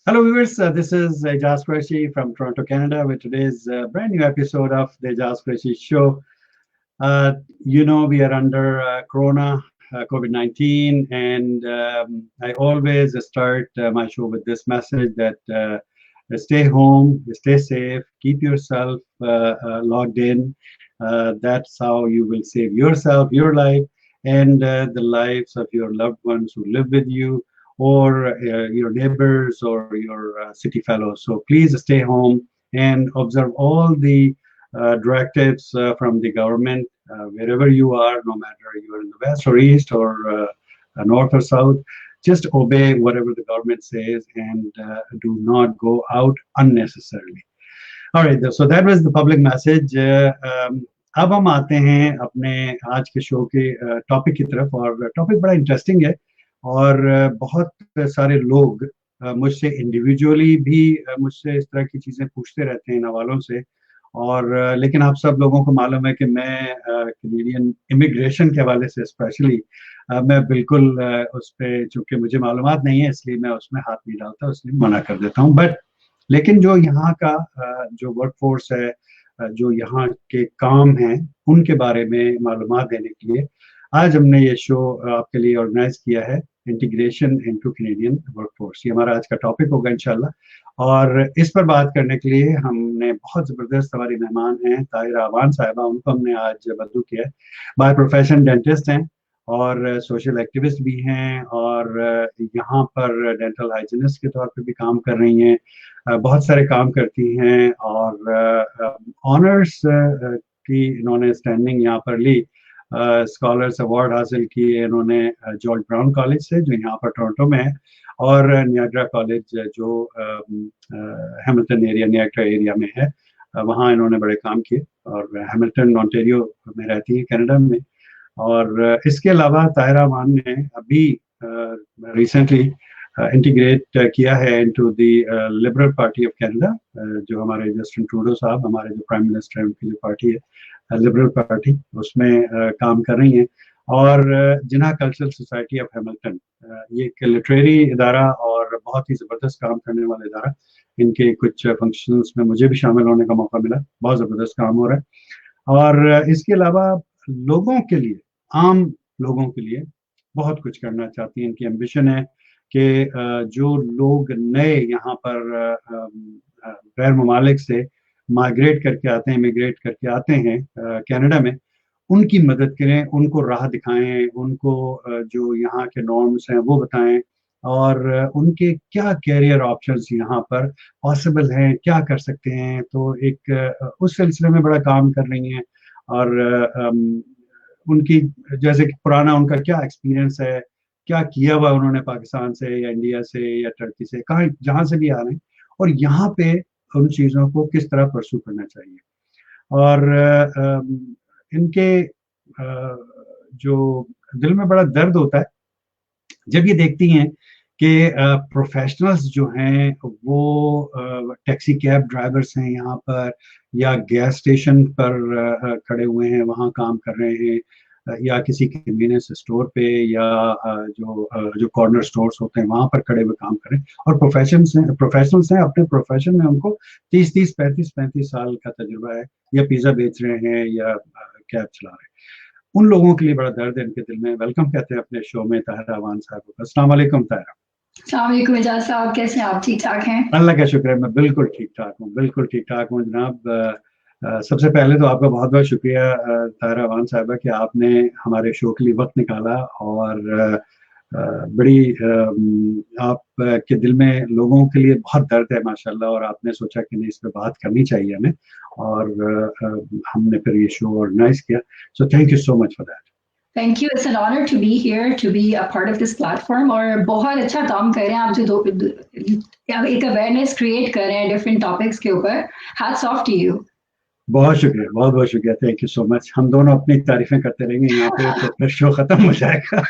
Hello, viewers. This is Ijaz Qureshi from Toronto, Canada, with today's brand new episode of the Ijaz Qureshi Show. We are under Corona, COVID-19, and I always start my show with this message that stay home, stay safe, keep yourself logged in. That's how you will save yourself, your life, and the lives of your loved ones who live with you, or your neighbors or your city fellows. So please stay home and observe all the directives from the government wherever you are, no matter you are in the west or east or north or south. Just obey whatever the government says and do not go out unnecessarily. All right, so that was the public message. अब हम आते हैं अपने आज के show के topic की तरफ, और टॉपिक बड़ा इंटरेस्टिंग है और बहुत सारे लोग मुझसे इंडिविजुअली भी मुझसे इस तरह की चीज़ें पूछते रहते हैं इन हवालों से। और लेकिन आप सब लोगों को मालूम है कि मैं कैनेडियन इमिग्रेशन के हवाले से स्पेशली मैं बिल्कुल उस पर, चूँकि मुझे मालूमात नहीं है, इसलिए मैं उसमें हाथ नहीं डालता, इसलिए मना कर देता हूँ। बट लेकिन जो यहाँ का जो वर्कफोर्स है, जो यहाँ के काम हैं, उनके बारे में मालूमात देने के लिए आज हमने ये शो आपके लिए ऑर्गेनाइज किया है, इंटीग्रेशन इनटू कैनेडियन वर्कफोर्स। ये हमारा आज का टॉपिक होगा इंशाल्लाह। और इस पर बात करने के लिए हमने बहुत ज़बरदस्त हमारी मेहमान हैं, ताहिरा अवान साहिबा। उनको हमने आज बदलू किया है। बाय प्रोफेशन डेंटिस्ट हैं और सोशल एक्टिविस्ट भी हैं, और यहाँ पर डेंटल हाइजीनिस्ट के तौर पे भी काम कर रही हैं। बहुत सारे काम करती हैं और ऑनर्स की इन्होंने स्टैंडिंग यहाँ पर ली। स्कॉलर्स अवार्ड हासिल किए इन्होंने जॉर्ज ब्राउन कॉलेज से, जो यहाँ पर टोरंटो में है, और नियाग्रा कॉलेज जो हैमिल्टन एरिया, नियाग्रा एरिया में है, वहाँ इन्होंने बड़े काम किए। और हैमिल्टन ओंटारियो में रहती है, कनाडा में। और इसके अलावा ताहिरा अवान ने अभी रिसेंटली इंटीग्रेट किया है into the liberal party of Canada, जो हमारे जस्टिन ट्रूडो साहब, हमारे जो प्राइम मिनिस्टर हैं, उनकी जो पार्टी है लिबरल पार्टी, उसमें काम कर रही हैं। और जिन्ना कल्चरल सोसाइटी ऑफ हैमिल्टन, ये एक लिटरेरी इदारा और बहुत ही ज़बरदस्त काम करने वाला इदारा। इनके कुछ फंक्शंस में मुझे भी शामिल होने का मौका मिला, बहुत ज़बरदस्त काम हो रहा है। और इसके अलावा लोगों के लिए, आम लोगों के लिए बहुत कुछ करना चाहती हैं। इनकी एम्बिशन है कि जो लोग नए यहाँ पर गैर ममालिक से माइग्रेट करके आते हैं, इमिग्रेट करके आते हैं कनाडा में, उनकी मदद करें, उनको राह दिखाएं, उनको जो यहाँ के नॉर्म्स हैं वो बताएं, और उनके क्या कैरियर ऑप्शंस यहाँ पर पॉसिबल हैं, क्या कर सकते हैं। तो एक उस सिलसिले में बड़ा काम कर रही हैं। और उनकी जैसे कि पुराना उनका क्या एक्सपीरियंस है, क्या किया हुआ उन्होंने पाकिस्तान से या इंडिया से या टर्की से, कहाँ जहाँ से भी आ रहे हैं, और यहाँ पे उन चीज़ों को किस तरह परसू करना चाहिए। और इनके जो दिल में बड़ा दर्द होता है जब ये देखती हैं कि प्रोफेशनल्स जो हैं वो टैक्सी कैब ड्राइवर्स हैं यहाँ पर, या गैस स्टेशन पर खड़े हुए हैं, वहाँ काम कर रहे हैं, या किसी कन्वीनियंस स्टोर पे, या जो कॉर्नर स्टोर्स होते हैं वहाँ पर खड़े हुए काम करें। और प्रोफेशनल्स हैं, अपने प्रोफेशन में उनको 30-30, 35-35 साल का तजुर्बा है, या पिज़्ज़ा बेच रहे हैं या कैब चला रहे हैं। उन लोगों के लिए बड़ा दर्द है इनके दिल में। वेलकम कहते हैं अपने शो में ताहिरा अवान साहब को। अस्सलाम वालेकुम ताहिरा। अस्सलाम वालेकुम एजाज साहब, कैसे हैं आप? ठीक ठाक हैं? अल्लाह का शुक्र है, मैं बिल्कुल ठीक ठाक हूँ, बिल्कुल ठीक ठाक हूँ जनाब। सबसे पहले तो आपका बहुत बहुत शुक्रिया ताहिरा अवान साहिबा कि आपने हमारे शो के लिए वक्त निकाला। और बड़ी आप के दिल में लोगों के लिए बहुत दर्द है माशाल्लाह, और आपने सोचा कि नहीं, इस पर बात करनी चाहिए हमें, और हमने फिर ये शो ऑर्गेनाइज किया। So thank you so much for that. Thank you, it's an honour to be here, to be a part of this platform. और बहुत अच्छा काम कर रहे हैं आप, जो एक अवेयरनेस क्रिएट कर रहे हैं डिफरेंट टॉपिक्स के ऊपर। Hats off to you. बहुत शुक्रिया, बहुत बहुत शुक्रिया, थैंक यू सो मच। हम दोनों अपनी तारीफें करते रहेंगे यहाँ पे तो फिर शो खत्म हो जाएगा।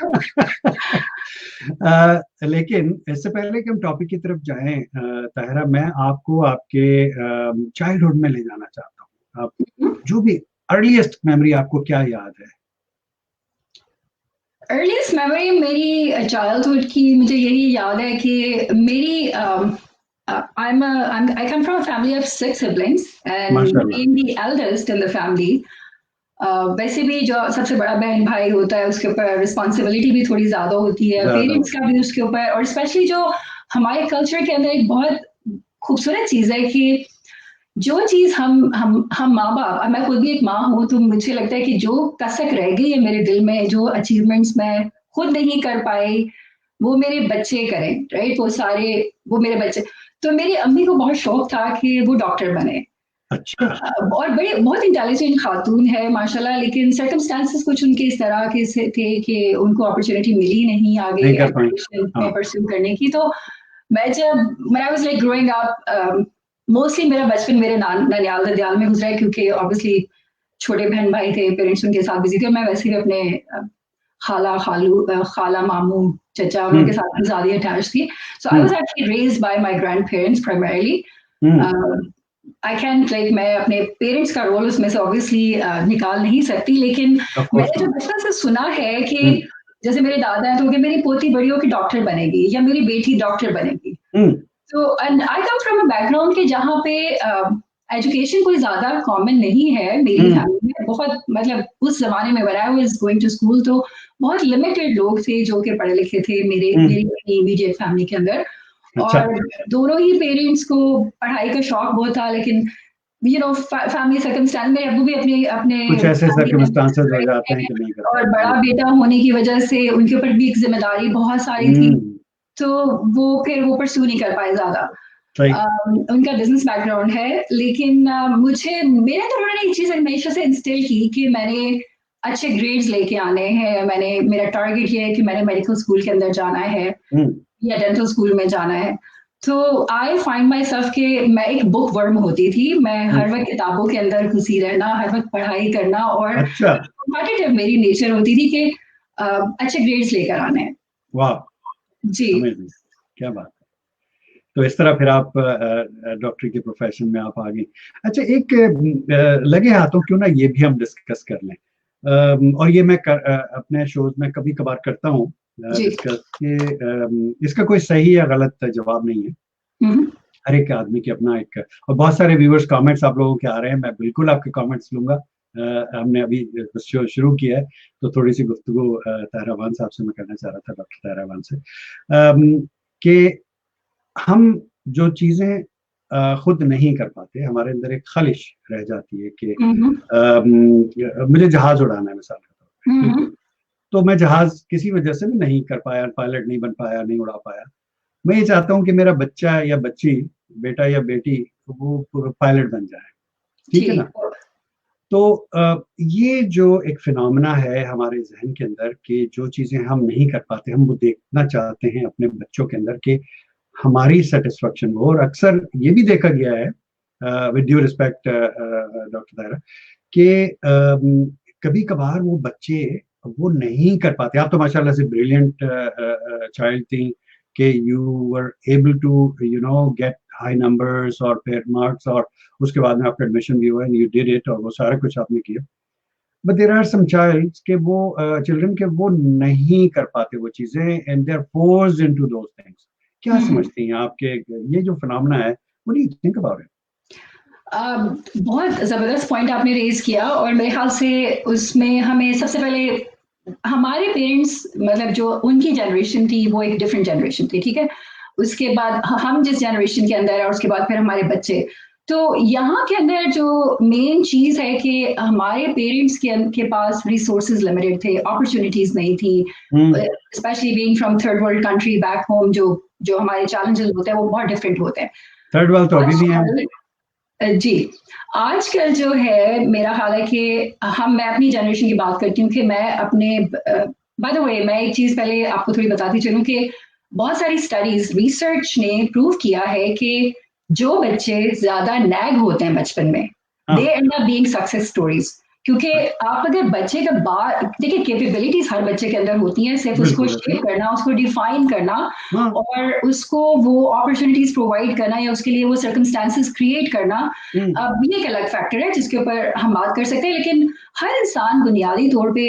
लेकिन इससे पहले कि हम टॉपिक की तरफ जाएं, ताहिरा, मैं आपको आपके चाइल्डहुड में ले जाना चाहता हूँ। आप जो भी अर्लीस्ट मेमोरी आपको क्या याद है? अर्लीस्ट मेमोरी मेरी चाइल्डहुड की मुझे यही याद है कि मेरी I come from a family of 6 siblings and माशाल्लाह। being the eldest in the family, वैसे भी जो सबसे बड़ा बहन भाई होता है उसके ऊपर रिस्पॉन्सिबिलिटी भी थोड़ी ज्यादा होती है, ज्यादा पेरेंट्स का भी उसके ऊपर, और स्पेशली जो हमारे कल्चर के अंदर एक बहुत खूबसूरत चीज है कि जो चीज हम माँ बाप, मैं खुद भी एक माँ हूँ, तो मुझे लगता है कि जो कसक रह गई है मेरे दिल में, जो अचीवमेंट्स मैं खुद नहीं कर पाई वो मेरे बच्चे करें, राइट, वो सारे वो मेरे बच्चे। तो मेरी अम्मी को बहुत शौक था कि वो डॉक्टर बने, अच्छा। और बड़े बहुत इंटेलिजेंट खातून है माशाल्लाह, लेकिन सर्कमस्टांसेस कुछ उनके इस तरह के से थे कि उनको अपॉर्चुनिटी मिली नहीं आगे नहीं कर पाए। एजुकेशन हाँ। में परस्यू करने की। तो मैं जब when I was like growing up, mostly मेरा बचपन मेरे ननियाल ददियाल में गुजरा है, क्योंकि ऑब्वियसली छोटे बहन भाई थे, पेरेंट्स उनके साथ बिजी थे, और मैं वैसे भी अपने खाला खालू खाला मामू चचा उनके साथ ज्यादा अटैच थी। So I was actually raised by my grandparents primarily. I can like मैं अपने पेरेंट्स का रोल उसमें से ऑब्वियसली निकाल नहीं सकती, लेकिन मैंने जो बचपन से सुना है कि जैसे मेरे दादा हैं तो कि मेरी पोती बड़ी होकर डॉक्टर बनेगी या मेरी बेटी डॉक्टर बनेगी। तो and I come from a background के जहाँ पे एजुकेशन कोई ज्यादा कॉमन नहीं है मेरी फैमिली में, बहुत मतलब उस जमाने में when I was going to school तो बहुत लिमिटेड लोग थे जो कि पढ़े लिखे थे मेरी इमीडिएट फैमिली के अंदर। और दोनों ही पेरेंट्स को पढ़ाई का शौक बहुत था, लेकिन यू नो फैमिली सर्कमस्टांस, मेरे अब्बू भी अपने अपने कुछ ऐसे सर्कमस्टांसेस हो जाते हैं कि नहीं कर और बड़ा बेटा होने की वजह से उनके ऊपर भी एक जिम्मेदारी बहुत सारी थी, तो वो फिर वो परस्यू नहीं कर पाए ज्यादा। उनका बिजनेस बैकग्राउंड है, लेकिन मुझे मेरे तो उन्होंने एक चीज हमेशा से इंस्टिल की कि मैंने अच्छे ग्रेड्स लेके आने हैं, मैंने मेरा टारगेट ये है कि मैंने मेडिकल स्कूल के अंदर जाना है या डेंटल स्कूल में जाना है। तो आई फाइंड माई सेल्फ कि मैं एक बुक वर्म होती थी, मैं हर वक्त किताबों के अंदर घुसी रहना, हर वक्त पढ़ाई करना, और कॉम्पिटिटिव मेरी नेचर होती थी कि अच्छे ग्रेड्स लेकर आने हैं। वाह जी, क्या बात है। तो इस तरह फिर आप डॉक्टरी के प्रोफेशन में आप आ गई। अच्छा, एक लगे हाथों क्यों ना ये भी हम डिस्कस कर लें, और ये मैं अपने शोज में कभी कभार करता हूँ डिस्कस कि इसका कोई सही या गलत जवाब नहीं है, हर एक आदमी की अपना एक, और बहुत सारे व्यूअर्स कमेंट्स आप लोगों के आ रहे हैं, मैं बिल्कुल आपके कमेंट्स लूंगा। हमने अभी शो शुरू किया है तो थोड़ी सी गुफ्तगू ताहराबान साहब से मैं करना चाह रहा था, डॉक्टर ताहराबान से, कि हम जो चीजें खुद नहीं कर पाते, हमारे अंदर एक ख्वाहिश रह जाती है कि मुझे जहाज उड़ाना है मिसाल के तौर पे, तो मैं जहाज किसी वजह से भी नहीं कर पाया, पायलट नहीं बन पाया, नहीं उड़ा पाया। मैं ये चाहता हूँ कि मेरा बच्चा या बच्ची, बेटा या बेटी, वो पायलट बन जाए, ठीक है ना। तो ये जो एक फिनोमेना है हमारे जहन के अंदर कि जो चीजें हम नहीं कर पाते, हम वो देखना चाहते हैं अपने बच्चों के अंदर कि हमारी सेटिस्फेक्शन हो। और अक्सर ये भी देखा गया है, with due respect doctor Tahira, कि कभी कभार वो बच्चे वो नहीं कर पाते। आप तो माशाल्लाह से ब्रिलियंट चाइल्ड थी कि you were able to you know get high numbers और फिर मार्क्स, और उसके बाद में आपका एडमिशन भी हुआ एंड यू डिड इट, और वो सारा कुछ आपने किया। But there are some childs के वो चिल्ड्रन के वो नहीं कर पाते वो चीजें, and they are forced into those things. क्या समझती हैं आपके ये जो फिनोमेना है, what do you think about it? बहुत जबरदस्त पॉइंट आपने रेज किया, और मेरे ख्याल से उसमें हमें सबसे पहले हमारे पेरेंट्स, मतलब जो उनकी जनरेशन थी वो एक डिफरेंट जनरेशन थी, ठीक है। उसके बाद हम जिस जनरेशन के अंदर है, और उसके बाद फिर हमारे बच्चे, तो यहाँ के अंदर जो मेन चीज है कि हमारे पेरेंट्स के पास रिसोर्सेज लिमिटेड थे, अपॉर्चुनिटीज नहीं थी, specially being from third world country back home, जो हमारे चैलेंजेस होते हैं वो बहुत डिफरेंट होते हैं। थर्ड वर्ल्ड तो अभी भी है जी। आजकल जो है मेरा ख्याल है कि मैं अपनी जनरेशन की बात करती हूँ कि मैं अपने, बाय द वे मैं एक चीज पहले आपको थोड़ी बताती चलूँ कि बहुत सारी स्टडीज, रिसर्च ने प्रूव किया है कि जो बच्चे ज्यादा नैग होते हैं बचपन में, they end up being success stories. क्योंकि आप अगर बच्चे का बात देखिए, कैपेबिलिटीज हर बच्चे के अंदर होती हैं, सिर्फ उसको शेप करना, उसको डिफाइन करना, और उसको वो अपॉर्चुनिटीज प्रोवाइड करना या उसके लिए वो सर्कमस्टांसेस क्रिएट करना, अब ये एक अलग फैक्टर है जिसके ऊपर हम बात कर सकते हैं। लेकिन हर इंसान बुनियादी तौर पे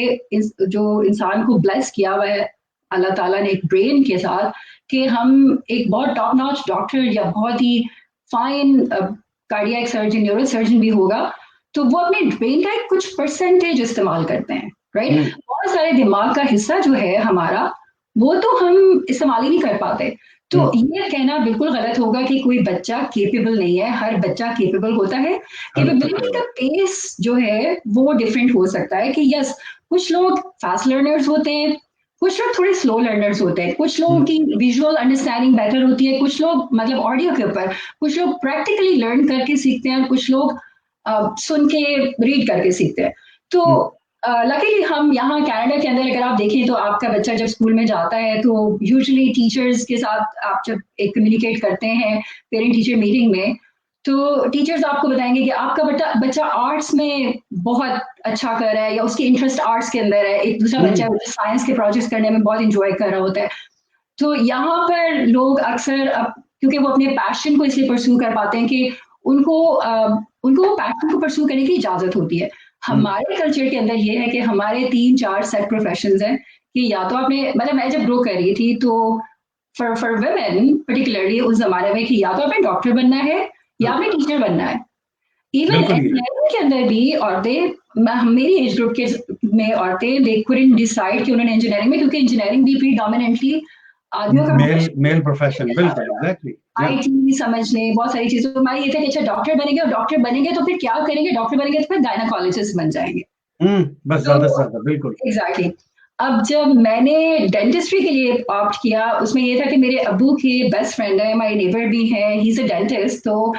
जो इंसान को ब्लेस किया हुआ है अल्लाह ताला ने एक ब्रेन के साथ, कि हम एक बहुत टॉप नॉच डॉक्टर या बहुत ही fine cardiac surgeon, neuro surgeon भी होगा, तो वो अपने ब्रेन का एक कुछ परसेंटेज इस्तेमाल करते हैं, राइट? बहुत सारे दिमाग का हिस्सा जो है हमारा, वो तो हम इस्तेमाल ही नहीं कर पाते। तो ये कहना बिल्कुल गलत होगा कि कोई बच्चा केपेबल नहीं है। हर बच्चा केपेबल होता है। केपेबिलिटी का पेस जो है वो डिफरेंट हो सकता है कि यस, कुछ लोग फास्ट लर्नर्स होते हैं, कुछ लोग थोड़े स्लो लर्नर्स होते हैं, कुछ लोगों की विजुअल अंडरस्टैंडिंग बेटर होती है, कुछ लोग मतलब ऑडियो के ऊपर, कुछ लोग प्रैक्टिकली लर्न करके सीखते हैं, कुछ लोग सुन के रीड करके सीखते हैं। तो लकीली हम यहाँ कनाडा के अंदर अगर आप देखें तो आपका बच्चा जब स्कूल में जाता है तो यूजुअली टीचर्स के साथ आप जब एक कम्युनिकेट करते हैं पेरेंट टीचर मीटिंग में, तो टीचर्स आपको बताएंगे कि आपका बच्चा आर्ट्स में बहुत अच्छा कर रहा है या उसकी इंटरेस्ट आर्ट्स के अंदर है, एक दूसरा बच्चा साइंस के प्रोजेक्ट्स करने में बहुत इंजॉय कर रहा होता है। तो यहाँ पर लोग अक्सर क्योंकि वो अपने पैशन को इसलिए परस्यू कर पाते हैं कि उनको उनको पैशन को परस्यू करने की इजाजत होती है। हमारे कल्चर के अंदर ये है कि हमारे 3-4 सेट प्रोफेशंस हैं कि या तो आपने, मतलब मैं जब ग्रो कर रही थी तो फॉर वुमेन पर्टिकुलरली उस जमाने में कि या तो आपने डॉक्टर बनना है या आपने टीचर बनना है। इवन इंजीनियरिंग के अंदर भी औरतें, मेरी एज ग्रुप के में औरतें, दे कुडंट डिसाइड कि उन्होंने इंजीनियरिंग में, क्योंकि इंजीनियरिंग भी प्रीडोमिनेंटली आदमियों का मेल प्रोफेशन, बिल्कुल एग्जैक्टली, आईटी समझ लें, बहुत सारी चीजों तो हमारी ये था कि अच्छा डॉक्टर बनेंगे, और डॉक्टर बनेंगे तो फिर क्या करेंगे, डॉक्टर बनेंगे तो फिर गायनाकोलॉजिस्ट बन जाएंगे। बस ज्यादा से ज्यादा, बिल्कुल एग्जैक्टली। अब जब मैंने डेंटिस्ट्री के लिए ऑप्ट किया, उसमें ये था कि मेरे अब्बू के बेस्ट फ्रेंड है, हमारे नेबर भी हैं, ही इज अ डेंटिस्ट, तो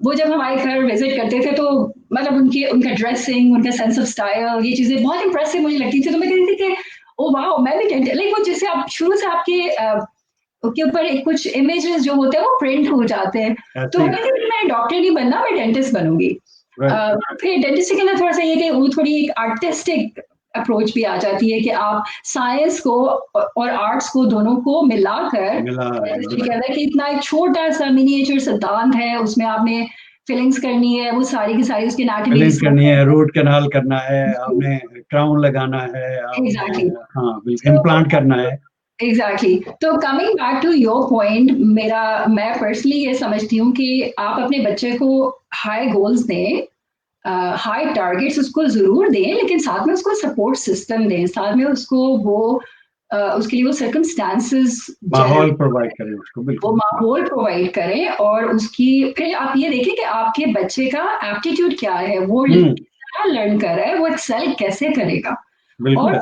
वो जब हमारे घर विजिट करते थे तो मतलब उनका ड्रेसिंग, उनका सेंस ऑफ स्टाइल, ये चीजें बहुत इंप्रेसिव मुझे लगती थी। तो मैं कहती थी कि ओ वाह, मैं भी डेंटिस्ट, लाइक वो जैसे आप शुरू से आपके ऊपर कुछ इमेजेस जो होते हैं वो प्रिंट हो जाते हैं। तो मैं डॉक्टर नहीं बनना, मैं डेंटिस्ट बनूंगी। फिर डेंटिस्ट के अंदर थोड़ा सा ये कि वो थोड़ी एक आर्टिस्टिक अप्रोच भी आ जाती है कि आप साइंस को और आर्ट्स को दोनों को मिलाकर कि इतना एक छोटा सा मिनिएचर सिद्धांत है, उसमें आपने फिलिंग्स करनी है, वो सारी की सारी उसकी एनाटॉमी करनी है, रूट कैनाल करना है, आपने क्राउन लगाना है, एग्जैक्टली, हाँ बिल्कुल, इम्प्लांट करना है। एग्जैक्टली। तो coming back to your point, मैं पर्सनली ये समझती हूँ कि आप अपने बच्चे को हाई गोल्स दें, हाई टारगेट्स उसको जरूर दें, लेकिन साथ में उसको सपोर्ट सिस्टम दें, साथ में उसको वो उसके लिए वो सर्कमस्टांसेस, माहौल प्रोवाइड करें उसको, बिल्कुल वो माहौल प्रोवाइड करें, और उसकी फिर आप ये देखें कि आपके बच्चे का एप्टीट्यूड क्या है, वो क्या लर्न कर रहा है, वो एक्सेल कैसे करेगा, और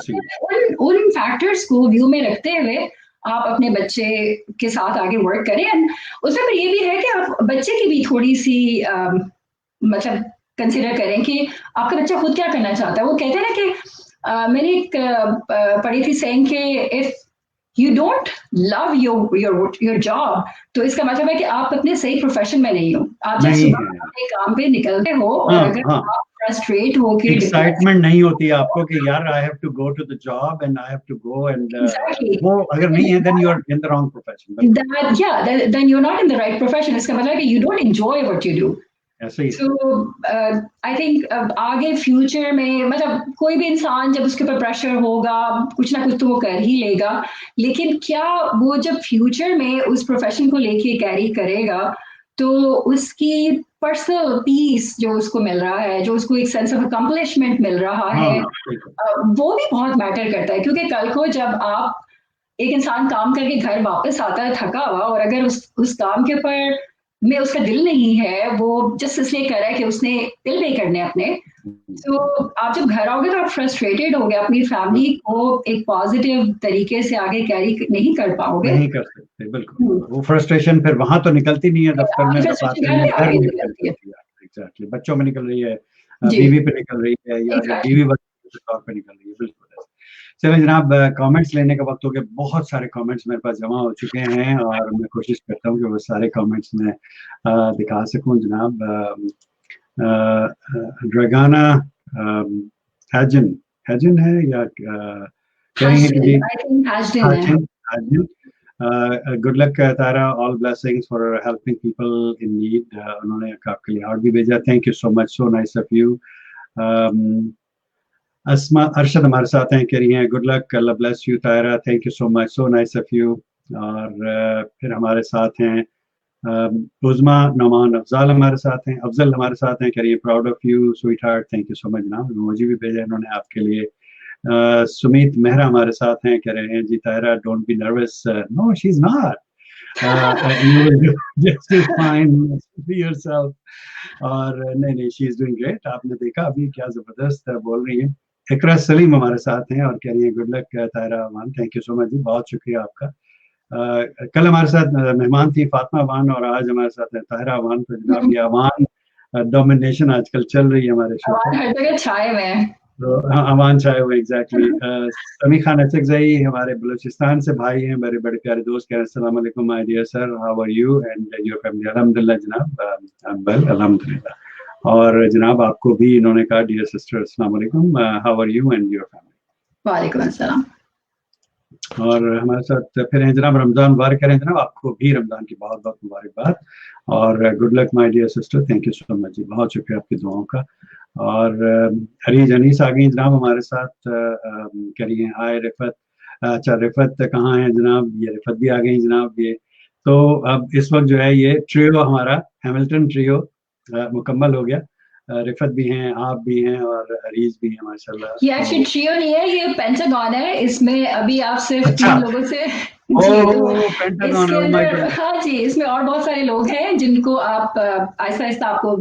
उन फैक्टर्स को व्यू में रखते हुए आप अपने बच्चे के साथ आगे वर्क करें। एंड उसमें फिर ये भी है कि आप बच्चे की भी थोड़ी सी मतलब कंसिडर करें कि आपका बच्चा खुद क्या करना चाहता है। वो कहते हैं ना कि मैंने एक पढ़ी थी सेइंग कि if you don't love your job, तो इसका मतलब है कि आप अपने सही प्रोफेशन में नहीं हो। आप जब सुबह अपने काम पे निकलते हो और अगर आप फ्रस्ट्रेट हो के, एक्साइटमेंट नहीं होती आपको कि यार I have to go to the job and I have to go, and वो अगर नहीं है then you are in the wrong profession, then you are not in the right profession. इसका मतलब है कि you don't enjoy what you do. तो I think आगे फ्यूचर में मतलब कोई भी इंसान जब उसके ऊपर प्रेशर होगा, कुछ ना कुछ तो वो कर ही लेगा, लेकिन क्या वो जब फ्यूचर में उस प्रोफेशन को लेके कैरी करेगा तो उसकी पर्सनल पीस जो उसको मिल रहा है, जो उसको एक सेंस ऑफ अकम्पलिशमेंट मिल रहा है, वो भी बहुत मैटर करता है। क्योंकि कल को जब आप एक इंसान काम करके घर वापस आता है थका हुआ, और अगर उस काम के ऊपर में उसका दिल नहीं है, वो जस्ट इसलिए कर रहा है कि उसने बिल पे करने अपने, तो आप जब घर आओगे तो आप फ्रस्ट्रेटेड हो गए, अपनी फैमिली को एक पॉजिटिव तरीके से आगे कैरी नहीं कर पाओगे, नहीं कर सकते, बिल्कुल। वो फ्रस्ट्रेशन फिर वहां तो निकलती नहीं है, दफ्तर में, घर में निकलती है। एग्जैक्टली, बच्चों में निकल रही है, बीवी पे निकल रही है, या बीवी तौर पे निकल रही है, बिल्कुल। चलिए जनाब, कमेंट्स लेने का वक्त हो गया। बहुत सारे कमेंट्स मेरे पास जमा हो चुके हैं और मैं कोशिश करता हूँ कि वो सारे कमेंट्स में दिखा सकूं। जनाब ड्रैगाना हैजन है या कह रही हैं कि good luck Tara, all blessings for helping people in need. उन्होंने आपके लिए हार्ट भी भेजा, thank you so much, so nice of you. Asma Arshad हमारे साथ हैं, कह रही हैं good luck, Allah bless you Tayra, thank you so much, so nice of you. और फिर हमारे साथ हैं उज़मा नौमान अफजाल, हमारे साथ हैं अफजल, हमारे साथ हैं, कह रही है proud of you sweet heart, thank you so much जनाब, इमोजी भी भेजा इन्होंने आपके लिए। सुमित मेहरा हमारे साथ हैं, कह रहे हैं जी Tayra don't be nervous, no she is not, you will do just as fine, be yourself। और नहीं नहीं, शी इज डूइंग ग्रेट, आपने देखा अभी क्या जबरदस्त बोल रही है। इकरा सलीम हमारे साथ हैं और कह रही है good luck Tayra Aman, thank you so much जी, बहुत शुक्रिया आपका। कल हमारे साथ मेहमान थी फातिमा अमान और आज हमारे साथ है ताहिरा अमान। तो जनाब ये अमान डोमिनेशन आजकल चल रही है हमारे शो अमान पर, हर जगह छाए हुए हैं। तो अमान चाहे हुए एग्जैक्टली। समी खान अचकजई हमारे बलूचिस्तान से भाई हैं, मेरे बड़े प्यारे दोस्त, कह रहे हैं अस्सलाम वालेकुम my dear sir, how are you and your family. अल्हम्दुलिल्लाह जनाब, आई एम वेल अल्हम्दुलिल्लाह। और जनाब आपको भी इन्होंने कहा डियर सिस्टर अस्सलाम वालेकुम, how are you and your family. वालेकुम अस्सलाम। और हमारे साथ फिर हैं जनाब रमजान मुबारक, करें जनाब आपको भी रमजान की बहुत बहुत मुबारकबाद और good luck my dear sister, thank you so much जी, बहुत शुक्रिया आपकी दुआओं का। और हरीज अनीस आ गई जनाब हमारे साथ, करिए हाय रिफत। अच्छा रिफत कहाँ है जनाब, ये रिफत भी आ गई जनाब। ये तो अब इस वक्त जो है ये ट्रियो हमारा हैमिल्टन ट्रियो मुकम्मल हो गया। रिफत भी हैं, आप भी हैं और हरीज भी हैं माशाल्लाह। ये एक्चुअली ट्रियो नहीं है, ये पेंटागन है। इसमें अभी आप सिर्फ अच्छा 3 लोगों से जी, तो पेंटागन, इसके ओह माय अंदर गॉड। हाँ जी, इसमें और बहुत सारे लोग हैं जिनको आप आहिस्ता आहिस्ता आपको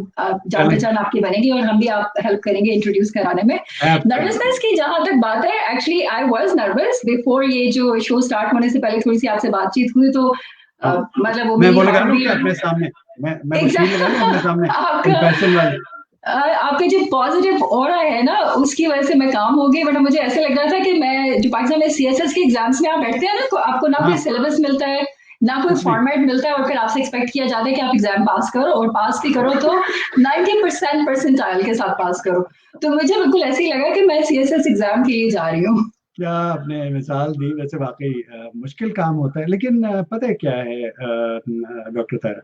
जान पहचान आपकी बनेगी और हम भी आप हेल्प करेंगे इंट्रोड्यूस कराने में। नर्वसनेस की जहां तक बात है, actually I was nervous before ये जो शो स्टार्ट होने से पहले थोड़ी सी आपसे बातचीत हुई, तो मतलब वो मैं मेरी वो लगा हार्ट लूं क्या बीट अपने सामने, मैं वो शील्ड लगा लूं अपने सामने, आपका कंपैशन वाली। आपका जो पॉजिटिव ऑरा है ना, उसकी वजह से मैं काम हो गई। बट मुझे ऐसे लग रहा था कि मैं जो पाकिस्तान में सीएसएस के एग्जाम्स में आप बैठते हैं ना, तो आपको ना कोई हाँ सिलेबस मिलता है, ना कोई कुछ नहीं। फॉर्मेट मिलता है, और फिर आपसे एक्सपेक्ट किया जाता है कि आप एग्जाम पास करो, और पास भी करो तो 90% परसेंटाइल के साथ पास करो। तो मुझे बिल्कुल ऐसे ही लगा कि मैं सीएसएस एग्जाम के लिए जा रही हूँ। क्या आपने मिसाल दी, वैसे वाकई मुश्किल काम होता है, लेकिन पता है क्या है डॉक्टर तारा,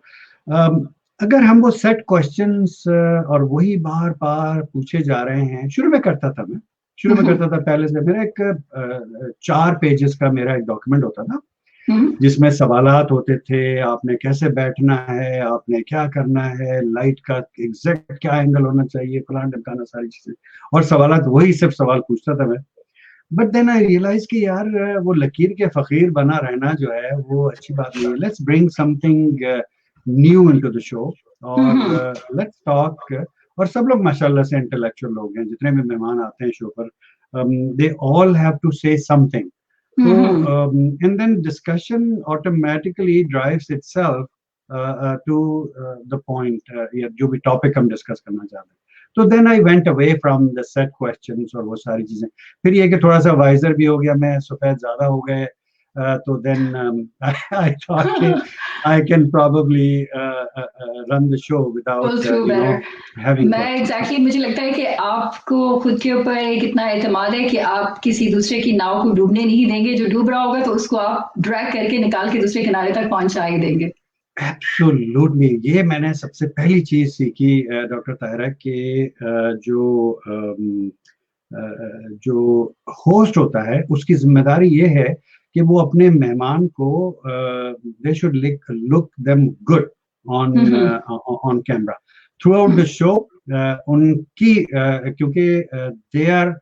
अगर हम वो सेट क्वेश्चंस और वही बार बार पूछे जा रहे हैं, शुरू में करता था मैं, शुरू में करता था पहले से, मेरा एक 4 पेजेस का मेरा एक डॉक्यूमेंट होता था जिसमें सवालात होते थे, आपने कैसे बैठना है, आपने क्या करना है, लाइट का एग्जैक्ट क्या एंगल होना चाहिए, फलान ढमकाना, सारी चीजें, और सवालात वही सिर्फ सवाल पूछता था मैं। बट देन आई रियलाइज कि यार वो लकीर के फकीर बना रहना जो है वो अच्छी बात नहीं है। Let's bring something new into the show और लेट्स टॉक। और सब लोग माशाल्लाह से इंटेलेक्चुअल लोग हैं, जितने भी मेहमान आते हैं शो पर, they all have to say something. तो and then discussion automatically drives itself to the point, जो भी टॉपिक हम डिस्कस करना चाहते हैं। तो then I went away from the set questions और वो सारी चीजें। फिर ये कि थोड़ा सा वाइजर भी हो गया मैं, सफेद ज्यादा हो गए, तो देन आई थॉट कि I can probably run the show without through you know better. Having मैं एग्जैक्टली मुझे लगता है कि आपको खुद के ऊपर एक इतना एतमाद है कि आप किसी दूसरे की नाव को डूबने नहीं देंगे। जो डूब रहा होगा तो उसको आप ड्रैग करके निकाल के दूसरे किनारे तक पहुंचा ही देंगे। एब्सोल्युटली, ये मैंने सबसे पहली चीज सीखी डॉक्टर ताहिरा के, जो होस्ट होता है उसकी जिम्मेदारी ये है कि वो अपने मेहमान को they should look them good on camera through out the show. उनकी क्योंकि दे आर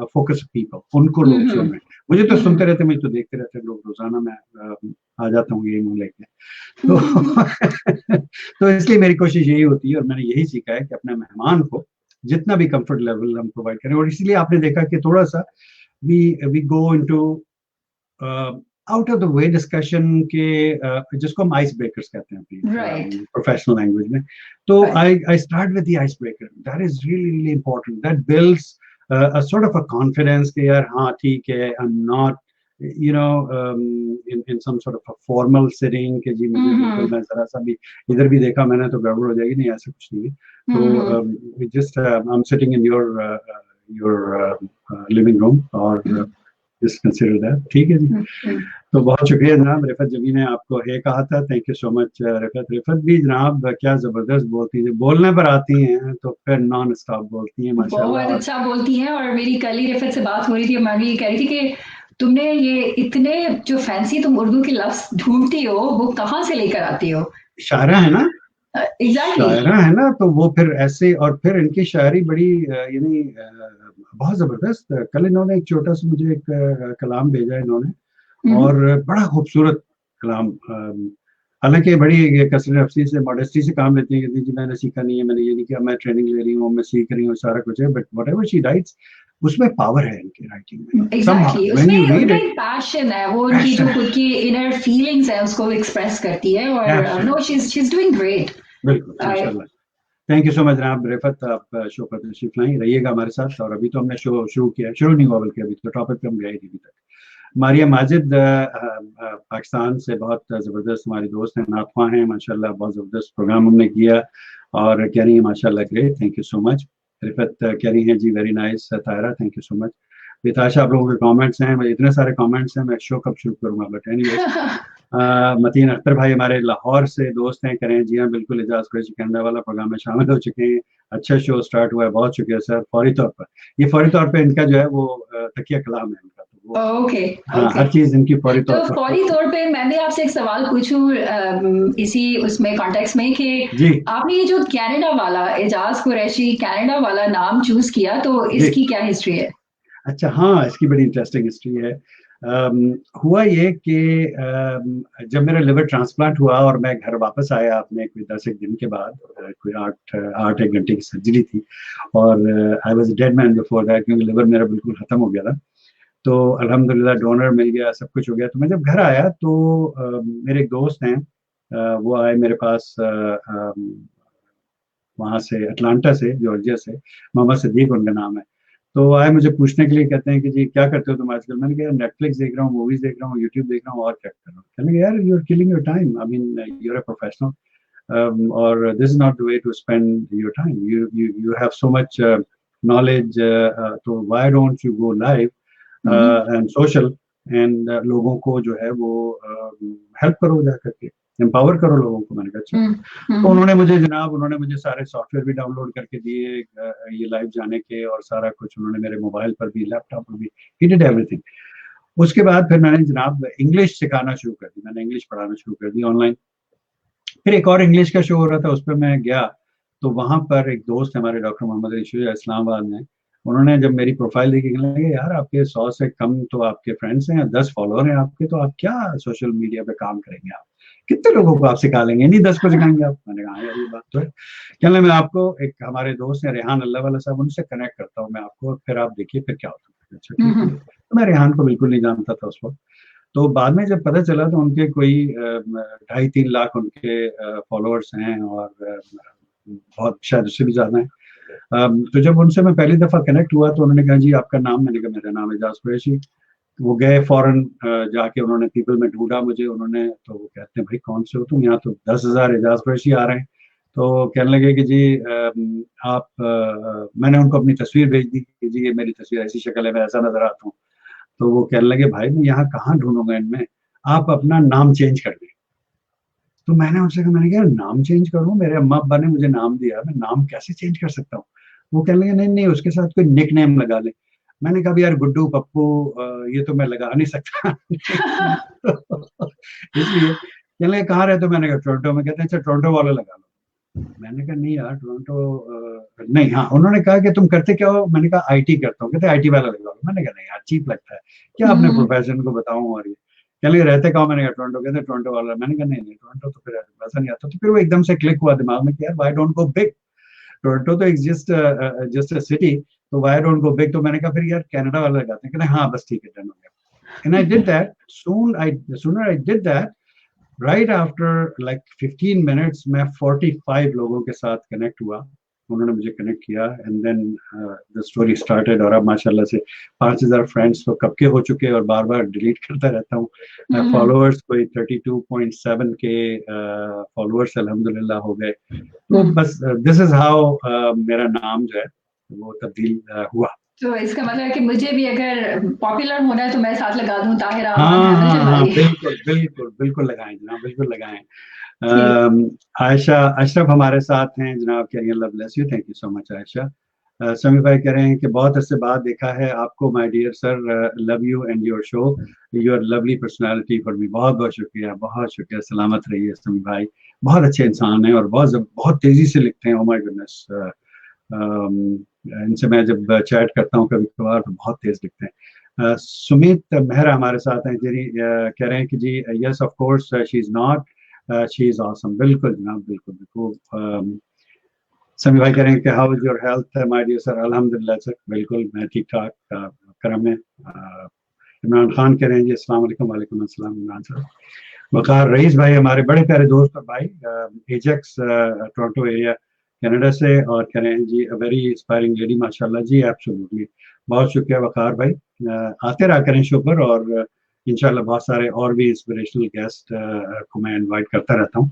फोकस पीपल, उनको लोग सुन रहे हैं। मुझे तो सुनते रहते, मुझे तो देखते रहते हैं लोग रोजाना, मैं आ जाता हूँ ये मुंह लेके। तो तो इसलिए मेरी कोशिश यही होती है और मैंने यही सीखा है कि अपने मेहमान को जितना भी कंफर्ट लेवल हम प्रोवाइड करें। और इसलिए आपने देखा कि थोड़ा सा we go into out of the way discussion के, जिसको हम आइस ब्रेकर्स कहते हैं अपनी प्रोफेशनल लैंग्वेज में। तो I start with the ice breaker, that is really really important, that builds a sort of a confidence कि यार हाँ ठीक है, I'm not you know in some sort of a formal setting कि जी मुझे बिल्कुल, मैं जरा सा भी इधर भी देखा मैंने तो गड़बड़ हो जाएगी, नहीं ऐसा कुछ नहीं है। तो just I'm sitting in your living room और just consider that, ठीक है जी। तो बहुत शुक्रिया जनाब। रिफत जबी ने आपको हे कहा था, thank you so much Rifat. Rifat भी जनाब क्या जबरदस्त बोलती है, बोलने पर आती हैं तो फिर नॉन स्टॉप बोलती हैं माशाल्लाह। बहुत अच्छा बोलती हैं। और मेरी कल ही रिफत से बात हो रही थी, मैं भी कह रही थी कि तुमने ये इतने जो फैंसी तुम उर्दू के लफ्ज ढूंढती हो वो कहाँ से लेकर आती हो? शायरा है ना, एग्जैक्टली। शायरा है ना, तो वो फिर ऐसे, और फिर इनकी शायरी बड़ी यानी बहुत जबरदस्त। कल इन्होंने एक छोटा सा मुझे एक कलाम भेजा इन्होंने, और बड़ा खूबसूरत कलाम। हालांकि बड़ी कसर नफसी से, मॉडेस्टी से काम लेती है, कहती जी मैंने सीखा नहीं है, मैंने ये नहीं किया, मैं ट्रेनिंग ले रही हूँ, मैं सीख रही हूँ, सारा कुछ है, बट व्हाटएवर शी राइट्स उसमें पावर है इनकी राइटिंग में। एग्जैक्टली, व्हेन यू उसमें रीड उनका इट, एक पैशन है, वो उनकी जो खुद की इनर फीलिंग्स है उसको एक्सप्रेस करती है, और no she is doing great. बिल्कुल माशाल्लाह। थैंक यू सो मच जनाब रिफत, आप शो पर तशरीफ लाई, रहिएगा हमारे साथ। और अभी तो हमने शो शुरू किया, शुरू नहीं हुआ बल्कि अभी तो टॉपिक पे हम गए ही अभी तक। मारिया माजिद पाकिस्तान से बहुत ज़बरदस्त हमारी दोस्त हैं, नातवा हैं माशाल्लाह, बहुत ज़बरदस्त प्रोग्राम हमने किया, और कह रही है माशाल्लाह great, thank you so much. Rifat कह रही हैं जी very nice Tayra, thank you so much. Bitasha, आप लोगों के कमेंट्स हैं, इतने सारे कमेंट्स हैं, मैं शो कब शुरू करूंगा, बट एनीवेज। मतीन अख्तर भाई हमारे लाहौर से दोस्त हैं, करें जी हाँ बिल्कुल, एजाज कुरैशी कनाडा वाला प्रोग्राम में शामिल हो चुके हैं, अच्छा शो स्टार्ट हुआ है, बहुत शुक्रिया सर। फौरी तौर पर, ये फौरी तौर पे इनका जो है वो तकिया कलाम है इनका, तो वो ओके हाँ ओके। हर चीज इनकी फौरी तो तौर पर। फौरी तौर पे मैं भी आपसे एक सवाल पूछूं इसी उसमें कॉन्टेक्स्ट में कि जी आपने ये जो कनाडा वाला एजाज कुरैशी कनाडा वाला नाम चूज किया, तो जी, इसकी क्या हिस्ट्री है? अच्छा हाँ, इसकी बड़ी इंटरेस्टिंग हिस्ट्री है। हुआ ये कि जब मेरा लिवर ट्रांसप्लांट हुआ और मैं घर वापस आया अपने कोई 10 एक दिन के बाद, कोई 8 एक घंटे की सर्जरी थी, और I was dead man before that, क्योंकि लिवर मेरा बिल्कुल खत्म हो गया था। तो अल्हम्दुलिल्लाह डोनर मिल गया, सब कुछ हो गया। तो मैं जब घर आया तो मेरे एक दोस्त हैं, वो आए मेरे पास वहाँ से, अटलांटा से, जॉर्जिया से, मोहम्मद सिद्दीक उनका नाम है। तो आए मुझे पूछने के लिए, कहते हैं कि जी क्या करते हो तुम आजकल? मैंने कहा नेटफ्लिक्स देख रहा हूँ, मूवीज देख रहा हूँ, यूट्यूब देख रहा हूँ, और क्या कर रहा हूँ? कहने लगे यार you are killing your time, I mean you are a professional, और this is not the way to spend your time, you you you have so much knowledge, तो why don't you go live and social, and लोगों को जो है वो help करो, जा करके एम्पावर करो लोगों को। मैंने कहा अच्छा। तो उन्होंने मुझे सारे सॉफ्टवेयर भी डाउनलोड करके दिए ये लाइव जाने के, और सारा कुछ उन्होंने मेरे मोबाइल पर भी, लैपटॉप पर भी, ही डिड एवरीथिंग। उसके बाद फिर मैंने जनाब इंग्लिश सिखाना शुरू कर दी, मैंने इंग्लिश पढ़ाना शुरू कर दी ऑनलाइन। फिर एक और इंग्लिश का शो हो रहा था, उस पर मैं गया, तो वहां पर एक दोस्त है हमारे, डॉक्टर मोहम्मद ऋषि इस्लामाबाद में, उन्होंने जब मेरी प्रोफाइल देखी, कहने लगे यार आपके 100 से कम तो आपके फ्रेंड्स हैं, 10 फॉलोअर हैं आपके, तो आप क्या सोशल मीडिया पे काम करेंगे, आप कितने लोगों को आप सिखा लेंगे, नहीं 10 को सिखाएंगे आप? मैंने कहा हाँ यार ये बात तो है। कहने लगे मैं आपको एक हमारे दोस्त हैं रेहान अल्लाह वाला साहब, उनसे कनेक्ट करता हूँ मैं आपको, फिर आप देखिए फिर क्या होता है। अच्छा ठीक है। तो मैं रेहान को बिल्कुल नहीं जानता था उस वक्त। तो बाद में जब पता चला तो उनके कोई 2.5-3 लाख उनके फॉलोअर्स हैं, और बहुत शायद उससे भी ज्यादा है। तो जब उनसे मैं पहली दफा कनेक्ट हुआ तो उन्होंने कहा जी आपका नाम? मैंने कहा मेरा नाम एजाज कुरैशी। वो गए फौरन, जाके उन्होंने पीपल में ढूंढा मुझे उन्होंने, तो वो कहते हैं भाई कौन से हो तुम, यहाँ तो 10,000 एजाज कुरैशी आ रहे हैं। तो कहने लगे कि जी आप मैंने उनको अपनी तस्वीर भेज दी कि जी ये मेरी तस्वीर, ऐसी शक्ल है, मैं ऐसा नजर आता हूँ। तो वो कहने लगे भाई मैं यहाँ कहाँ ढूंढूंगा इनमें, आप अपना नाम चेंज कर दें। तो मैंने उनसे कहा, मैंने कहा नाम चेंज करूं, मेरे अम्मा अब्बा ने मुझे नाम दिया, मैं नाम कैसे चेंज कर सकता हूँ? वो कहने लगे नहीं नहीं उसके साथ कोई निक नेम लगा ले। मैंने कहा यार गुड्डू पप्पू ये तो मैं लगा नहीं सकता। इसलिए कहने लगे कहाँ रहते हो? मैंने कहा टोरंटो में। कहते हैं अच्छा टोरंटो वाला लगा लो। मैंने कहा नहीं यार टोरंटो नहीं। हाँ उन्होंने कहा कि तुम करते क्या हो? मैंने कहा आईटी करता हूँ। कहते आईटी वाला लगा लो। मैंने कहा नहीं यार चीप लगता है, क्या अपने प्रोफेशन को बताऊं। और ये कहने लगे रहते कहाँ? मैंने कहा टोरंटो। कहते टोरंटो वाला। मैंने कहा नहीं नहीं टोरंटो तो फिर वैसा नहीं आता। तो फिर वो एकदम से क्लिक हुआ दिमाग में कि यार why don't go big, Toronto तो जस्ट अ सिटी, तो व्हाई डोंट गो बिग। तो मैंने कहा फिर यार कनाडा वाला लगाते हैं। कहते हाँ बस ठीक है डन हो गया। And I did that. Sooner I did that, right after like 15 minutes, मैं 45 लोगों के साथ कनेक्ट हुआ। उन्होंने मुझे कनेक्ट किया and then the story started. और अब माशाल्लाह से 5,000 फ्रेंड्स तो कब के हो चुके और बार बार डिलीट करता रहता हूँ। फॉलोअर्स कोई 32.7 के फॉलोअर्स अल्हम्दुलिल्लाह हो गए। तो बस दिस इज हाउ मेरा नाम जो है वो तब्दील हुआ। तो इसका मतलब है कि मुझे भी अगर पॉपुलर होना है तो मैं साथ लगा दूं ताहिरा हाँ बिल्कुल बिल्कुल बिल्कुल लगाएं जनाब, बिल्कुल लगाएं। आयशा अशरफ हमारे साथ हैं जनाब, can Allah bless you, thank you so much Ayesha. समी भाई कह रहे हैं कि बहुत अच्छे बाद देखा है आपको my dear sir, love you and your show, your lovely personality for me. बहुत बहुत शुक्रिया, सलामत रहिए समी भाई। बहुत अच्छे इंसान हैं और बहुत तेजी से लिखते हैं। ओ माय गुडनेस, इनसे मैं जब चैट करता हूँ कभी कभार तो बहुत तेज लिखते हैं। सुमित मेहरा हमारे साथ हैं जी, कह रहे हैं कि जी yes of course she is not, she is awesome. बिल्कुल जनाब, बिल्कुल बिल्कुल। समी भाई कह रहे हैं कि how is your health my dear sir. अल्हम्दुलिल्लाह सर, बिल्कुल मैं ठीक ठाक, करम में। इमरान खान कह रहे हैं जी अस्सलाम वालेकुम। वालेकुम अस्सलाम इमरान सर। वकार रईस भाई हमारे बड़े प्यारे दोस्त और भाई, एजेक्स टोरंटो एरिया कनाडा से, और कह रहे हैं जी अ वेरी इंस्पायरिंग लेडी माशाल्लाह जी। एब्सोल्युटली, बहुत शुक्रिया वकार भाई। आते रहा करें शो पर, और इंशाल्लाह बहुत सारे और भी इंस्पिरेशनल गेस्ट को मैं इनवाइट करता रहता हूँ।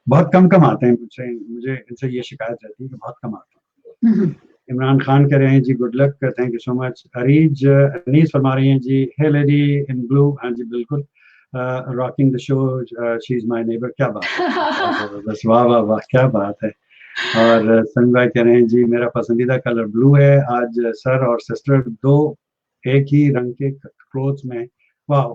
बहुत कम आते हैं, मुझे इनसे ये शिकायत रहती है कि बहुत कम आते हैं। इमरान खान कह रहे हैं जी good luck, thank you so much. Anees फरमा रही हैं जी हे लेडी इन ब्लू। हाँ जी बिल्कुल, rocking the show, she is my neighbour. क्या बात है, बस वाह वाह वाह, क्या बात है। और सनी भाई कह रहे हैं जी मेरा पसंदीदा कलर ब्लू है। आज सर और सिस्टर दो एक ही रंग के क्लोथ्स में, वाह।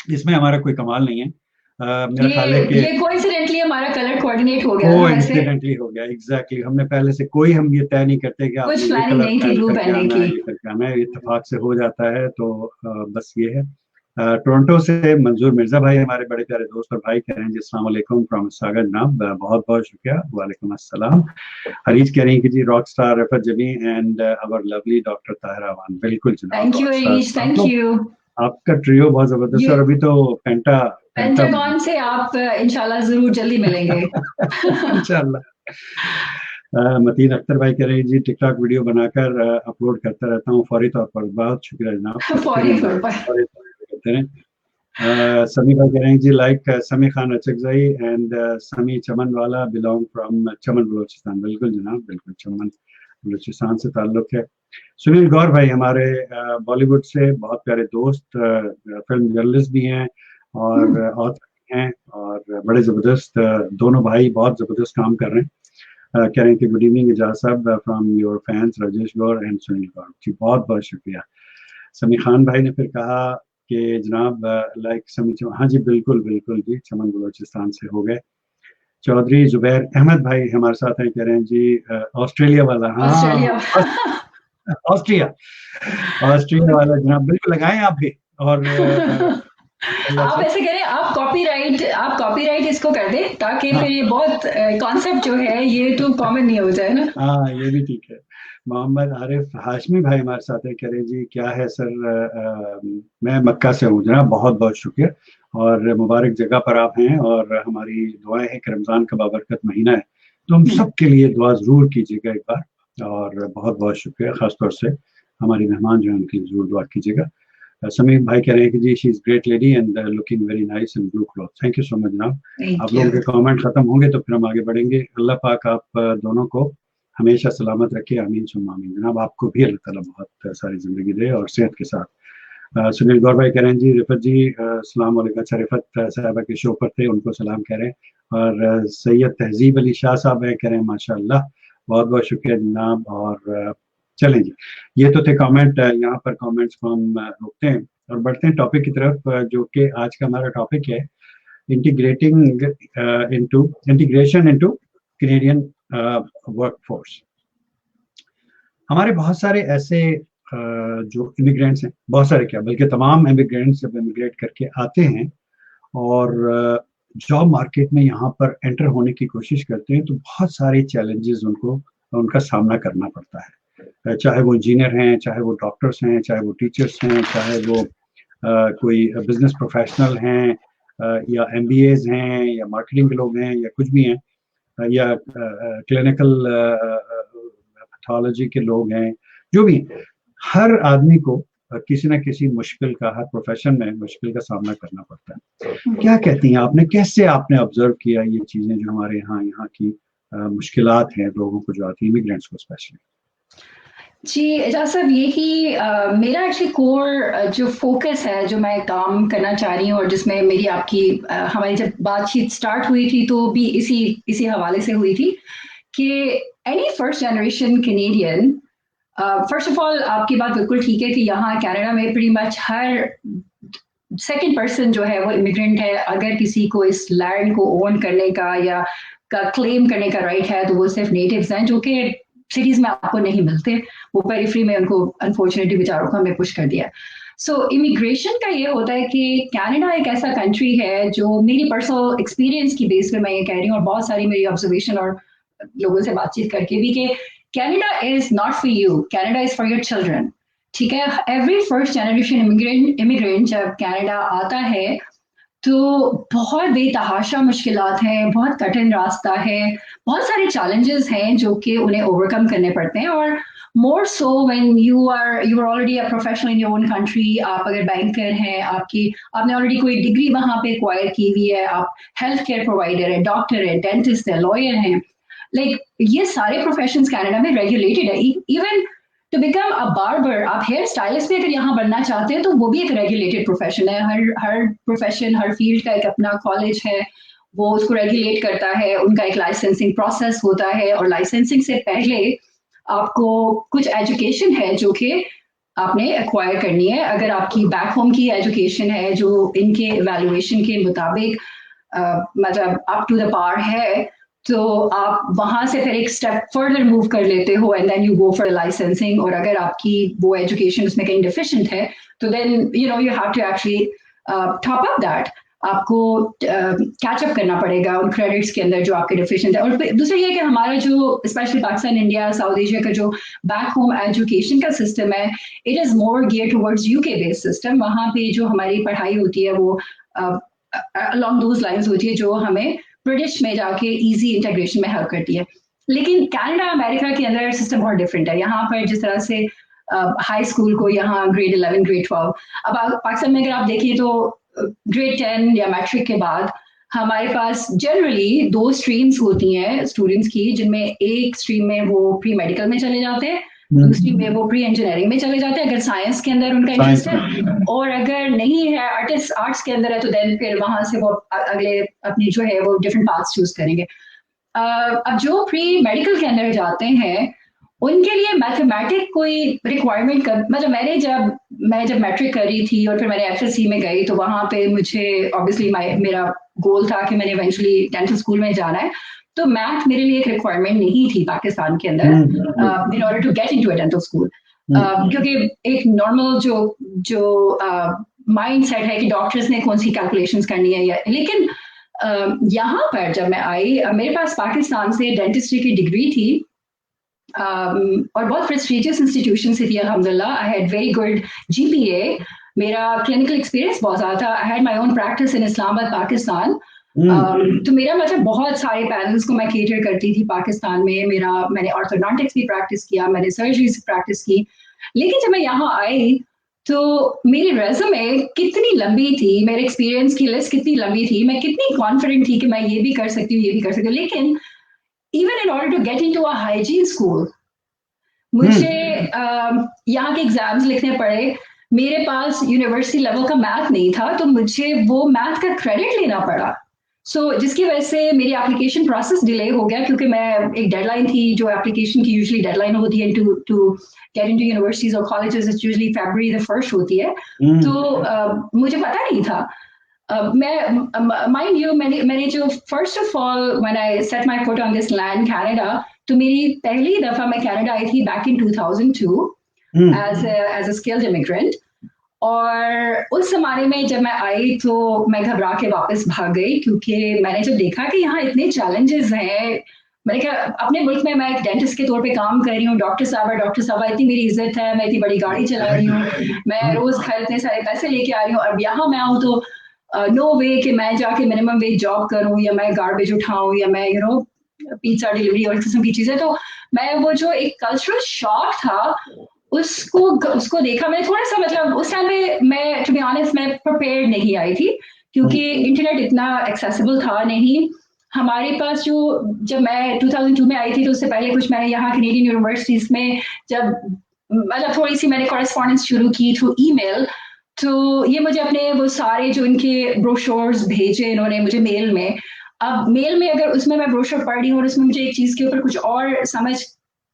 इसमें हमारा कोई कमाल नहीं है। मेरा ख्याल है कि ये कोइंसिडेंटली हमारा कलर कोऑर्डिनेट हो गया वो ना वैसे। इंसिडेंटली हो गया। एग्जैक्टली, हमने पहले से कोई हम ये तय नहीं करते कि आपने कुछ ये प्लानिंग कलर नहीं थी पहन ब्लू करके पहनने आना की। है, ये करके आना है, इत्तेफाक से हो जाता है। तो बस ये है। टोरंटो से मंजूर मिर्जा भाई हमारे बड़े प्यारे दोस्त और भाई कह रहे हैं जी अस्सलाम वालेकुम फ्रॉम सागर जनाब। बहुत बहुत शुक्रिया, वालेकुम अस्सलाम। हरीज कह रही हैं कि जी rock star Rafat Jami and our lovely doctor Tahira Awan. बिल्कुल जनाब, thank you rock Areej, star. आप थैंक लोग, यू। आपका ट्रियो बहुत जबरदस्त है। ये और अभी तो पेंटा पेंटा पेंटागन से आप इंशाल्लाह जरूर जल्दी मिलेंगे। इंशाल्लाह। मतीन अख्तर भाई कह रहे हैं जी टिकटॉक वीडियो बनाकर अपलोड करता रहता हूँ फौरी तौर पर। बहुत शुक्रिया जनाब, करते फौरी रहें, तौर पर। फौरी तौर पर करते रहें। समी भाई कह रहे हैं जी लाइक समी खान अचकजई एंड समी चमन वाला बिलोंग फ्रॉम चमन बलोचिस्तान। बिल्कुल जनाब, बिल्कुल चमन बलोचिस्तान से ताल्लुक है। सुनील गौर भाई हमारे बॉलीवुड से बहुत प्यारे दोस्त, फिल्म जर्नलिस्ट भी हैं और ऑथर भी हैं, और बड़े जबरदस्त दोनों भाई बहुत जबरदस्त काम कर रहे हैं। कह रहे हैं कि good evening Ejaz Sahab from your fans Rajesh Gaur and Sunil Gaur ji. बहुत बहुत शुक्रिया। समी खान भाई ने फिर कहा कि जनाब लाइक समी हाँ जी बिल्कुल बिल्कुल जी, चमन बलोचिस्तान से हो गए। चौधरी जुबैर अहमद भाई हमारे साथ हैं, कह रहे हैं जी ऑस्ट्रेलिया वाला। ऑस्ट्रेलिया। हाँ, ऑस्ट्रिया, ऑस्ट्रिया वाला जनाब, बिल्कुल लगाएं आप भी। और आप ऐसे करें, आप कॉपीराइट इसको कर दें ताकि हाँ फिर ये बहुत कॉन्सेप्ट जो है ये तो कॉमन नहीं हो जाए ना। हाँ, ये भी ठीक है। मोहम्मद आरिफ हाशमी भाई हमारे साथ है, कह रहे जी क्या है सर, मैं मक्का से हूँ जनाब। बहुत बहुत शुक्रिया, और मुबारक जगह पर आप हैं, और हमारी दुआएं हैं कि रमज़ान का बाबरकत महीना है, तो हम सब के लिए दुआ ज़रूर कीजिएगा एक बार। और बहुत बहुत शुक्रिया, ख़ासतौर से हमारी मेहमान जो है उनकी ज़रूर दुआ कीजिएगा। समीर भाई कह रहे हैं कि जी she is great lady and looking very nice in blue cloth. Thank you so much जनाब। थैंक आप यू। लोगों के कमेंट खत्म होंगे तो फिर हम आगे बढ़ेंगे। अल्लाह पाक आप दोनों को हमेशा सलामत रखे, आमीन सुम्मा आमीन। जनाब आपको भी अल्लाह ताला बहुत सारी जिंदगी दे और सेहत के साथ। सुनील गौर भाई कह रहे हैं जी रिफत जी अस्सलाम वालेकुम। अच्छा, रिफत साहबा के शो पर थे, उनको सलाम कह रहे हैं। और सैयद तहजीब अली शाह साहब है, कह रहे हैं माशाल्लाह। बहुत बहुत शुक्रिया जनाब। और चलें जी, ये तो थे कमेंट। यहाँ पर कमेंट्स को हम रोकते हैं और बढ़ते हैं टॉपिक की तरफ, जो कि आज का हमारा टॉपिक है integrating integration into Canadian workforce. हमारे बहुत सारे ऐसे जो इमिग्रेंट्स हैं, बहुत सारे क्या बल्कि तमाम इमिग्रेंट्स जब इमिग्रेट करके आते हैं और जॉब मार्केट में यहाँ पर एंटर होने की कोशिश करते हैं, तो बहुत सारे चैलेंजेस उनका सामना करना पड़ता है। चाहे वो इंजीनियर हैं, चाहे वो डॉक्टर्स हैं, चाहे वो टीचर्स हैं, चाहे वो कोई बिजनेस प्रोफेशनल हैं, या MBAs हैं, या मार्केटिंग के लोग हैं, या कुछ भी हैं, या क्लिनिकल पैथोलॉजी के लोग हैं, जो भी। हर आदमी को किसी ना किसी मुश्किल का, हर प्रोफेशन में मुश्किल का सामना करना पड़ता है। क्या कहती हैं आपने, कैसे आपने ऑब्जर्व किया ये चीजें जो हमारे यहाँ की मुश्किलात हैं लोगों को जो आती है, इमिग्रेंट्स को स्पेशली? जी एजाज साहब, यही मेरा एक्चुअली कोर जो फोकस है, जो मैं काम करना चाह रही हूँ और जिसमें मेरी आपकी हमारी जब बातचीत स्टार्ट हुई थी तो भी इसी इसी हवाले से हुई थी कि any first generation Canadian, first of all आपकी बात बिल्कुल ठीक है कि यहाँ कनाडा में प्रीटी मच हर सेकंड पर्सन जो है वो इमिग्रेंट है। अगर किसी को इस लैंड को ओन करने का या का क्लेम करने का राइट है तो वो सिर्फ नेटिव्स हैं, जो कि सिटीज में आपको नहीं मिलते, वो पेरिफेरी में उनको अनफॉर्चुनेटली बेचारों को हमने पुश कर दिया। सो इमिग्रेशन का ये होता है कि कनाडा एक ऐसा कंट्री है जो मेरी पर्सनल एक्सपीरियंस की बेस पे मैं ये कह रही हूँ, और बहुत सारी मेरी ऑब्जर्वेशन और लोगों से बातचीत करके भी, कि Canada is not for you, Canada is for your children. ठीक है, एवरी फर्स्ट जनरेशन इमिग्रेंट जब कनाडा आता है तो बहुत बेतहाशा मुश्किलात हैं, बहुत कठिन रास्ता है, बहुत सारे चैलेंजेस हैं जो कि उन्हें ओवरकम करने पड़ते हैं। और more so when you are already a professional in your own country, आप अगर बैंकर हैं, आपने ऑलरेडी कोई डिग्री वहां पे एक्वायर की हुई है, आप हेल्थ केयर प्रोवाइडर है, डॉक्टर है, डेंटिस्ट है, लॉयर हैं, लाइक ये सारे प्रोफेशंस कनाडा में रेगुलेटेड है। Even to become a barber, आप हेयर स्टाइलिस्ट भी अगर यहाँ बनना चाहते हैं तो वो भी एक रेगुलेटेड प्रोफेशन है। हर प्रोफेशन, हर फील्ड का एक अपना कॉलेज है, वो उसको रेगुलेट करता है, उनका एक लाइसेंसिंग प्रोसेस होता है, और लाइसेंसिंग से पहले आपको कुछ एजुकेशन है जो कि आपने एक्वायर करनी है। अगर आपकी बैक होम की एजुकेशन है जो इनके एवेल्युएशन के मुताबिक मतलब अप टू द पार है, तो आप वहां से फिर एक स्टेप फर्दर मूव कर लेते हो and then you go for licensing. और अगर आपकी वो एजुकेशन उसमें कहीं डिफिशिएंट है तो then you have to actually top up that, आपको कैचअप करना पड़ेगा उन क्रेडिट्स के अंदर जो आपके डिफिशिएंट है। और दूसरा ये कि हमारा जो specially Pakistan, India, south Asia का जो बैक होम एजुकेशन का सिस्टम है, it is more gear towards UK based system. वहाँ पे जो हमारी पढ़ाई होती है वो अलॉन्ग दोज लाइन्स होती है जो हमें ब्रिटिश में जाके इजी इंटीग्रेशन में हेल्प करती है। लेकिन कनाडा, अमेरिका के अंदर सिस्टम बहुत डिफरेंट है। यहाँ पर जिस तरह से हाई स्कूल को यहाँ ग्रेड 11, ग्रेड 12, अब पाकिस्तान में अगर आप देखिए तो ग्रेड 10 या मैट्रिक के बाद हमारे पास जनरली 2 स्ट्रीम्स होती हैं स्टूडेंट्स की, जिनमें एक स्ट्रीम में वो प्री मेडिकल में चले जाते हैं, दूसरी में वो प्री इंजीनियरिंग में चले जाते हैं अगर साइंस के अंदर उनका इंटरेस्ट है, और अगर नहीं है आर्ट्स के अंदर है तो देन फिर वहां से वो अगले अपनी जो है वो डिफरेंट पाथ्स चूज करेंगे। अब जो प्री मेडिकल के अंदर जाते हैं उनके लिए मैथमेटिक कोई रिक्वायरमेंट मतलब मैं जब मैट्रिक कर रही थी और फिर मैंने एफएससी में गई तो वहां पे मुझे ऑब्वियसली मेरा गोल था कि मैंने इवेंचुअली डेंटल स्कूल में जाना है, तो मैथ मेरे लिए एक रिक्वायरमेंट नहीं थी पाकिस्तान के अंदर in order to get into a dental school, क्योंकि एक नॉर्मल जो माइंड सेट है कि डॉक्टर्स ने कौन सी कैलकुलेशंस करनी है। लेकिन यहाँ पर जब मैं आई, मेरे पास पाकिस्तान से डेंटिस्ट्री की डिग्री थी और बहुत प्रेस्टीजियस इंस्टीट्यूशन से थी अल्हम्दुलिल्लाह। I had very good GPA, मेरा क्लिनिकल एक्सपीरियंस बहुत ज़्यादा था, I had my own practice in Islamabad Pakistan. तो मेरा मतलब बहुत सारे पैनल्स को मैं केटर करती थी पाकिस्तान में। मैंने ऑर्थोडोंटिक्स भी प्रैक्टिस किया, मैंने सर्जरीज प्रैक्टिस की। लेकिन जब मैं यहाँ आई तो मेरी रेज़्यूमे कितनी लंबी थी, मेरे एक्सपीरियंस की लिस्ट कितनी लंबी थी, मैं कितनी कॉन्फिडेंट थी कि मैं ये भी कर सकती हूँ, ये भी कर सकती हूँ। लेकिन even in order to get into a hygiene school, मुझे यहाँ के एग्जाम्स लिखने पड़े, मेरे पास यूनिवर्सिटी लेवल का मैथ नहीं था, तो मुझे वो मैथ का क्रेडिट लेना पड़ा। जिसकी वजह से मेरी एप्लीकेशन प्रोसेस डिले हो गया, क्योंकि मैं एक डेडलाइन थी जो एप्लीकेशन की यूजुअली डेडलाइन होती है टू गेट इनटू यूनिवर्सिटीज और colleges, it's usually February the 1st होती है। तो मुझे पता नहीं था। माइंड यू, मैंने जो first of all when I set my foot on this land Canada, तो मेरी पहली दफा मैं कनाडा आई थी back in 2002 as a skilled immigrant. और उस जमाने में जब मैं आई तो मैं घबरा के वापस भाग गई, क्योंकि मैंने जब देखा कि यहाँ इतने चैलेंजेस हैं। मैंने कहा अपने मुल्क में मैं एक डेंटिस्ट के तौर पे काम कर रही हूँ, डॉक्टर साहबा इतनी मेरी इज्जत है, मैं इतनी बड़ी गाड़ी चला रही हूँ, मैं रोज घर इतने सारे पैसे लेके आ रही हूँ, अब यहाँ मैं आऊँ तो नो वे कि मैं जाके मिनिमम वेज जॉब करूं या मैं गार्बेज उठाऊं या मैं पिज्जा डिलीवरी और इस किस्म की चीजें। तो मैं वो जो एक कल्चरल शॉक था उसको देखा मैंने थोड़ा सा, मतलब उस टाइम पे मैं टू बी ऑनेस्ट मैं प्रिपेयर्ड नहीं आई थी, क्योंकि इंटरनेट इतना एक्सेसिबल था नहीं हमारे पास। जब मैं 2002 में आई थी तो उससे पहले कुछ मैंने यहाँ कैनेडियन यूनिवर्सिटीज में जब मतलब थोड़ी सी मैंने कॉरेस्पॉन्डेंस शुरू की थ्रू ईमेल, तो ये मुझे अपने वो सारे जो इनके ब्रोशोर्स भेजे इन्होंने मुझे मेल में, अब मेल में अगर उसमें मैं ब्रोशर पढ़ रही हूँ और उसमें मुझे एक चीज के ऊपर कुछ और समझ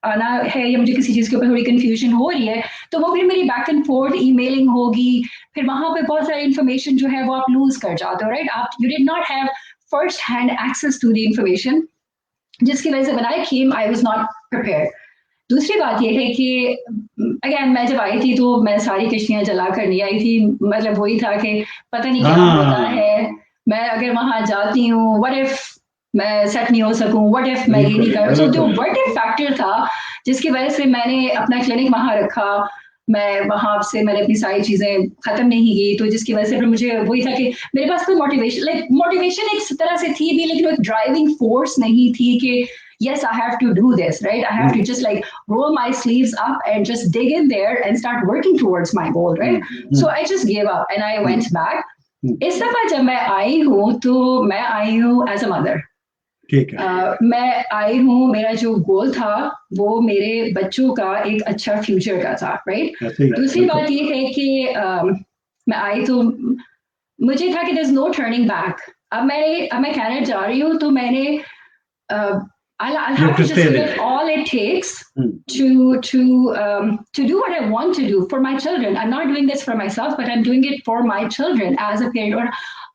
आना है या मुझे किसी चीज के ऊपर थोड़ी कंफ्यूजन हो रही है, तो वो फिर मेरी बैक एंड फोर्थ ईमेलिंग होगी, फिर वहां पे बहुत सारी इन्फॉर्मेशन जो है वो आप लूज कर जाते हो, राइट? आप you did not have first hand access to the information, जिसकी वजह से when I came I was not prepared. दूसरी बात ये है कि अगेन मैं जब आई थी तो मैं सारी किश्तियां जला कर नहीं आई थी, मतलब वही था कि पता नहीं क्या होता है, मैं अगर वहां जाती हूँ व्हाट इफ मैं सेट नहीं हो सकूं, व्हाट इफ मैं ये नहीं कर, सो जो व्हाट इफ फैक्टर था जिसकी वजह से मैंने अपना क्लिनिक वहां रखा, मैं वहां से मैंने अपनी सारी चीजें खत्म नहीं की, तो जिसकी वजह से फिर मुझे वही था कि मेरे पास कोई मोटिवेशन एक तरह से थी भी, लेकिन एक ड्राइविंग फोर्स नहीं थी कि yes, I have to do this, right? I have to just like roll my sleeves up and just dig in there and start working towards my goal, right? So I just gave up and I went back. इस दफा जब मैं आई हूँ तो मैं आई हूँ as a mother, ठीक है। मैं आई हूँ, मेरा जो गोल था वो मेरे बच्चों का एक अच्छा फ्यूचर का था, राइट? दूसरी बात ये है कि मैं आई तो मुझे था कि there's no turning back. अब मैं कनाडा जा रही हूँ तो मैंने I'll have to just give it all it takes to do what I want to do for my children. I'm not doing this for myself, but I'm doing it for my children as a parent. और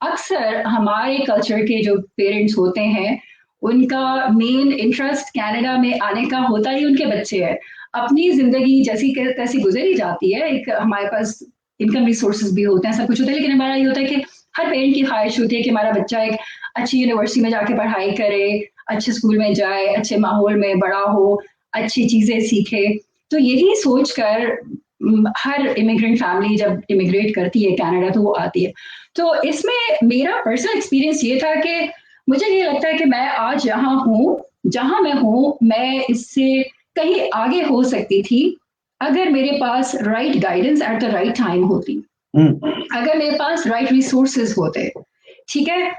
अक्सर हमारे culture के जो parents होते हैं उनका main interest Canada में आने का होता ही उनके बच्चे हैं। अपनी जिंदगी जैसी तैसी गुजरी जाती है, एक हमारे पास इनकम रिसोर्सेज भी होते हैं, सब कुछ होता है, लेकिन हमारा ये होता है कि हर पेरेंट की ख्वाहिश होती है कि हमारा बच्चा एक अच्छी यूनिवर्सिटी में जाके पढ़ाई करे, अच्छे स्कूल में जाए, अच्छे माहौल में बड़ा हो, अच्छी चीजें सीखे। तो यही सोचकर हर इमिग्रेंट फैमिली जब इमिग्रेट करती है कनाडा तो वो आती है। तो इसमें मेरा पर्सनल एक्सपीरियंस ये था कि मुझे ये लगता है कि मैं आज यहाँ हूँ, जहाँ मैं हूँ, मैं इससे कहीं आगे हो सकती थी अगर मेरे पास right guidance at the right time होती, अगर मेरे पास राइट रिसोर्सेज होते, ठीक है?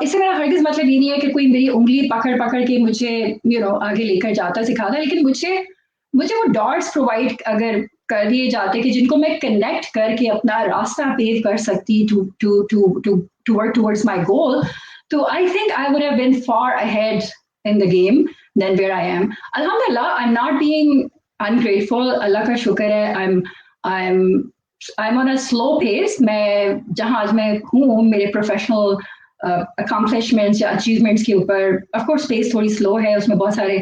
इससे मेरा हरगिज मतलब ये नहीं है कि कोई मेरी उंगली पकड़ पकड़ के मुझे आगे लेकर जाता सिखाता, लेकिन मुझे वो डॉट्स प्रोवाइड अगर कर दिए जाते कि जिनको मैं कनेक्ट करके अपना रास्ता पेव कर सकती to work towards my goal, तो I think I would have been far ahead in the game then where I am. अल्हम्दुलिल्लाह, I am not being ungrateful, Allah का शुक्र है, I am on a slow pace. मैं जहाँ आज मैं हूँ मेरे प्रोफेशनल अकम्पलिशमेंट्स या अचीवमेंट्स के ऊपर, ऑफ कोर्स पेस थोड़ी स्लो है, उसमें बहुत सारे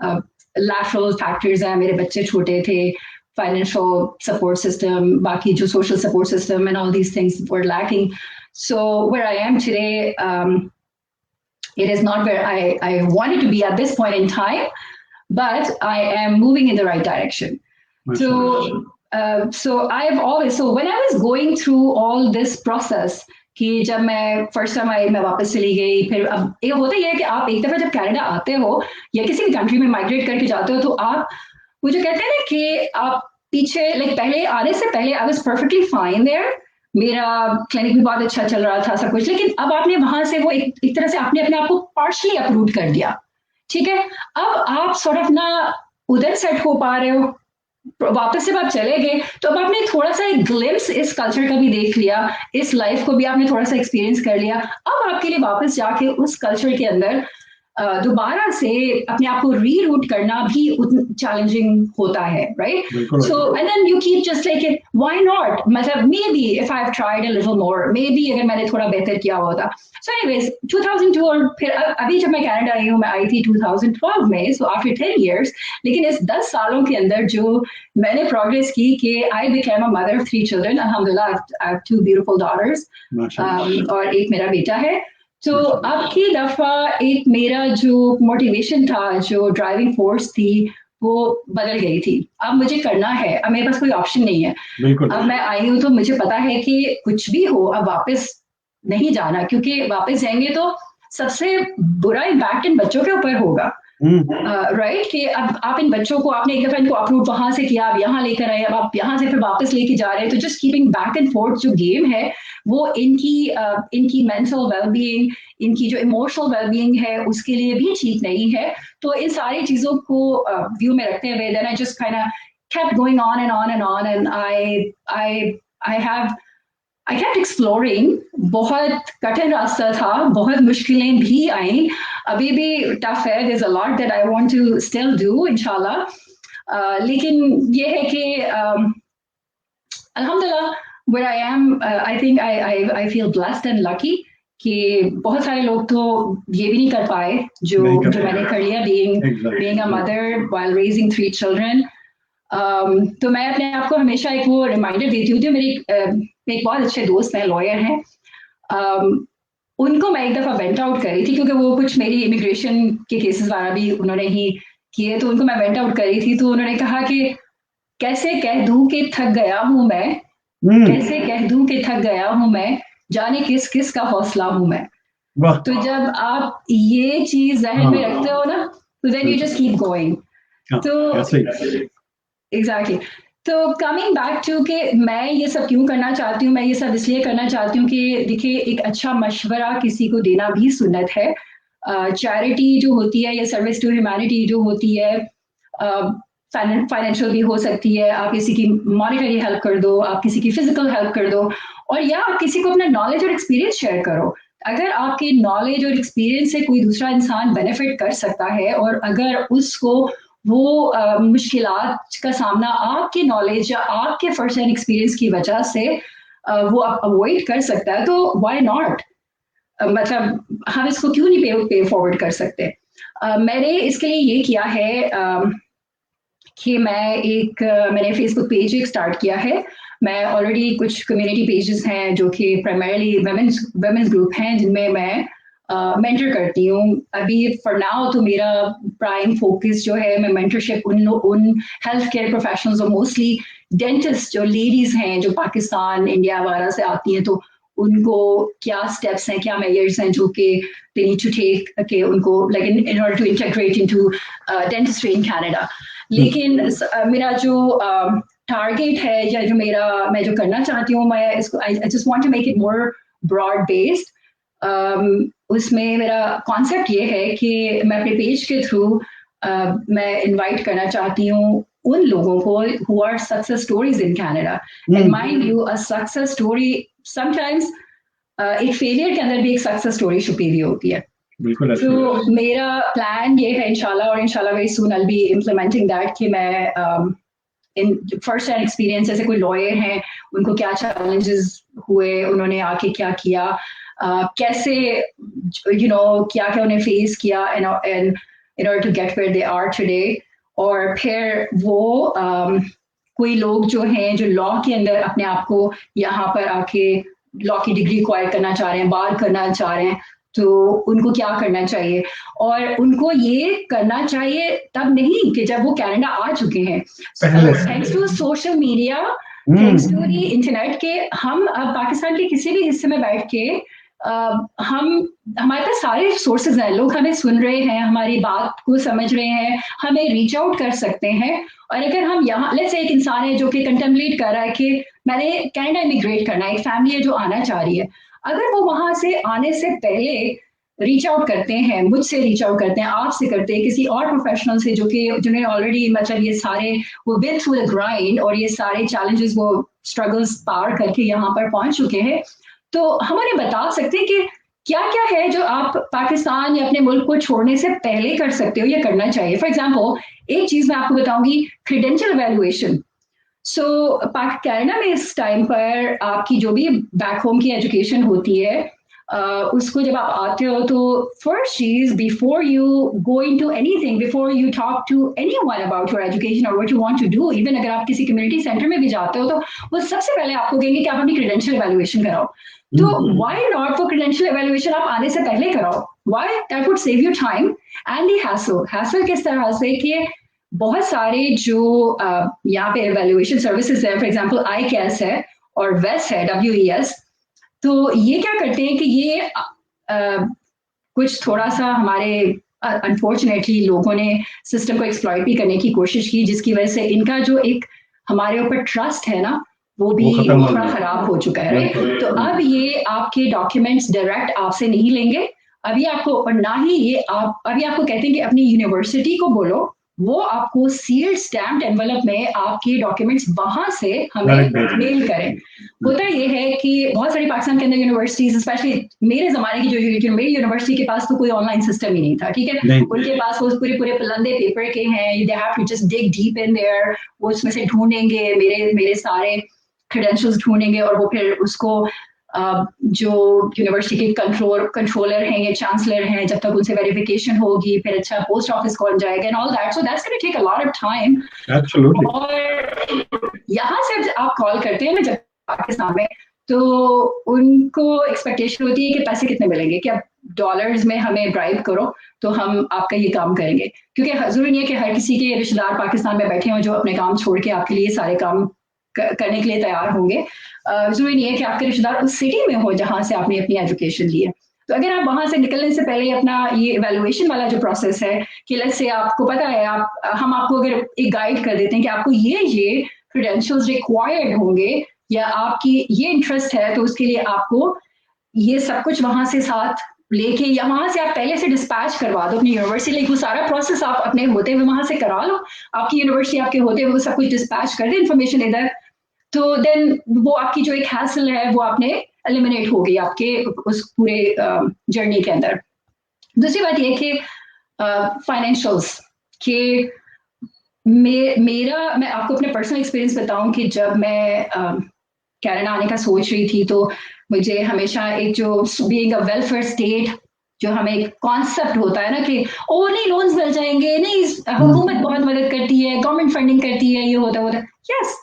लैटरल फैक्टर्स हैं, मेरे बच्चे छोटे थे, फाइनेंशियल सपोर्ट सिस्टम, बाकी जो social support system and all these things were lacking. So where I am today, it is not where I wanted to be at this point in time, but I am moving in the right direction. So I've always, so when I was going through all this process, कि जब मैं first time I, मैं वापस चली गई, फिर अब ये होता ही है कि आप एक दफा जब कनाडा आते हो या किसी भी कंट्री में माइग्रेट करके जाते हो तो आप वो जो कहते हैं ना कि आप पीछे पहले आने से पहले I was perfectly fine there, मेरा क्लिनिक भी बहुत अच्छा चल रहा था, सब कुछ, लेकिन अब आपने वहां से वो एक तरह से आपने अपने आप को पार्शली अप्रूव कर दिया, ठीक है? अब आप सॉर्ट ऑफ ना उधर सेट हो पा रहे हो, वापस जब आप चले गए तो अब आपने थोड़ा सा एक ग्लिम्स इस कल्चर का भी देख लिया, इस लाइफ को भी आपने थोड़ा सा एक्सपीरियंस कर लिया। अब आपके लिए वापस जाके उस कल्चर के अंदर दोबारा से अपने आप को रीरूट करना भी चैलेंजिंग होता है, right? So and then you keep just like why not, मतलब maybe if I have tried a little more, maybe अगर मैंने थोड़ा बेहतर किया होता। सो एनीवेज 2002 और फिर अभी जब मैं कनाडा आई हूँ, मैं आई थी 2012 में, सो आफ्टर 10 years, लेकिन इस 10 सालों के अंदर जो मैंने प्रोग्रेस की कि I became a mother of 3 children, अल्हम्दुलिल्लाह आई हैव 2 beautiful daughters, और एक मेरा बेटा है। तो अब की दफा एक मेरा जो मोटिवेशन था, जो ड्राइविंग फोर्स थी, वो बदल गई थी। अब मुझे करना है, अब मेरे पास कोई ऑप्शन नहीं है। अब मैं आई हूँ तो मुझे पता है कि कुछ भी हो अब वापस नहीं जाना, क्योंकि वापस जाएंगे तो सबसे बुरा इम्पैक्ट इन बच्चों के ऊपर होगा, राइट? कि अब आप इन बच्चों को, आपने एक दफा इनको अप्रूव वहां से किया, आप यहाँ लेकर आए, अब आप यहाँ से फिर वापस लेके जा रहे हैं, तो just keeping back and fourth जो गेम है वो इनकी मेंटल वेलबीइंग, इनकी जो इमोशनल वेलबीइंग है उसके लिए भी ठीक नहीं है। तो इन सारी चीजों को व्यू में रखते हुए then I just kind of kept going on and on and on, and I have I kept exploring. बहुत कठिन रास्ता था, बहुत मुश्किलें भी आई, अभी भी टफ है. There's a lot that I want to still do, इंशाल्लाह. लेकिन ये है कि Alhamdulillah, where I am, I think I feel blessed and lucky कि बहुत सारे लोग तो ये भी नहीं कर पाए जो मैंने कर लिया, being a mother while raising 3 children. तो मैं अपने आप को हमेशा एक वो रिमाइंडर देती हूँ. तो मेरी एक बहुत अच्छे दोस्त हैं, लॉयर हैं, उनको मैं एक दफ़ा वेंट आउट करी थी क्योंकि वो कुछ मेरी इमिग्रेशन के केसेस वगैरह भी उन्होंने ही किए, तो उनको मैं वेंट आउट करी थी. तो उन्होंने कहा कि कैसे कह दूं कि थक गया हूं मैं, कैसे कह दूं कि थक गया हूं मैं, जाने किस किस का हौसला हूं मैं. तो जब आप ये चीज जहन में रखते हो ना, तो then you just keep going. तो एग्जैक्टली. तो कमिंग बैक टू कि मैं ये सब क्यों करना चाहती हूँ, मैं ये सब इसलिए करना चाहती हूँ कि देखिए, एक अच्छा मशवरा किसी को देना भी सुन्नत है. चैरिटी जो होती है या सर्विस टू ह्यूमैनिटी जो होती है, फाइनेंशियल भी हो सकती है, आप किसी की मॉनिटरी हेल्प कर दो, आप किसी की फिजिकल हेल्प कर दो, और या आप किसी को अपना नॉलेज और एक्सपीरियंस शेयर करो. अगर आपके नॉलेज और एक्सपीरियंस से कोई दूसरा इंसान बेनिफिट कर सकता है, और अगर उसको वो मुश्किलात का सामना आपके नॉलेज या आपके फर्स्ट हैंड एक्सपीरियंस की वजह से वो अवॉइड कर सकता है, तो व्हाई नॉट. मतलब हम इसको क्यों नहीं पे फॉरवर्ड कर सकते. मैंने इसके लिए ये किया है कि मैंने फेसबुक पेज एक स्टार्ट किया है. मैं ऑलरेडी कुछ कम्युनिटी पेजेस हैं जो कि प्राइमरीली वेमेंस ग्रुप हैं जिनमें मैं मेंटर करती हूँ. अभी फॉर नाउ तो मेरा प्राइम फोकस जो है, मैं मेंटरशिप उन हेल्थ केयर प्रोफेशनल्स और मोस्टली डेंटिस्ट जो लेडीज हैं जो पाकिस्तान इंडिया वगैरह से आती हैं, तो उनको क्या स्टेप्स हैं, क्या मेजर्स हैं जो कि दे नीड टू टेक कि उनको like in order to integrate into dentistry in Canada. लेकिन मेरा जो टारगेट है या जो मैं जो करना चाहती हूँ, मैं इसको I just want to make it more broad based. उसमें मेरा कॉन्सेप्ट ये है कि मैं अपने पेज के थ्रू मैं इनवाइट करना चाहती हूँ उन लोगों को who are success stories in Canada. And mind you, a success story sometimes एक फेलियर के अंदर भी एक सक्सेस स्टोरी छुपी हुई होती है. तो मेरा प्लान ये है इंशाल्लाह, और इंशाल्लाह very soon I will B implementing that, कि मैं इन फर्स्ट हैंड एक्सपीरियंस, जैसे कोई लॉयर हैं उनको क्या चैलेंजेस हुए, उन्होंने आके क्या किया, कैसे क्या क्या उन्हें फेस किया in order to get where they are today. और फिर वो कोई लोग जो हैं जो लॉ के अंदर अपने आप को यहाँ पर आके लॉ की डिग्री एक्वायर करना चाह रहे हैं, बार करना चाह रहे हैं, तो उनको क्या करना चाहिए. और उनको ये करना चाहिए तब नहीं कि जब वो कनाडा आ चुके हैं. Thanks to social media, thanks to the internet के हम अब पाकिस्तान के किसी भी हिस्से में बैठ के हमारे पास सारे सोर्सेज हैं, लोग हमें सुन रहे हैं, हमारी बात को समझ रहे हैं, हमें रीच आउट कर सकते हैं. और अगर हम यहाँ, लेट्स से एक इंसान है जो कि कंटेम्पलेट कर रहा है कि मैंने कनाडा इमिग्रेट करना है, एक फैमिली है जो आना चाह रही है, अगर वो वहां से आने से पहले रीच आउट करते हैं, मुझसे रीच आउट करते हैं, आपसे करते हैं, किसी और प्रोफेशनल से जिन्हें ऑलरेडी मतलब ये सारे वो बिन थ्रू द ग्राइंड और ये सारे चैलेंजेस वो स्ट्रगल्स पार करके यहाँ पर पहुंच चुके हैं, तो हम उन्हें बता सकते हैं कि क्या क्या है जो आप पाकिस्तान या अपने मुल्क को छोड़ने से पहले कर सकते हो या करना चाहिए. फॉर एग्जाम्पल, एक चीज मैं आपको बताऊंगी, क्रेडेंशियल एवेल्युएशन. सो कनाडा में इस टाइम पर आपकी जो भी बैक होम की एजुकेशन होती है, उसको जब आप आते हो तो फर्स्ट चीज, before you go into anything, before you talk to anyone about your education और what you want to do, even अगर आप किसी कम्युनिटी सेंटर में भी जाते हो तो वो सबसे पहले आपको कहेंगे कि आप अपनी क्रेडेंशियल एवेल्युएशन कराओ. तो why not for credential evaluation आप आने से पहले कराओ. Why? That would save you time and the hassle किस तरह से कि बहुत सारे जो यहाँ पे एवेल्युएशन सर्विसेज है, फॉर एग्जांपल ICAS है और WES है, WES, तो ये क्या करते हैं कि ये कुछ थोड़ा सा हमारे अनफॉर्चुनेटली लोगों ने सिस्टम को एक्सप्लॉइट भी करने की कोशिश की, जिसकी वजह से इनका जो एक हमारे ऊपर ट्रस्ट है ना, वो भी थोड़ा खराब हो चुका है. तो अब ये आपके डॉक्यूमेंट्स डायरेक्ट आपसे नहीं लेंगे, अभी आपको, और ना ही ये अभी आपको कहते हैं कि अपनी यूनिवर्सिटी को बोलो वो आपको सील्ड स्टैम्प्ड एनवलप में आपके डॉक्यूमेंट्स वहां से हमें Direct भेजेंगे। मेल करें। होता ये है कि बहुत सारी पाकिस्तान के अंदर यूनिवर्सिटीज, स्पेशली मेरे जमाने की जो मेरी यूनिवर्सिटी के पास तो कोई ऑनलाइन सिस्टम ही नहीं था, ठीक है, नहीं। उनके पास वो पूरे पूरे पलंदे पेपर के हैं, they have to just dig deep in there, वो उसमें से ढूंढेंगे मेरे सारे क्रेडेंशियल्स ढूंढेंगे और वो फिर उसको जो यूनिवर्सिटी के कंट्रोलर हैं या चांसलर हैं, जब तक उनसे वेरिफिकेशन होगी, फिर अच्छा पोस्ट ऑफिस कौन जाएगा and all that, so that's gonna take a lot of time. Absolutely. और यहाँ से आप कॉल करते हैं ना जब पाकिस्तान में, तो उनको एक्सपेक्टेशन होती है कि पैसे कितने मिलेंगे, कि आप डॉलर्स में हमें ड्राइव करो तो हम आपका ये काम करेंगे, क्योंकि जरूरी नहीं है कि हर किसी के रिश्तेदार पाकिस्तान में बैठे हों जो अपने काम छोड़ के आपके लिए सारे काम करने के लिए तैयार होंगे। जरूरी नहीं है कि आपके रिश्तेदार उस सिटी में हो जहां से आपने अपनी एजुकेशन ली है। तो अगर आप वहां से निकलने से पहले अपना ये इवैल्यूएशन वाला जो प्रोसेस है कि लेट्स से आपको पता है, हम आपको अगर एक गाइड कर देते हैं कि आपको ये क्रेडेंशियल्स रिक्वायर्ड होंगे या आपकी ये इंटरेस्ट है, तो उसके लिए आपको ये सब कुछ वहां से साथ लेके या वहां से आप पहले से डिस्पैच करवा दो अपनी यूनिवर्सिटी, वो सारा प्रोसेस आप अपने होते हुए वहां से करा लो, आपकी यूनिवर्सिटी आपके होते हुए सब कुछ डिस्पैच कर दे इन्फॉर्मेशन इधर, तो देन वो आपकी जो एक हैसल है वो आपने एलिमिनेट हो गई आपके उस पूरे जर्नी के अंदर। दूसरी बात ये कि फाइनेंशियल्स के मैं आपको अपने पर्सनल एक्सपीरियंस बताऊं कि जब मैं कनाडा आने का सोच रही थी, तो मुझे हमेशा एक जो बीइंग अ वेलफेयर स्टेट जो हमें एक कॉन्सेप्ट होता है ना कि ओ नहीं लोन्स मिल जाएंगे, नहीं हुकूमत बहुत मदद करती है, गवर्नमेंट फंडिंग करती है, ये होता है। यस,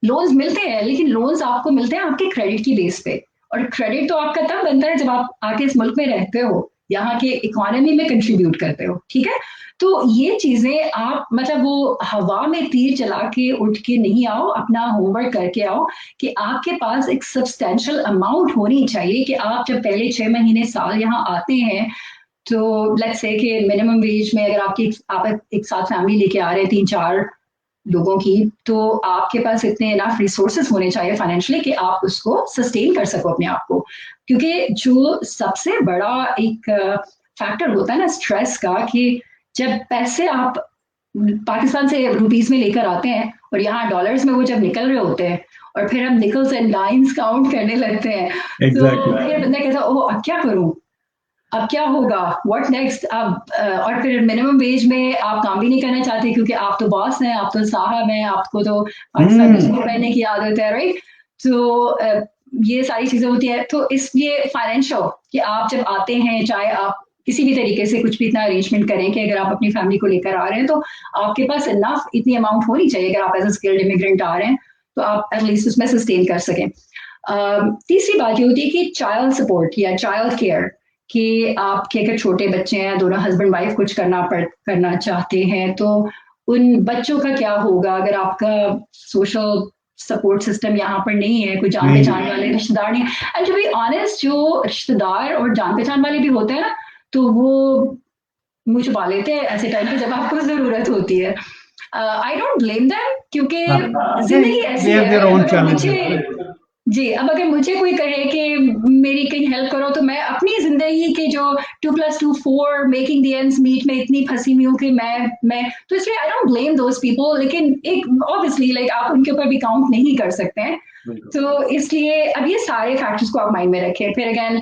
लोन्स मिलते हैं, लेकिन लोन्स आपको मिलते हैं आपके क्रेडिट की बेस पे, और क्रेडिट तो आपका तब बनता है जब आप आके इस मुल्क में रहते हो, यहाँ के इकोनॉमी में कंट्रीब्यूट करते हो, ठीक है। तो ये चीजें आप मतलब वो हवा में तीर चला के उठ के नहीं आओ, अपना होमवर्क करके आओ कि आपके पास एक सब्सटेंशियल अमाउंट होनी चाहिए कि आप जब पहले 6 महीने साल यहाँ आते हैं, तो लेट्स से कि मिनिमम वेज में अगर आप एक साथ फैमिली लेके आ रहे हैं 3-4 लोगों की, तो आपके पास इतने इनफ रिसोर्सेज होने चाहिए फाइनेंशियली कि आप उसको सस्टेन कर सको अपने आप को, क्योंकि जो सबसे बड़ा एक फैक्टर होता है ना स्ट्रेस का, कि जब पैसे आप पाकिस्तान से रुपीस में लेकर आते हैं और यहाँ डॉलर्स में वो जब निकल रहे होते हैं और फिर हम निकल्स एंड डाइम्स काउंट करने लगते हैं, तो फिर बंदा कहता है ओह अब क्या करूं, अब क्या होगा, व्हाट नेक्स्ट। अब और फिर मिनिमम वेज में आप काम भी नहीं करना चाहते क्योंकि आप तो बॉस हैं, आप तो साहब हैं, आपको तो पाकिस्तान में सूट पहनने की आदत है, राइट। तो ये सारी चीजें होती है, तो इसलिए फाइनेंशियल कि आप जब आते हैं, चाहे आप किसी भी तरीके से कुछ भी इतना अरेंजमेंट करें कि अगर आप अपनी फैमिली को लेकर आ रहे हैं, तो आपके पास इनफ इतनी अमाउंट होनी चाहिए, अगर आप एज ए स्किल्ड इमिग्रेंट आ रहे हैं तो आप एटलीस्ट उसमें सस्टेन कर सकें। तीसरी बात ये होती है कि चाइल्ड सपोर्ट या चाइल्ड केयर, कि आपके अगर छोटे बच्चे हैं, दोनों हस्बैंड वाइफ कुछ करना चाहते हैं, तो उन बच्चों का क्या होगा अगर आपका सोशल सपोर्ट सिस्टम यहाँ पर नहीं है, कोई जान पहचान वाले रिश्तेदार नहीं है। एंड टू बी ऑनेस्ट, जो रिश्तेदार और जान पहचान वाले भी होते हैं ना, तो वो मुंह छुपा लेते हैं ऐसे टाइम पे जब आपको जरूरत होती है। आई डोंट ब्लेम देम, क्योंकि जिंदगी ऐसी है। जी, अब अगर मुझे कोई कहे कि मेरी कहीं हेल्प करो, तो मैं अपनी जिंदगी के जो 2+2 4 मेकिंग द एंड्स मीट में इतनी फंसी हुई हूँ कि मैं तो इसलिए I don't blame those people, लेकिन एक ऑब्वियसली लाइक आप उनके ऊपर भी काउंट नहीं कर सकते हैं। तो इसलिए अब ये सारे फैक्टर्स को आप माइंड में रखें। फिर अगेन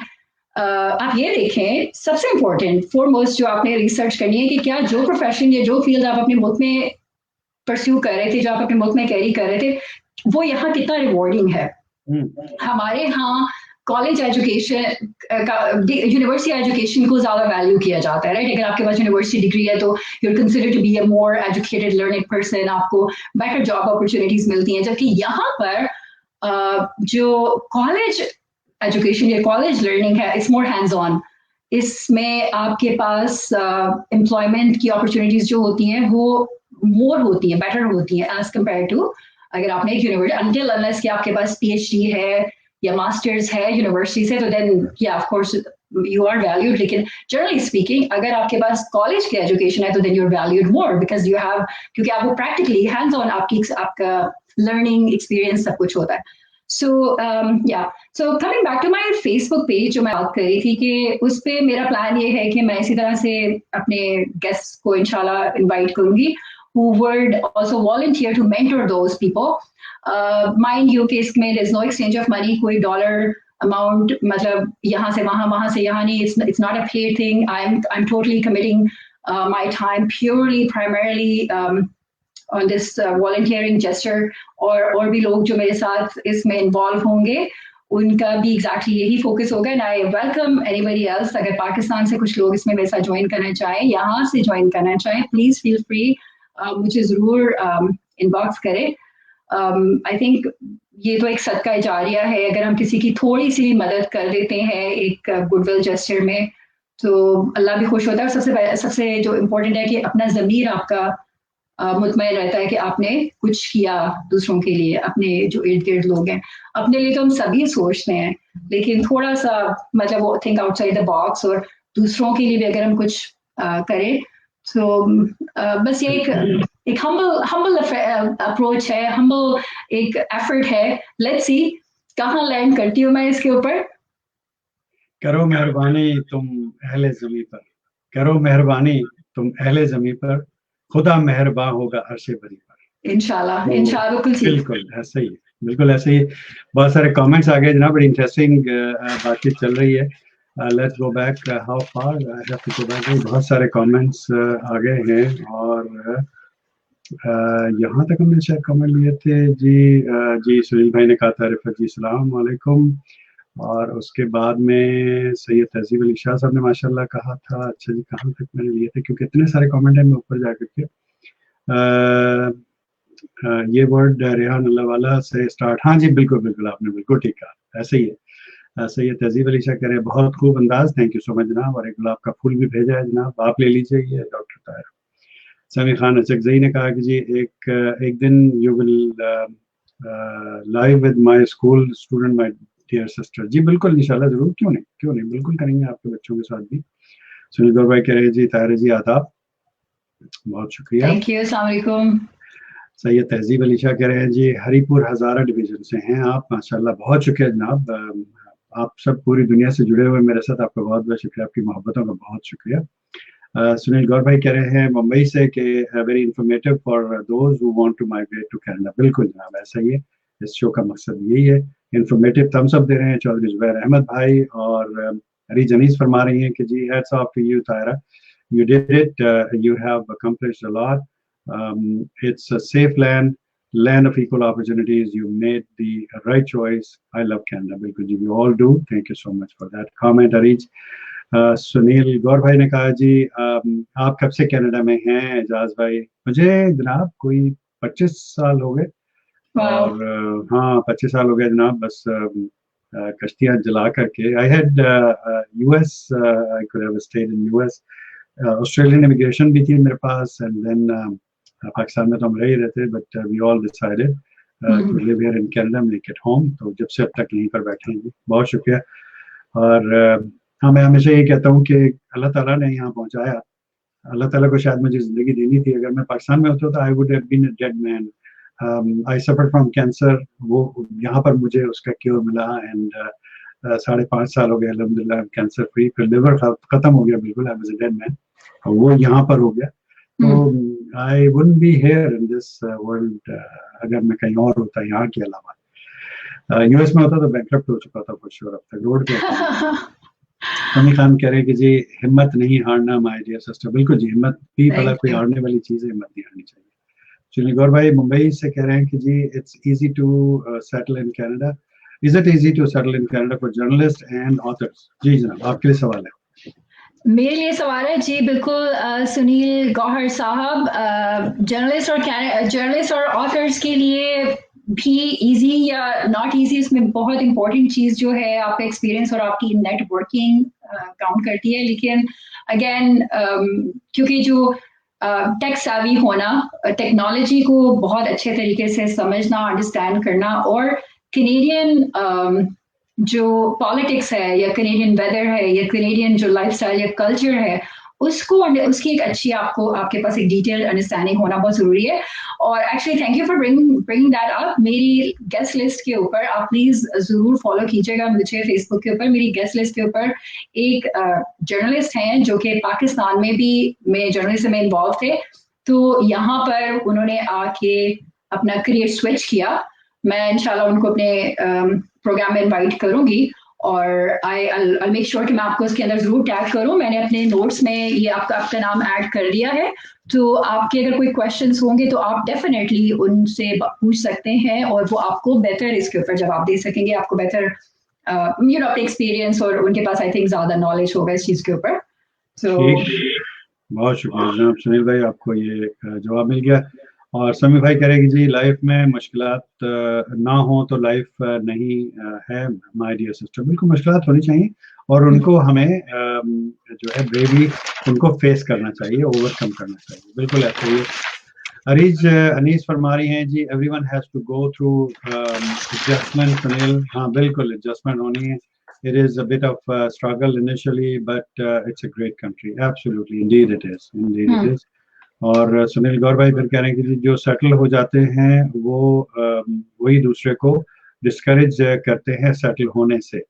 आप ये देखें, सबसे इम्पोर्टेंट फॉरमोस्ट जो आपने रिसर्च करनी है कि क्या जो प्रोफेशन या जो फील्ड आप अपने मुल्क में परस्यू कर रहे थे, जो आप अपने मुल्क में कैरी कर रहे थे, वो यहाँ कितना रिवॉर्डिंग है। हमारे यहाँ कॉलेज एजुकेशन यूनिवर्सिटी एजुकेशन को ज्यादा वैल्यू किया जाता है, राइट। अगर आपके पास यूनिवर्सिटी डिग्री है तो you are considered to be a more educated learning person, आपको बेटर जॉब अपॉर्चुनिटीज मिलती हैं। जबकि यहाँ पर जो कॉलेज एजुकेशन या कॉलेज लर्निंग है, इट्स मोर हैंड्स ऑन। इसमें आपके पास एम्प्लॉयमेंट की अपॉर्चुनिटीज जो होती हैं वो मोर होती हैं, बेटर होती हैं एज कम्पेयर टू अगर आपने एक यूनिवर्सिटी, अनटिल अनलेस कि आपके पास PhD है या मास्टर्स है यूनिवर्सिटी से, तो देन या of course you are valued. लेकिन जनरली स्पीकिंग अगर आपके पास कॉलेज की एजुकेशन है तो then you are valued more, because you have, क्योंकि आपको प्रैक्टिकली हैंड्स ऑन आपका लर्निंग एक्सपीरियंस सब कुछ होता है। So coming back to my Facebook page, जो मैं बात कर रही थी कि उस पे मेरा प्लान ये है कि मैं इसी तरह से अपने गेस्ट को इंशाल्लाह इनवाइट करूंगी who would also volunteer to mentor those people. Mind you, कि इसमें there's no exchange of money, कोई dollar amount मतलब यहाँ से वहाँ से यहाँ नहीं. It's not a paid thing. I'm totally committing my time purely, primarily on this volunteering gesture. और भी लोग जो मेरे साथ इसमें involve होंगे उनका भी exactly यही focus होगा. And I welcome anybody else. अगर पाकिस्तान से कुछ लोग इसमें मेरे साथ join करना चाहें, यहाँ से join करना चाहें, please feel free. मुझे ज़रूर inbox करें. I think ये तो एक सदका जारिया है. अगर हम किसी की थोड़ी सी भी मदद कर देते हैं एक गुडविल जेस्चर में तो अल्लाह भी खुश होता है. और सबसे जो इम्पोर्टेंट है कि अपना ज़मीर आपका मुतमईन रहता है कि आपने कुछ किया दूसरों के लिए. अपने जो इर्द गिर्द लोग हैं, अपने लिए तो हम सभी सोचते हैं, लेकिन थोड़ा सा मतलब वो थिंक आउटसाइड द बॉक्स और दूसरों के लिए भी अगर हम कुछ करें तो बस ये एक humble अप्रोच है, humble एक एफर्ट है. लेट्स सी कहाँ लैंड करती हूँ मैं इसके ऊपर. करो मेहरबानी तुम अहले ज़मीं पर, करो मेहरबानी तुम अहले ज़मीं पर, खुदा मेहरबान होगा अर्शे बरी पर. इंशाल्लाह बिल्कुल ऐसे ही, बिल्कुल ऐसे ही. बहुत सारे कमेंट्स आ गए जनाब, बड़ी इंटरेस्टिंग बातचीत चल रही है. Let's go back, how far I have to go back. बहुत सारे कमेंट्स आ गए हैं और यहाँ तक हमने शायद कमेंट लिए थे जी सुनील भाई ने कहा था रिफत जी सलाम वालेकुम. और उसके बाद में सैयद तहजीब अली शाह साहब ने माशाल्लाह कहा था. अच्छा जी, कहाँ तक मैंने लिए थे क्योंकि इतने सारे कमेंट हैं, मैं ऊपर जाकर के ये वर्ड रेहान अल्लाह वाला से स्टार्ट. हाँ जी बिल्कुल बिल्कुल, आपने बिल्कुल ठीक कहा, ऐसे ही है. सैयद तहजीब अली शाह कह रहे हैं बहुत खूब अंदाज, थैंक यू सो मच जनाब. और एक गुलाब का फूल भी भेजा है जनाब, आप ले लीजिए. ये डॉक्टर ताहिर समी खान अचकजई ने कहा कि जी एक दिन you will live with my school student my dear sister. जी बिल्कुल इंशाल्लाह जरूर, क्यों नहीं बिल्कुल करेंगे आपके बच्चों के साथ भी. सुनील गौर भाई कह रहे हैं जी ताहिर जी आदाब, बहुत शुक्रिया. थैंक यू, अस्सलाम वालेकुम. सैयद तहजीब अली शाह कह रहे हैं जी हरीपुर हजारा डिवीजन से हैं आप, माशाल्लाह बहुत शुक्रिया जनाब. आप सब पूरी दुनिया से जुड़े हुए मेरे साथ, आपका बहुत बहुत शुक्रिया, आपकी मोहब्बतों का बहुत शुक्रिया. सुनील गौर भाई कह रहे हैं मुंबई से कि very informative for those who want to migrate to Canada. बिल्कुल जनाब ऐसा ही है, इस शो का मकसद यही है. इंफॉर्मेटिव थम्स अप दे रहे हैं चौधरी जुबैर अहमद भाई. और हरी जनीस फरमा रही हैं कि जी hats off to you Tahira, you did it, you have accomplished a lot. It's a safe land of equal opportunities. You made the right choice. I love Canada. बिल्कुल जी, we all do. Thank you so much for that comment, Arij. Sunil Gaur भाई ने कहा जी आप कब से Canada में हैं एजाज भाई? मुझे जनाब कोई 25 साल हो गए. और हाँ 25 साल हो गए जनाब. बस कश्तियाँ जला करके. I had US, I could have stayed in US. Australian immigration भी थी मेरे पास. एंड देन पाकिस्तान में तो हम रह ही रहते, but we all decided to live here in Canada, make it home. तो जब से अब तक यहीं पर बैठे हैं. बहुत शुक्रिया. और हाँ मैं हमेशा ये कहता हूँ कि अल्लाह ताला ने यहाँ पहुँचाया. अल्लाह ताला को शायद मुझे ज़िंदगी देनी थी. अगर मैं पाकिस्तान में होता तो I would have been a dead man. I suffered from cancer. वो यहाँ पर मुझे उसका क्योर मिला. एंड 5.5 साल हो गए अल्हम्दुलिल्लाह कैंसर फ्री. फिर लिवर खत्म हो गया बिल्कुल, I was a dead man. और वो यहाँ पर हो गया. तो I wouldn't be here in this world अगर मैं कहीं और होता यहाँ के अलावा. US में होता तो बैंकरप्ट हो चुका था कुछ और, अब तक रोड पे. समी खान कह रहे हैं कि जी हिम्मत नहीं हारना माय डियर सिस्टर. बिल्कुल जी, हिम्मत भी भला कोई हारने वाली चीज़ है, हिम्मत नहीं हारनी चाहिए. सुनील गौर भाई मुंबई से कह रहे हैं कि जी it's easy to settle in Canada. Is it easy to settle in Canada for journalists and authors? जी जनाब, आपके लिए सवाल है. मेरे लिए सवाल है जी बिल्कुल. सुनील गौहर साहब, जर्नलिस्ट और ऑथर्स के लिए भी इजी या नॉट इजी, इसमें बहुत इंपॉर्टेंट चीज़ जो है आपका एक्सपीरियंस और आपकी नेटवर्किंग काउंट करती है. लेकिन अगेन क्योंकि जो टेक savvy होना, टेक्नोलॉजी को बहुत अच्छे तरीके से समझना, अंडरस्टैंड करना, और कनेडियन जो पॉलिटिक्स है या कनेडियन वेदर है या कनेडियन जो लाइफस्टाइल या कल्चर है उसकी एक अच्छी आपके पास एक डिटेल्ड अंडरस्टैंडिंग होना बहुत ज़रूरी है. और actually thank you for bringing that up. मेरी गेस्ट लिस्ट के ऊपर आप प्लीज़ ज़रूर फॉलो कीजिएगा मुझे फेसबुक के ऊपर. मेरी गेस्ट लिस्ट के ऊपर एक जर्नलिस्ट हैं जो कि पाकिस्तान में भी में जर्नलिज्म में इन्वॉल्व थे. तो यहाँ पर उन्होंने आके अपना करियर स्विच किया। मैं इंशाल्लाह उनको अपने प्रोग्राम में इनवाइट करूंगी और आई मेक श्योर कि मैं आपको उसके अंदर जरूर टैग करूं। मैंने अपने नोट्स में ये आपका नाम ऐड कर दिया है, तो आपके अगर कोई क्वेश्चंस होंगे तो आप डेफिनेटली उनसे पूछ सकते हैं और वो आपको बेहतर इसके ऊपर जवाब दे सकेंगे, आपको बेहतर अपने एक्सपीरियंस और उनके पास आई थिंक ज्यादा नॉलेज होगा इस चीज के ऊपर। तो बहुत शुक्रिया जनाब सुनील भाई, आपको ये जवाब मिल गया। और समी भाई कह रहे कि जी लाइफ में मुश्किलात ना हो तो लाइफ नहीं है। माय डियर सिस्टर, बिल्कुल मुश्किलात होनी चाहिए और उनको हमें जो है ब्रेवली उनको फेस करना चाहिए, ओवरकम करना चाहिए, बिल्कुल ऐसा ही है। अनीस फरमा रही हैं जी everyone has to go through adjustment. Sunil हाँ बिल्कुल एडजस्टमेंट होनी है। It is a bit of a struggle initially, but it's a great country. Absolutely, indeed it is. Indeed it is. और सुनील गौर भाई फिर कह रहे हैं कि जो सेटल हो जाते हैं वो वही दूसरे को डिस्करेज करते हैं सेटल होने से।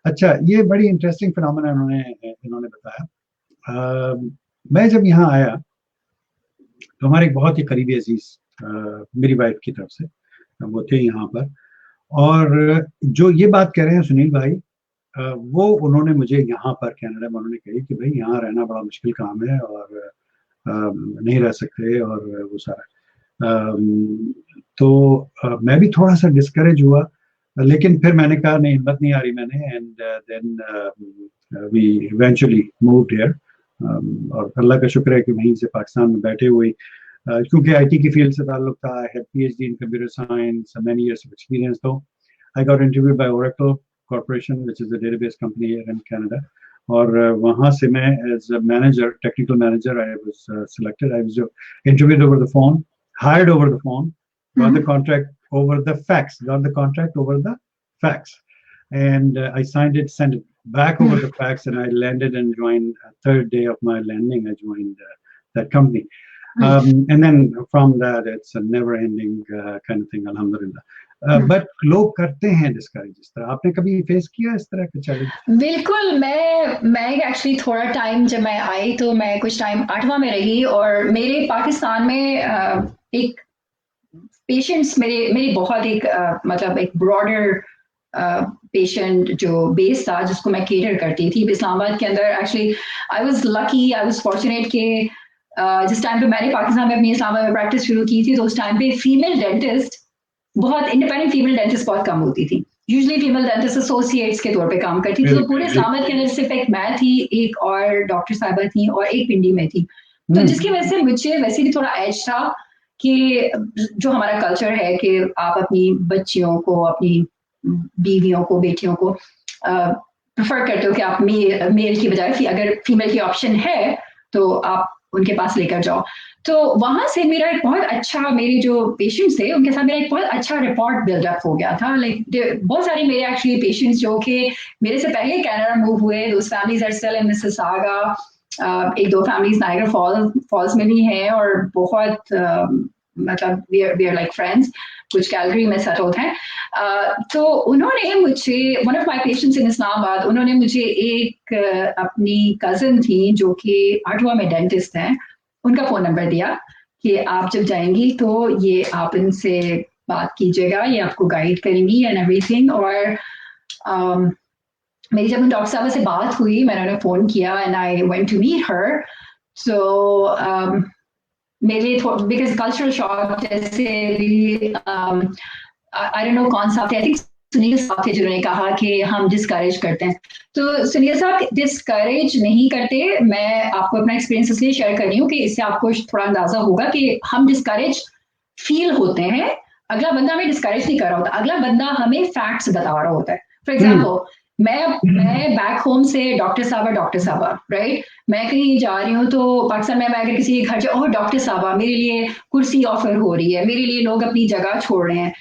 अच्छा, ये बड़ी इंटरेस्टिंग फिनोमेना इन्होंने बताया। मैं जब यहाँ आया तो हमारे एक बहुत ही करीबी अजीज मेरी वाइफ की तरफ से वो थे यहाँ पर, और जो ये बात कह रहे हैं सुनील भाई वो उन्होंने मुझे यहाँ पर कनाडा में उन्होंने कही कि भाई यहाँ रहना बड़ा मुश्किल काम है और नहीं रह सकते और वो सारा। तो मैं भी थोड़ा सा डिस्करेज हुआ, लेकिन फिर मैंने कहा नहीं, हिम्मत नहीं आ रही मैंने, and then we eventually moved here. और अल्लाह का शुक्र है कि वहीं से पाकिस्तान में बैठे हुए, क्योंकि आईटी की फील्ड से ताल्लुक था, I had PhD in computer science, many years of experience. तो I got interview by Oracle corporation which is a database company here in Canada, और वहां से मैं as a manager, technical manager I was selected. I was interviewed over the phone, hired over the phone, got the contract over the fax, and I signed it, sent it back over the fax, and I landed and joined. Third day of my landing, I joined that company. And then from that, it's a never-ending kind of thing, alhamdulillah. But लोग करते हैं discourage इस तरह। आपने कभी face किया इस तरह का चैलेंज? बिल्कुल। मैं एक्चुअली थोड़ा टाइम जब मैं आई तो मैं कुछ टाइम 8वां में रही, और मेरे पाकिस्तान में एक पेशेंट्स मेरी बहुत एक मतलब एक ब्रॉडर पेशेंट जो बेस था जिसको मैं केटर करती थी इस्लामाबाद के अंदर। Actually I was lucky, I was fortunate कि जिस टाइम पे मैंने पाकिस्तान में अपनी इस्लामाबाद में प्रैक्टिस शुरू की थी तो उस टाइम पे फीमेल डेंटिस्ट बहुत, इंडिपेंडेंट फीमेल डेंटिस्ट बहुत कम होती थी। यूजुअली फीमेल डेंटिस्ट एसोसिएट्स के तौर पे काम करती थी। तो पूरे इस्लामाबाद के अंदर सिर्फ एक मैं थी, एक और डॉक्टर साहिबा थी और एक पिंडी में थी। तो जिसकी वजह से मुझे वैसे भी थोड़ा एज था कि जो हमारा कल्चर है कि आप अपनी बच्चियों को, अपनी बीवियों को, बेटियों को प्रेफर करते हो कि आप मेल की बजाय अगर फीमेल की ऑप्शन है तो आप उनके पास लेकर जाओ। तो वहां से मेरा एक बहुत अच्छा, मेरी जो पेशेंट्स थे उनके साथ मेरा एक बहुत अच्छा रिपोर्ट बिल्डअप हो गया था। लाइक बहुत सारे मेरे एक्चुअली पेशेंट्स जो कि मेरे से पहले कनाडा मूव हुए, those families are still in Mississauga, एक दो फैमिलीज नायग्रा फॉल्स में भी हैं और बहुत मतलब वी आर लाइक फ्रेंड्स, कुछ कैलगरी में सेटल्ड हैं। तो उन्होंने मुझे, वन ऑफ माय पेशेंट्स इन इस्लामाबाद, उन्होंने मुझे एक अपनी कजिन थी जो कि 8वां में डेंटिस्ट हैं, उनका फोन नंबर दिया कि आप जब जाएंगी तो ये आप इनसे बात कीजिएगा, ये आपको गाइड करेंगी एंड एवरीथिंग। और मेरी जब उन डॉक्टर साहब से बात हुई, मैंने उन्हें फोन किया and I went to meet her. सो मेरे लिए बिकॉज कल्चरल शॉक जैसे आई डोंट नो कौन सा थे, आई थिंक सुनील साहब थे जिन्होंने कहा कि हम डिस्करेज करते हैं। तो सुनील साहब डिस्करेज नहीं करते। मैं आपको अपना एक्सपीरियंस इसलिए शेयर कर रही हूँ कि इससे आपको थोड़ा अंदाजा होगा कि हम डिस्करेज फील होते हैं, अगला बंदा हमें डिस्करेज नहीं कर रहा होता, अगला बंदा हमें फैक्ट्स बता रहा होता है। फॉर एग्जाम्पल मैं बैक होम से डॉक्टर साहबा राइट, मैं कहीं जा रही हूँ तो पाकिस्तान में मैं अगर किसी के घर जाऊँ, ओह डॉक्टर साहबा मेरे लिए कुर्सी ऑफर हो रही है, मेरे लिए लोग अपनी जगह छोड़ रहे हैं।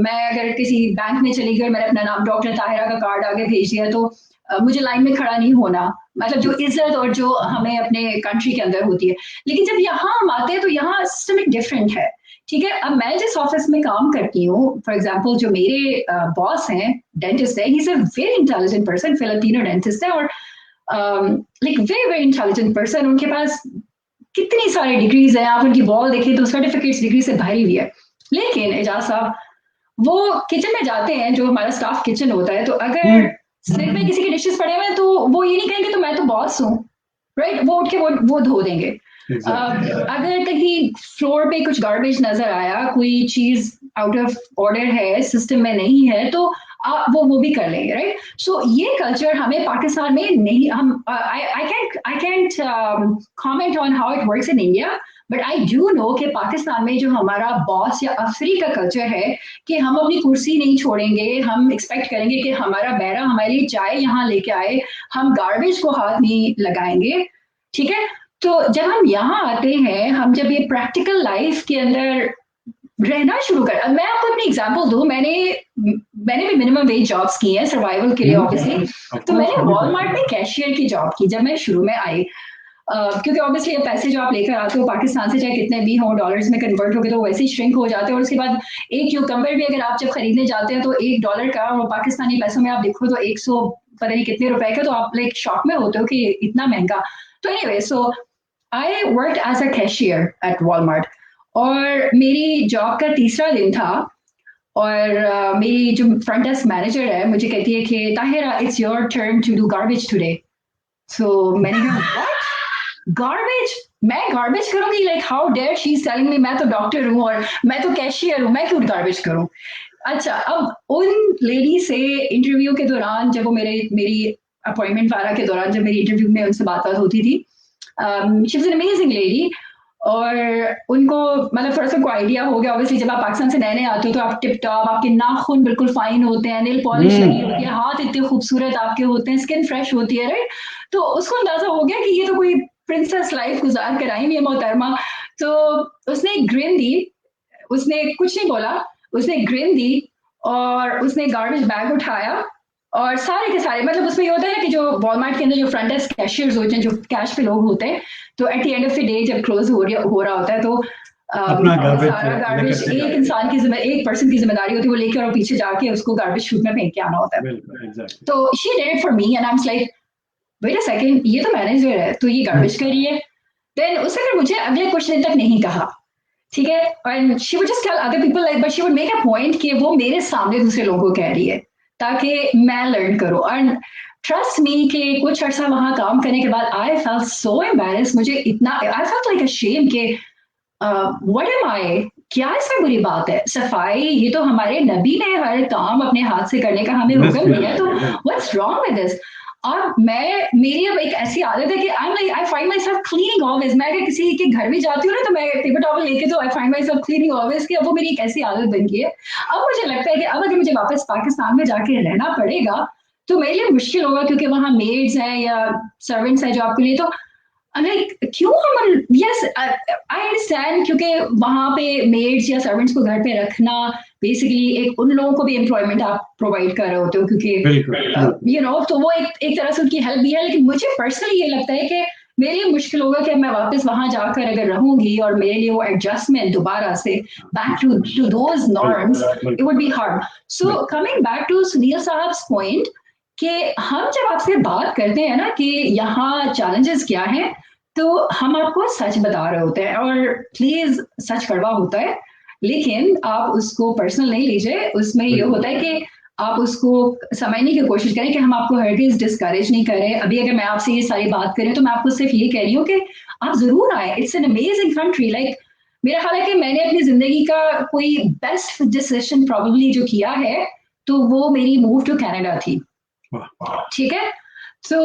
मैं अगर किसी बैंक में चली गई, मैंने अपना नाम डॉक्टर ताहिरा का कार्ड आगे भेज दिया तो मुझे लाइन में खड़ा नहीं होना, मतलब जो इज्जत और जो हमें अपने कंट्री के अंदर होती है। लेकिन जब यहाँ हम आते हैं तो यहाँ सिस्टम डिफरेंट है, ठीक है। अब मैं जिस ऑफिस में काम करती हूँ, फॉर एग्जांपल जो मेरे बॉस हैं, डेंटिस्ट है, he is a very intelligent person, Filipino dentist है और like very very intelligent person. उनके पास कितनी सारी डिग्रीज हैं, आप उनकी वॉल देखें तो सर्टिफिकेट्स डिग्री से भरी हुई है। लेकिन एजाज साहब वो किचन में जाते हैं, जो हमारा स्टाफ किचन होता है, तो अगर सिंक में किसी के डिशेस पड़े हुए हैं तो वो ये नहीं कहेंगे तो मैं तो बॉस हूँ, राइट, वो उठ के वो धो देंगे। अगर कहीं फ्लोर पे कुछ गार्बेज नजर आया, कोई चीज आउट ऑफ ऑर्डर है, सिस्टम में नहीं है, तो वो भी कर लेंगे, राइट। सो ये कल्चर हमें पाकिस्तान में नहीं, हम I can't comment on how it works in India, but I do know कि पाकिस्तान में जो हमारा बॉस या अफसरी का कल्चर है कि हम अपनी कुर्सी नहीं छोड़ेंगे, हम एक्सपेक्ट करेंगे कि हमारा बैरा हमारे लिए चाय यहाँ लेके आए, हम गार्बेज को हाथ नहीं लगाएंगे, ठीक है। तो जब हम यहाँ आते हैं, हम जब ये प्रैक्टिकल लाइफ के अंदर रहना शुरू कर, मैं आपको अपनी एग्जांपल दूं, मैंने भी मिनिमम वेज जॉब्स की हैं सर्वाइवल के लिए ऑब्वियसली। तो मैंने वॉलमार्ट में कैशियर की जॉब की जब मैं शुरू में आई, क्योंकि ऑब्वियसली पैसे जो आप लेकर आते हो पाकिस्तान से, चाहे कितने भी हो, डॉलर्स में कन्वर्ट हो गए तो वैसे ही श्रिंक हो जाते हैं। और उसके बाद एक क्यूकम्बर भी अगर आप जब खरीदने जाते हैं तो $1 का, और पाकिस्तानी पैसों में आप देखो तो 100 पता नहीं कितने रुपए का, तो आप लाइक शॉक में होते हो कि इतना महंगा। तो anyway, so I worked as a cashier at Walmart, और मेरी जॉब का तीसरा दिन था, और मेरी जो फ्रंट डेस्क मैनेजर है मुझे कहती है कि Tahira, it's your turn to do garbage today. सो मैंने कहा व्हाट, गार्बेज, मैं गार्बेज करूंगी? Like how dare she is telling me, मैं तो डॉक्टर हूँ और मैं तो कैशियर हूँ, मैं क्यों गार्बेज करूँ? अच्छा, अब उन लेडी से इंटरव्यू के दौरान, जब वो मेरी अपॉइंटमेंट वाला के दौरान जब मेरी इंटरव्यू में उनसे बात होती थी, she was an amazing lady, और उनको मतलब थोड़ा सा को आइडिया हो गया, ऑब्वियसली जब आप पाकिस्तान से नए आते हो तो आप टिप टॉप, आपके नाखून बिल्कुल फाइन होते हैं, नेल पॉलिश लगी होती है, हाथ इतने खूबसूरत आपके होते हैं, स्किन फ्रेश होती है, राइट। तो उसको अंदाजा हो गया कि ये तो कोई प्रिंसेस लाइफ गुजार कर आई है मोहतरमा। तो उसने एक ग्रिन दी, उसने कुछ नहीं बोला, उसने ग्रिन दी, और उसने गार्बेज बैग उठाया, और सारे के सारे, मतलब उसमें ये होता है ना कि जो वॉलमार्ट के अंदर जो फ्रंट डेस्क कैशियर्स होते हैं, जो कैश पे लोग होते हैं, तो at the end of the day जब क्लोज हो रहा होता है, तो सारा गार्बेज एक इंसान की एक पर्सन की जिम्मेदारी होती है, वो लेकर और पीछे जाके उसको गार्बेज शूट में फेंक के आना होता है। तो she did it for me, and I am like wait a second, ये तो मैनेजर है, तो ये गार्बेज कर रही है। देन उसने फिर मुझे अगले कुछ दिन तक नहीं कहा, ठीक है, and she would just tell other people, like, but she would make a point कि वो मेरे सामने दूसरे लोगों को कह रही है ताकि मैं लर्न करूं। एंड ट्रस्ट मी कि कुछ अर्सा वहां काम करने के बाद आई फेल्ट सो एम्बैरेस्ड, मुझे इतना, आई फेल्ट लाइक अशेम के व्हाट एम आई, क्या इसमें बुरी बात है? सफाई, ये तो हमारे नबी ने हर काम अपने हाथ से करने का हमें हुक्म दिया, तो व्हाट्स रॉन्ग विद दिस? और मेरी अब एक ऐसी आदत है कि I find my self cleaning always. मैं अगर किसी के घर भी जाती हूँ ना, तो मैं पेपर टॉवल लेके, तो I find my self cleaning always, कि अब वो मेरी एक ऐसी आदत बन गई है। अब मुझे लगता है कि अब अगर मुझे वापस पाकिस्तान में जाके रहना पड़ेगा तो मेरे लिए मुश्किल होगा, क्योंकि वहाँ मेड्स हैं या सर्वेंट्स हैं जो आपके लिए, तो क्यों हम, यस आई अंडरस्टैंड, क्योंकि वहां पे मेड्स या सर्वेंट्स को घर पे रखना बेसिकली एक उन लोगों को भी एम्प्लॉयमेंट आप प्रोवाइड कर रहे होते हो, क्योंकि यू नो, तो वो एक तरह से उनकी हेल्प भी है। लेकिन मुझे पर्सनली ये लगता है कि मेरे लिए मुश्किल होगा कि मैं वापस वहां जाकर अगर रहूंगी और मेरे लिए वो एडजस्टमेंट दोबारा से back to those norms, it would be hard. So coming back to Sunil साहब्स पॉइंट, कि हम जब आपसे बात करते हैं ना कि यहाँ चैलेंजेस क्या हैं, तो हम आपको सच बता रहे होते हैं, और प्लीज सच कड़वा होता है, लेकिन आप उसको पर्सनल नहीं लीजिए। उसमें ये होता है कि आप उसको समझने की कोशिश करें कि हम आपको हरगिज डिस्करेज नहीं कर रहे। अभी अगर मैं आपसे ये सारी बात करें तो मैं आपको सिर्फ ये कह रही हूँ कि आप जरूर आए, it's an amazing country. Like, मेरा ख्याल है कि मैंने अपनी जिंदगी का कोई बेस्ट डिसीजन प्रोबेबली जो किया है, तो वो मेरी मूव टू कनाडा थी, ठीक है। So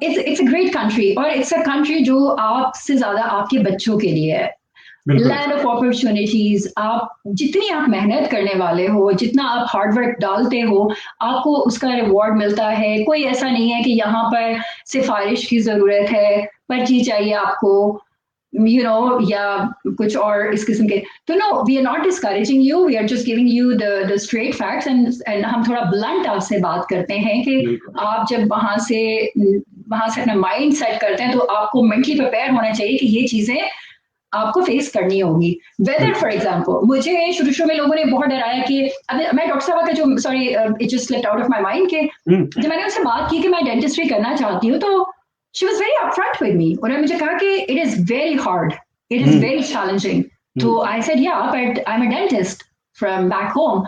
it's a great country, और इट्स अ कंट्री जो आपसे ज्यादा आपके बच्चों के लिए है, लैंड ऑफ अपॉर्चुनिटीज। आप जितनी आप मेहनत करने वाले हो, जितना आप हार्डवर्क डालते हो, आपको उसका रिवॉर्ड मिलता है। कोई ऐसा नहीं है कि यहाँ पर सिफारिश की जरूरत है, पर्ची चाहिए आपको, you know, या कुछ और इस किस्म के। तो no, we are not discouraging you, we are just giving you the straight facts, and हम थोड़ा ब्लंट आपसे बात करते हैं कि आप जब वहां से अपना माइंड सेट करते हैं, तो आपको मेंटली प्रिपेयर होना चाहिए कि ये चीजें आपको फेस करनी होगी। वेदर फॉर एग्जाम्पल, मुझे शुरू में लोगों ने बहुत डराया कि, अभी मैं डॉक्टर साहब का जो, sorry it just slipped out of my mind, कि जब मैंने उनसे बात की कि मैं डेंटिस्ट्री करना चाहती हूँ, तो she was very upfront with me, उन्होंने मुझे कहा कि it is very hard, it is very challenging. तो आई सेड या but I am a dentist from back home.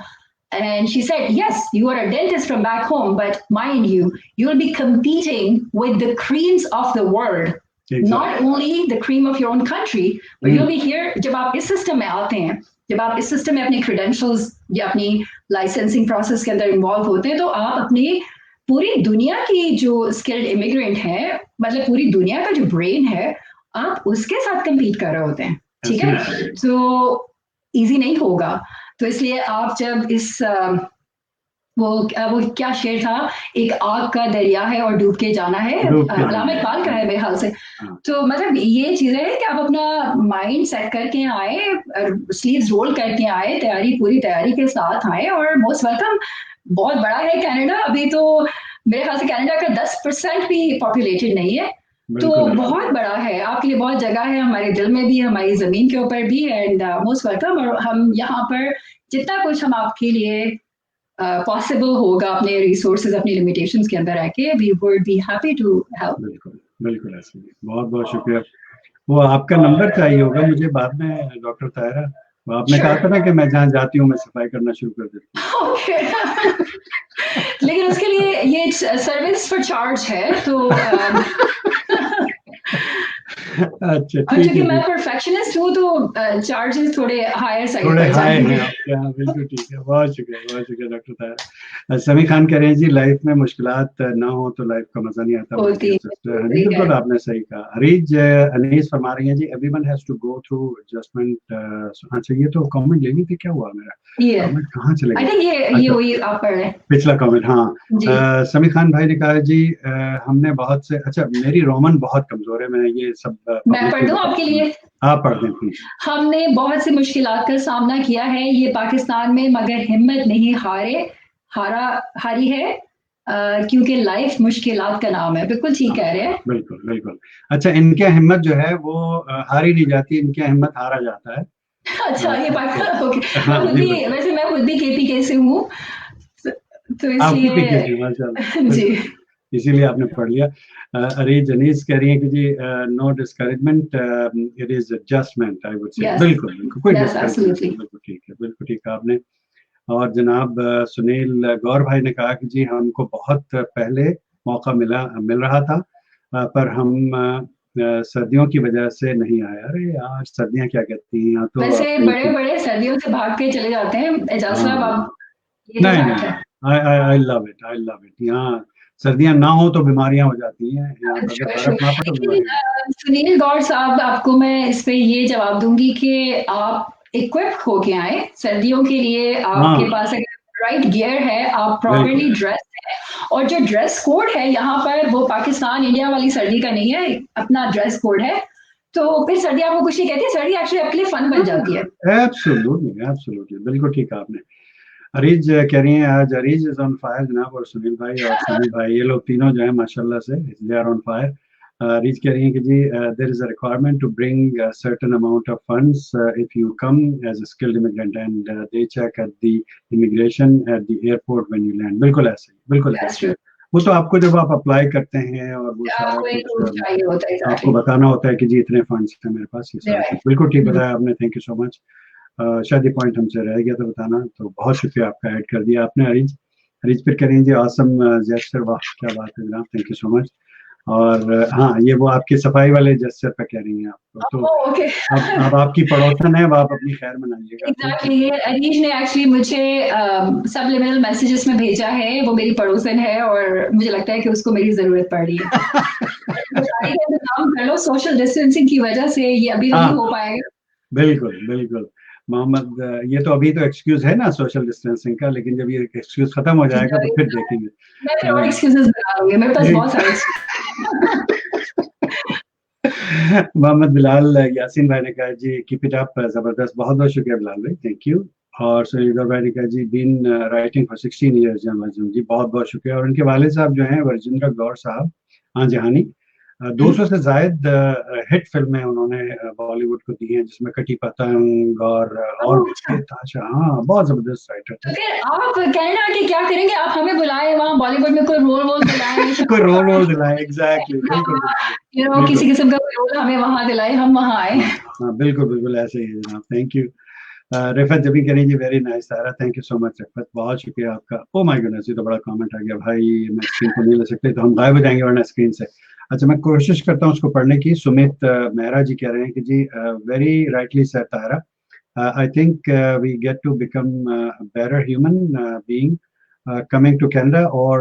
And she said, yes, you are a dentist from back home, but mind you, you will be competing with the creams of the world. Exactly. Not only the cream of your own country, but you'll be here. जब आप इस system में आते हैं, जब आप इस system में अपने क्रेडेंशियल्स या अपनी लाइसेंसिंग प्रोसेस के अंदर इन्वॉल्व होते हैं, तो आप अपनी पूरी दुनिया की जो स्किल्ड इमिग्रेंट है, मतलब पूरी दुनिया का जो ब्रेन है, आप उसके साथ कम्पीट कर रहे होते हैं. ठीक है, तो इजी नहीं होगा. तो इसलिए आप जब इस वो क्या शेर था, एक आग का दरिया है और डूब के जाना है, अल्लामा इकबाल का है मेरे ख्याल से. तो मतलब ये चीजें है कि आप अपना माइंड सेट करके आए, स्लीव्स रोल करके आए, पूरी तैयारी के साथ आए, और मोस्ट वेलकम. बहुत बड़ा है कनाडा. अभी तो मेरे ख्याल से कनाडा का 10% भी पॉपुलेटेड नहीं है, तो बहुत बड़ा है. आपके लिए बहुत जगह है, हमारे दिल में भी, हमारी जमीन के ऊपर भी. And most welcome. और हम यहाँ पर जितना कुछ हम आपके लिए पॉसिबल होगा अपने रिसोर्सेज, अपनी लिमिटेशंस के अंदर रह के, we would be happy to help. बिल्कुल बिल्कुल ऐसे. बहुत बहुत शुक्रिया. वो आपका नंबर चाहिए होगा मुझे बाद में डॉक्टर ताहिरा. आपने कहा था ना कि मैं जहाँ जाती हूँ मैं सफाई करना शुरू कर देती हूँ. लेकिन उसके लिए ये सर्विस फॉर चार्ज है, तो अच्छा, और क्योंकि मैं परफेक्शनिस्ट हूँ, तो चार्जेस थोड़े हायर साइड थोड़े हाई हैं आपके. हाँ बिल्कुल ठीक है. बहुत शुक्रिया डॉक्टर ताहिरा. समी खान कह रहे हैं जी, लाइफ में मुश्किलात ना हो तो लाइफ का मजा नहीं आता. बिल्कुल आपने सही कहा. हरीज अनीस फरमा रही हैं जी, everyone has to go through adjustment. अच्छा, ये तो कमेंट लेनी थी, क्या हुआ मेरा कमेंट कहाँ चले गया? ये वही आप पढ़ रहे हैं पिछला कमेंट. हाँ, समी खान भाई ने कहा जी, हमने बहुत से. अच्छा, मेरी रोमन बहुत कमजोर है, मैं ये सब मैं पढ़ दूं आपके लिए? आप पढ़ दें प्लीज. हमने बहुत सी मुश्किलात का सामना किया है ये पाकिस्तान में, मगर हिम्मत नहीं हारी है, क्योंकि लाइफ मुश्किलात का नाम है. बिल्कुल ठीक कह रहे हैं. बिल्कुल बिल्कुल. अच्छा, इनकी हिम्मत जो है वो हारी नहीं जाती, इनकी हिम्मत हारा जाता है. अच्छा, ये पाकिस्तान. वैसे मैं खुद भी केपीके से हूँ, तो इसलिए जी, इसीलिए आपने पढ़ लिया. अरे जनीस कह रही है कि जी, no discouragement, it is adjustment, I would say. बिल्कुल बिल्कुल, कोई डिस्करेजमेंट. बिल्कुल ठीक है, बिल्कुल ठीक है आपने. और जनाब सुनील गौर भाई ने कहा कि जी, हमको बहुत पहले मौका मिल रहा था, पर हम सर्दियों की वजह से नहीं आए. अरे यार, सर्दियां क्या कहती हैं तो वैसे बड़े सर्दियों से भाग के चले जाते हैं. एजाज साहब, आप नहीं, आई लव इट. यहाँ सर्दियां ना हो तो बीमारियां हो जाती हैं. सुनील गौर साहब, आपको मैं इस पे ये जवाब दूंगी कि आप इक्विप होके आए सर्दियों के लिए. आपके पास अगर राइट गियर है, आप प्रॉपर्ली ड्रेस है, और जो ड्रेस कोड है यहाँ पर, वो पाकिस्तान इंडिया वाली सर्दी का नहीं है, अपना ड्रेस कोड है. तो फिर सर्दी आपको कुछ नहीं कहती, सर्दी एक्चुअली आपके लिए फन बन जाती है. एब्सोल्युटली, बिल्कुल ठीक है आपने. अरीज कह रही हैं, आज अरीज इज ऑन फायर जनाब, और सुनील भाई और सुनील भाई, ये लोग तीनों जो है माशाल्लाह से, they are on fire. Areej कह रही हैं कि जी, there is a requirement to bring certain amount of funds if you come as a skilled immigrant, and they check at the immigration at the airport when you land. बिल्कुल ऐसे, बिल्कुल ऐसे. वो तो आपको जब आप अप्लाई करते हैं और वो सारा कुछ आपको बताना होता है कि जी इतने फंड्स हैं मेरे पास. बिल्कुल ठीक बताया आपने, थैंक यू सो मच. शायद ये पॉइंट हमसे रह गया था बताना, तो बहुत शुक्रिया आपका, ऐड कर दिया आपने. हरीज फिर करेंगे जी, आसम जेस्चर, वाह क्या बात है जनाब, थैंक यू सो मच. और हाँ, ये वो आपकी सफाई वाले जेस्चर पे कह रही हैं आप, तो अब आपकी पड़ोसन है, अब आप अपनी खैर मनाइएगा. एग्जैक्टली, अनीश ने एक्चुअली मुझे सबलिमिनल मैसेजेस में भेजा है, वो मेरी पड़ोसन है, और मुझे लगता है कि उसको मेरी जरूरत पड़ रही है. काम कर लो, सोशल डिस्टेंसिंग की वजह से ये अभी नहीं हो पाएगा. बिल्कुल मोहम्मद, ये तो अभी तो एक्सक्यूज है ना सोशल डिस्टेंसिंग का, लेकिन जब ये एक्सक्यूज खत्म हो जाएगा तो फिर देखेंगे. मैं और एक्सक्यूजेस बना लूंगी, मेरे पास बहुत सारे. मोहम्मद बिलाल यासीन भाई ने कहा जी, कीप इट अप, जबरदस्त. बहुत बहुत शुक्रिया बिलाल भाई, थैंक यू. और सुनील भाई ने कहा जी, been writing for 16 years journalism. जी बहुत बहुत शुक्रिया. और उनके वाले साहब जो हैं, वर्जिंद्र गौर साहब, हाँ जहानी, 200 से जायद हिट फिल्में उन्होंने बॉलीवुड को दी हैं, जिसमें कटी पतंग और भी ताशा। हाँ, बहुत जबरदस्त राइटर तो थे। फिर आप कनाडा आके क्या करेंगे? आप हमें बुलाए वहाँ बॉलीवुड में, कोई रोल दिलाएं कोई रोल दिलाए, एग्जैक्टली, बिल्कुल बिल्कुल किसी बिल्कुल। किस्म का कोई रोल हमें वहाँ दिलाए, हम वहाँ आए। हाँ हाँ, बिल्कुल बिल्कुल ऐसे ही है जनाब। थैंक यू रिफत जबी करें जी, वेरी नाइस सारा, thank you so much Rifat, बहुत शुक्रिया आपका। ओ माय गॉडनेस, ये तो बड़ा कमेंट आ गया भाई, मैं स्क्रीन को नहीं ले सकते तो हम गायब हो जाएंगे वरना स्क्रीन से। अच्छा, मैं कोशिश करता हूँ उसको पढ़ने की। सुमित मेहरा जी कह रहे हैं कि जी very rightly said Tara, I think we get to become a better human being coming to Canada or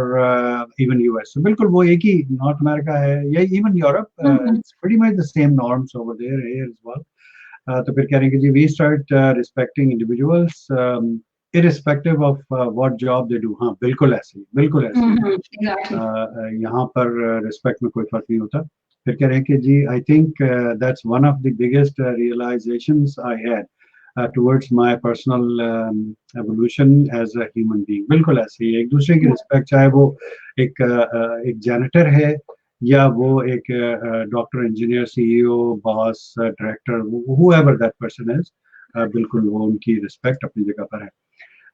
even US. So बिल्कुल वो एक ही नॉर्थ अमेरिका है, या even Europe, it's pretty much the same norms over there here as well. तो फिर कह रहे हैं कि जी we start respecting individuals irrespective of what job they do. हाँ, बिल्कुल ऐसे ही, बिल्कुल ऐसे ही। एग्जैक्टली। यहाँ पर रिस्पेक्ट में कोई फर्क नहीं होता। फिर कह रहे हैं कि जी I think that's one of the biggest realisations I had towards my personal evolution as a human being. बिल्कुल ऐसे ही, एक दूसरे की रिस्पेक्ट, चाहे वो एक जैनिटर है या वो एक doctor, engineer, CEO, boss, director, whoever that person is, बिल्कुल वो उनकी रिस्पेक्ट अपनी जगह पर है।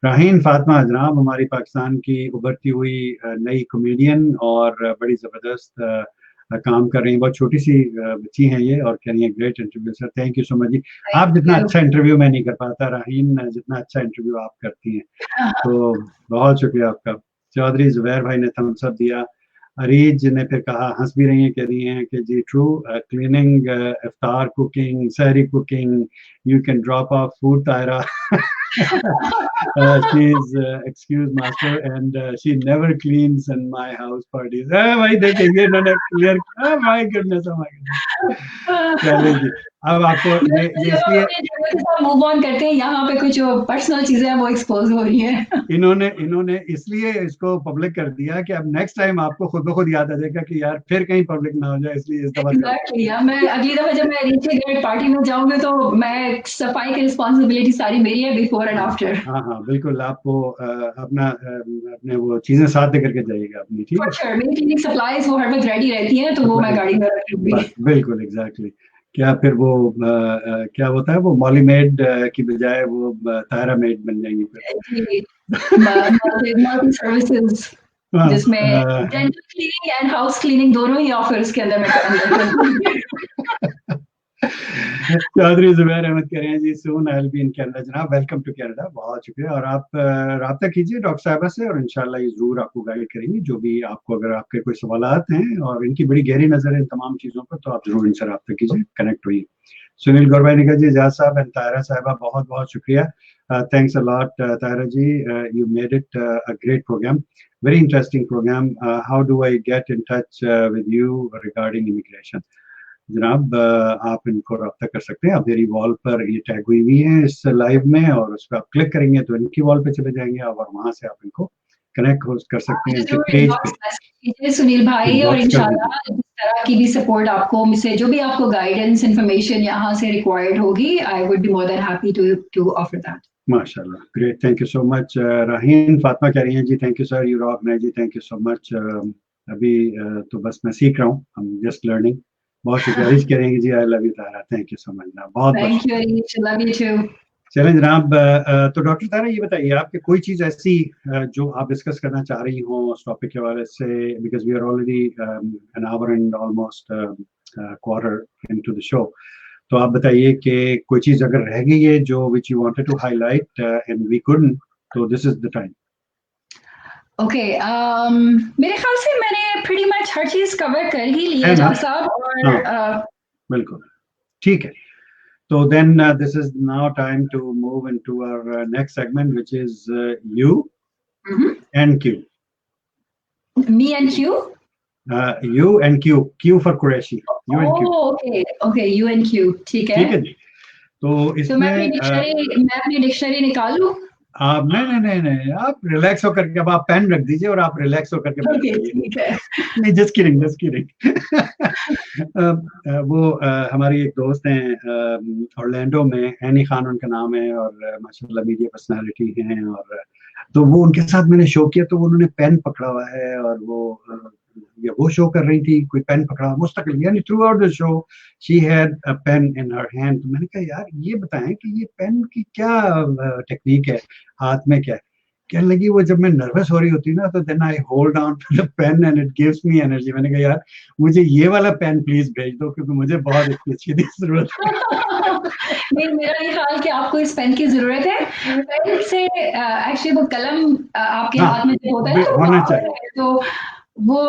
राहीन फातिमा जनाब, हमारी पाकिस्तान की उभरती हुई नई कॉमेडियन और बड़ी ज़बरदस्त काम कर रही हैं, बहुत छोटी सी बच्ची हैं ये, और कह रही हैं great interview sir, thank you so much जी। आप जितना अच्छा इंटरव्यू मैं नहीं कर पाता राहीन, जितना अच्छा इंटरव्यू आप करती हैं, तो बहुत शुक्रिया आपका। चौधरी जुबैर भाई ने थम्स अप दिया। अरीज ने फिर कहा, हंस भी रही हैं, कह रही हैं कि जी ट्रू, क्लीनिंग, इफ्तार कुकिंग, सहरी cooking, you can drop of food तायरा। She is excuse master and she never cleans in my house parties. भाई देखिए, ये इन्होंने clear, my goodness, oh my goodness। चलिए जी, अब आपको ये इसलिए मूव ऑन करते हैं, यहाँ पे कुछ पर्सनल चीजें हैं वो एक्सपोज हो रही है। इन्होंने इसलिए इसको पब्लिक कर दिया कि अब नेक्स्ट टाइम आपको खुद ब खुद याद आ जाएगा कि यार फिर कहीं पब्लिक ना हो जाए, इसलिए इस दफा एग्जैक्टली। मैं अगली दफा जब मैं रीचे ग्रेड पार्टी में जाऊंगी तो मैं सफाई की रिस्पॉन्सिबिलिटी सारी मेरी है, बिफोर एंड आफ्टर। हाँ हाँ बिल्कुल, आपको अपने वो चीजें साथ लेकर के जाइएगा अपनी, ठीक है। श्योर, मेरी क्लीनिंग सप्लाईज वो हर वक्त रेडी रहती हैं, तो वो मैं गाड़ी में रखूंगी। बिल्कुल एग्जैक्टली। क्या फिर वो क्या होता है, वो मॉली मेड की बजाय वो तायरा मेड बन जाएंगी फिर। मल्टी सर्विसेज, जिसमें dental cleaning and house cleaning दोनों ही ऑफर्स के अंदर मैं चौधरी जुबैर अहमद कह रहे हैं जी, soon I will be in Canada जनाब, वेलकम टू कनाडा, बहुत शुक्रिया। और आप राब्ता कीजिए डॉक्टर साहिबा से, और इंशाल्लाह ये जरूर आपको गाइड करेंगी, जो भी आपको, अगर आपके कोई सवालात हैं, और इनकी बड़ी गहरी नजर है इन तमाम चीजों पर, तो आप जरूर इनसे राब्ता कीजिए, कनेक्ट हुई। सुनील गौरभाई ने कहा जी, एजाज साहब एंड तायरा साहिबा, बहुत बहुत शुक्रिया, thanks a lot Taira ji, you made it a great programme, very interesting program. How do I get in touch with you regarding immigration? जनाब आप इनको रब्ता कर सकते हैं, आप मेरी वॉल पर ये टैग हुई हुई है इस लाइव में, और उस पर आप क्लिक करेंगे तो इनकी वॉल पे चले जाएंगे, और वहां से आप इनको कनेक्ट कर सकते हैं इनके पेज पे। सुनील भाई, और इनबॉक्स कर दीजिए। इंशाल्लाह जिस तरह की भी सपोर्ट आपको मुझसे, जो भी आपको गाइडेंस इंफॉर्मेशन यहाँ से रिक्वायर्ड होगी, I would be more than happy to offer that. माशाल्लाह, great, thank you so much. Raheen Fatima कह रही हैं जी, thank you sir, you rock nice जी, थैंक यू सो मच। अभी तो बस मैं सीख रहा हूँ, हम जस्ट लर्निंग। बहुत शुक्रिया। अरीज कह रहे हैं जी, I love you Tara, thank you so much ना, बहुत thank you Areej, love you too. चलें जनाब, तो डॉक्टर तारा ये बताइए, आपके कोई चीज़ ऐसी जो आप डिस्कस करना चाह रही हो उस टॉपिक के हवाले से, because we are already an hour and almost quarter into the show, तो आप बताइए कि कोई चीज़ अगर रह गई है जो which you wanted to highlight and we couldn't, तो this is the time. Okay, मेरे ख्याल से मैंने प्रीटी मच हर चीज कवर कर ही ली है डॉक्टर साहब, और बिल्कुल ठीक है। So then this is now time to move into our next segment, which is U and Q. Me and Q? U and Q. Q for Qureshi. U and Q. Okay, okay, U and Q. ठीक है जी। तो इसमें मैं अपनी dictionary निकालूं? नहीं, आप relax होकर के, अब आप पेन रख दीजिए और आप रिलैक्स होकर के ठीक है। नहीं, जस्ट किडिंग। वो हमारी एक दोस्त हैं ऑरलैंडो में, एनी खान उनका नाम है, और माशाल्लाह मीडिया पर्सनालिटी हैं, और तो वो उनके साथ मैंने शो किया, तो उन्होंने पेन पकड़ा हुआ है, और वो वो शो कर रही थी, कोई पेन पकड़ा मुस्तकिल, यानी through out the show she had a pain in her hand. तो मैंने कहा यार ये बताएं कि ये पेन की क्या टेक्निक है, हाथ में क्या है। कहने लगी वो जब मैं नर्वस हो रही होती ना तो then I hold on to the pen and it gives me energy. मैंने कहा यार मुझे ये वाला पेन प्लीज भेज दो, क्योंकि मुझे बहुत इसकी अच्छी जरूरत है। नहीं, मेरा ये ख्याल कि आपको इस पेन की जरूरत है। पेन से एक्चुअली वो कलम आपके हाँ हाथ में जब होता है ना, होना तो चाहिए। तो वो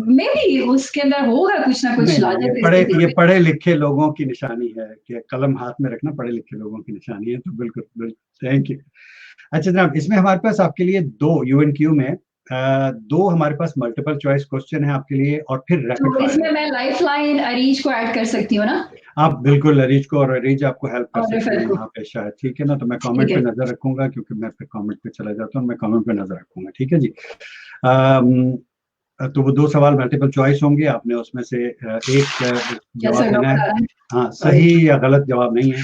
मे बी उसके अंदर होगा कुछ ना कुछ नहीं लाजक। ये पढ़े लिखे लोगों की निशानी है कि कलम हाथ में रखना पढ़े लिखे लोगों की निशानी है, तो बिल्कुल बिल्कुल थैंक यू। अच्छा जनाब, इसमें हमारे पास आपके लिए दो यूएनक्यू में दो हमारे पास मल्टीपल चॉइस क्वेश्चन है आपके लिए, और फिर रैपिड तो फायर इसमें है। मैं लाइफ लाइन अरीज को ऐड कर सकती हूँ ना, आप बिल्कुल अरीज को, और अरीज आपको हेल्प कर और सकती है रिफर को। यहाँ पे शायद, ठीक है ना। तो मैं ठीक कमेंट पे है, नजर रखूंगा, क्योंकि मैं फिर कमेंट पे चला जाता हूँ, मैं कमेंट पे नजर रखूंगा, ठीक है जी। अम, तो वो दो सवाल मल्टीपल चॉइस होंगे, आपने उसमें से एक यस जवाब और नो देना है। बता हाँ, रहा सही या गलत जवाब नहीं है।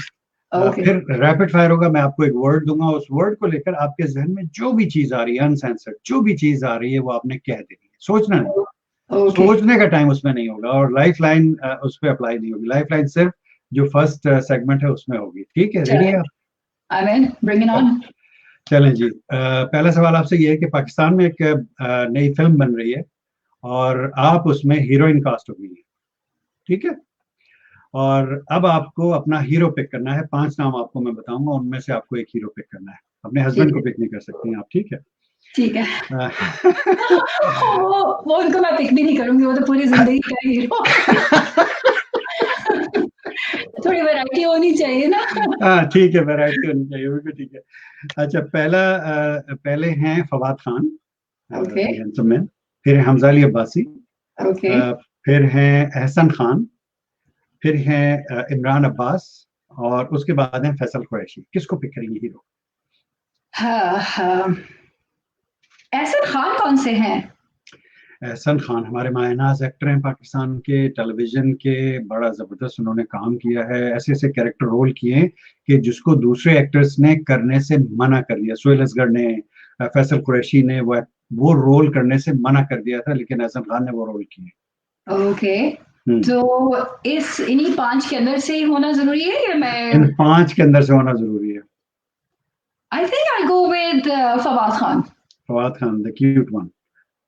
है। ओके, फिर रैपिड फायर होगा, मैं आपको एक वर्ड दूंगा, उस वर्ड को लेकर आपके जहन में जो भी चीज आ रही है, अनसेंसर्ड जो भी चीज आ रही है, वो आपने कह देनी है, सोचना नहीं। ओके, सोचने का टाइम उसमें नहीं होगा, और लाइफ लाइन उस पर अप्लाई नहीं होगी। लाइफ लाइन सिर्फ जो फर्स्ट सेगमेंट है उसमें होगी, ठीक है। रेडी है चलें, आप? I mean bring it on. चलें जी। पहला सवाल आपसे ये है कि पाकिस्तान में एक नई फिल्म बन रही है, और आप उसमें हीरोइन कास्ट हो गई है, ठीक है। और अब आपको अपना हीरो पिक करना है। 5 नाम आपको मैं बताऊंगा, उनमें से आपको एक हीरो पिक करना है। अपने हस्बैंड ठीक को है, पिक नहीं कर सकती हैं आप, ठीक है। ठीक है। अ, वो उनको मैं पिक भी नहीं करूंगी, वो तो पूरी जिंदगी का हीरो। थोड़ी वैरायटी होनी चाहिए ना। हाँ ठीक है, वैरायटी होनी चाहिए, बिल्कुल ठीक है। अच्छा, पहले हैं Fawad Khan, okay, very handsome man. फिर है हमजा अली अब्बासी, ओके। अ, फिर हैं एहसन खान, फिर हैं इमरान अब्बास, और उसके बाद हैं फैसल कुरैशी। किसको पिक करेंगे हीरो? हाँ, हाँ। एहसन खान कौन से हैं? एहसन खान हमारे मायनाज एक्टर हैं पाकिस्तान के, टेलीविजन के, बड़ा जबरदस्त उन्होंने काम किया है, ऐसे ऐसे कैरेक्टर रोल किए हैं कि जिसको दूसरे एक्टर्स ने करने से मना कर दिया। सोहेल असगर ने, फैसल कुरैशी ने वो रोल करने से मना कर दिया था, लेकिन एहसन खान ने वो रोल किए। ओके, हम्म। तो इस इन्हीं 5 के अंदर से ही होना ज़रूरी है या इन मैं 5 के अंदर से होना जरूरी है। आई think I go with Fawad Khan. Fawad Khan, the cute one,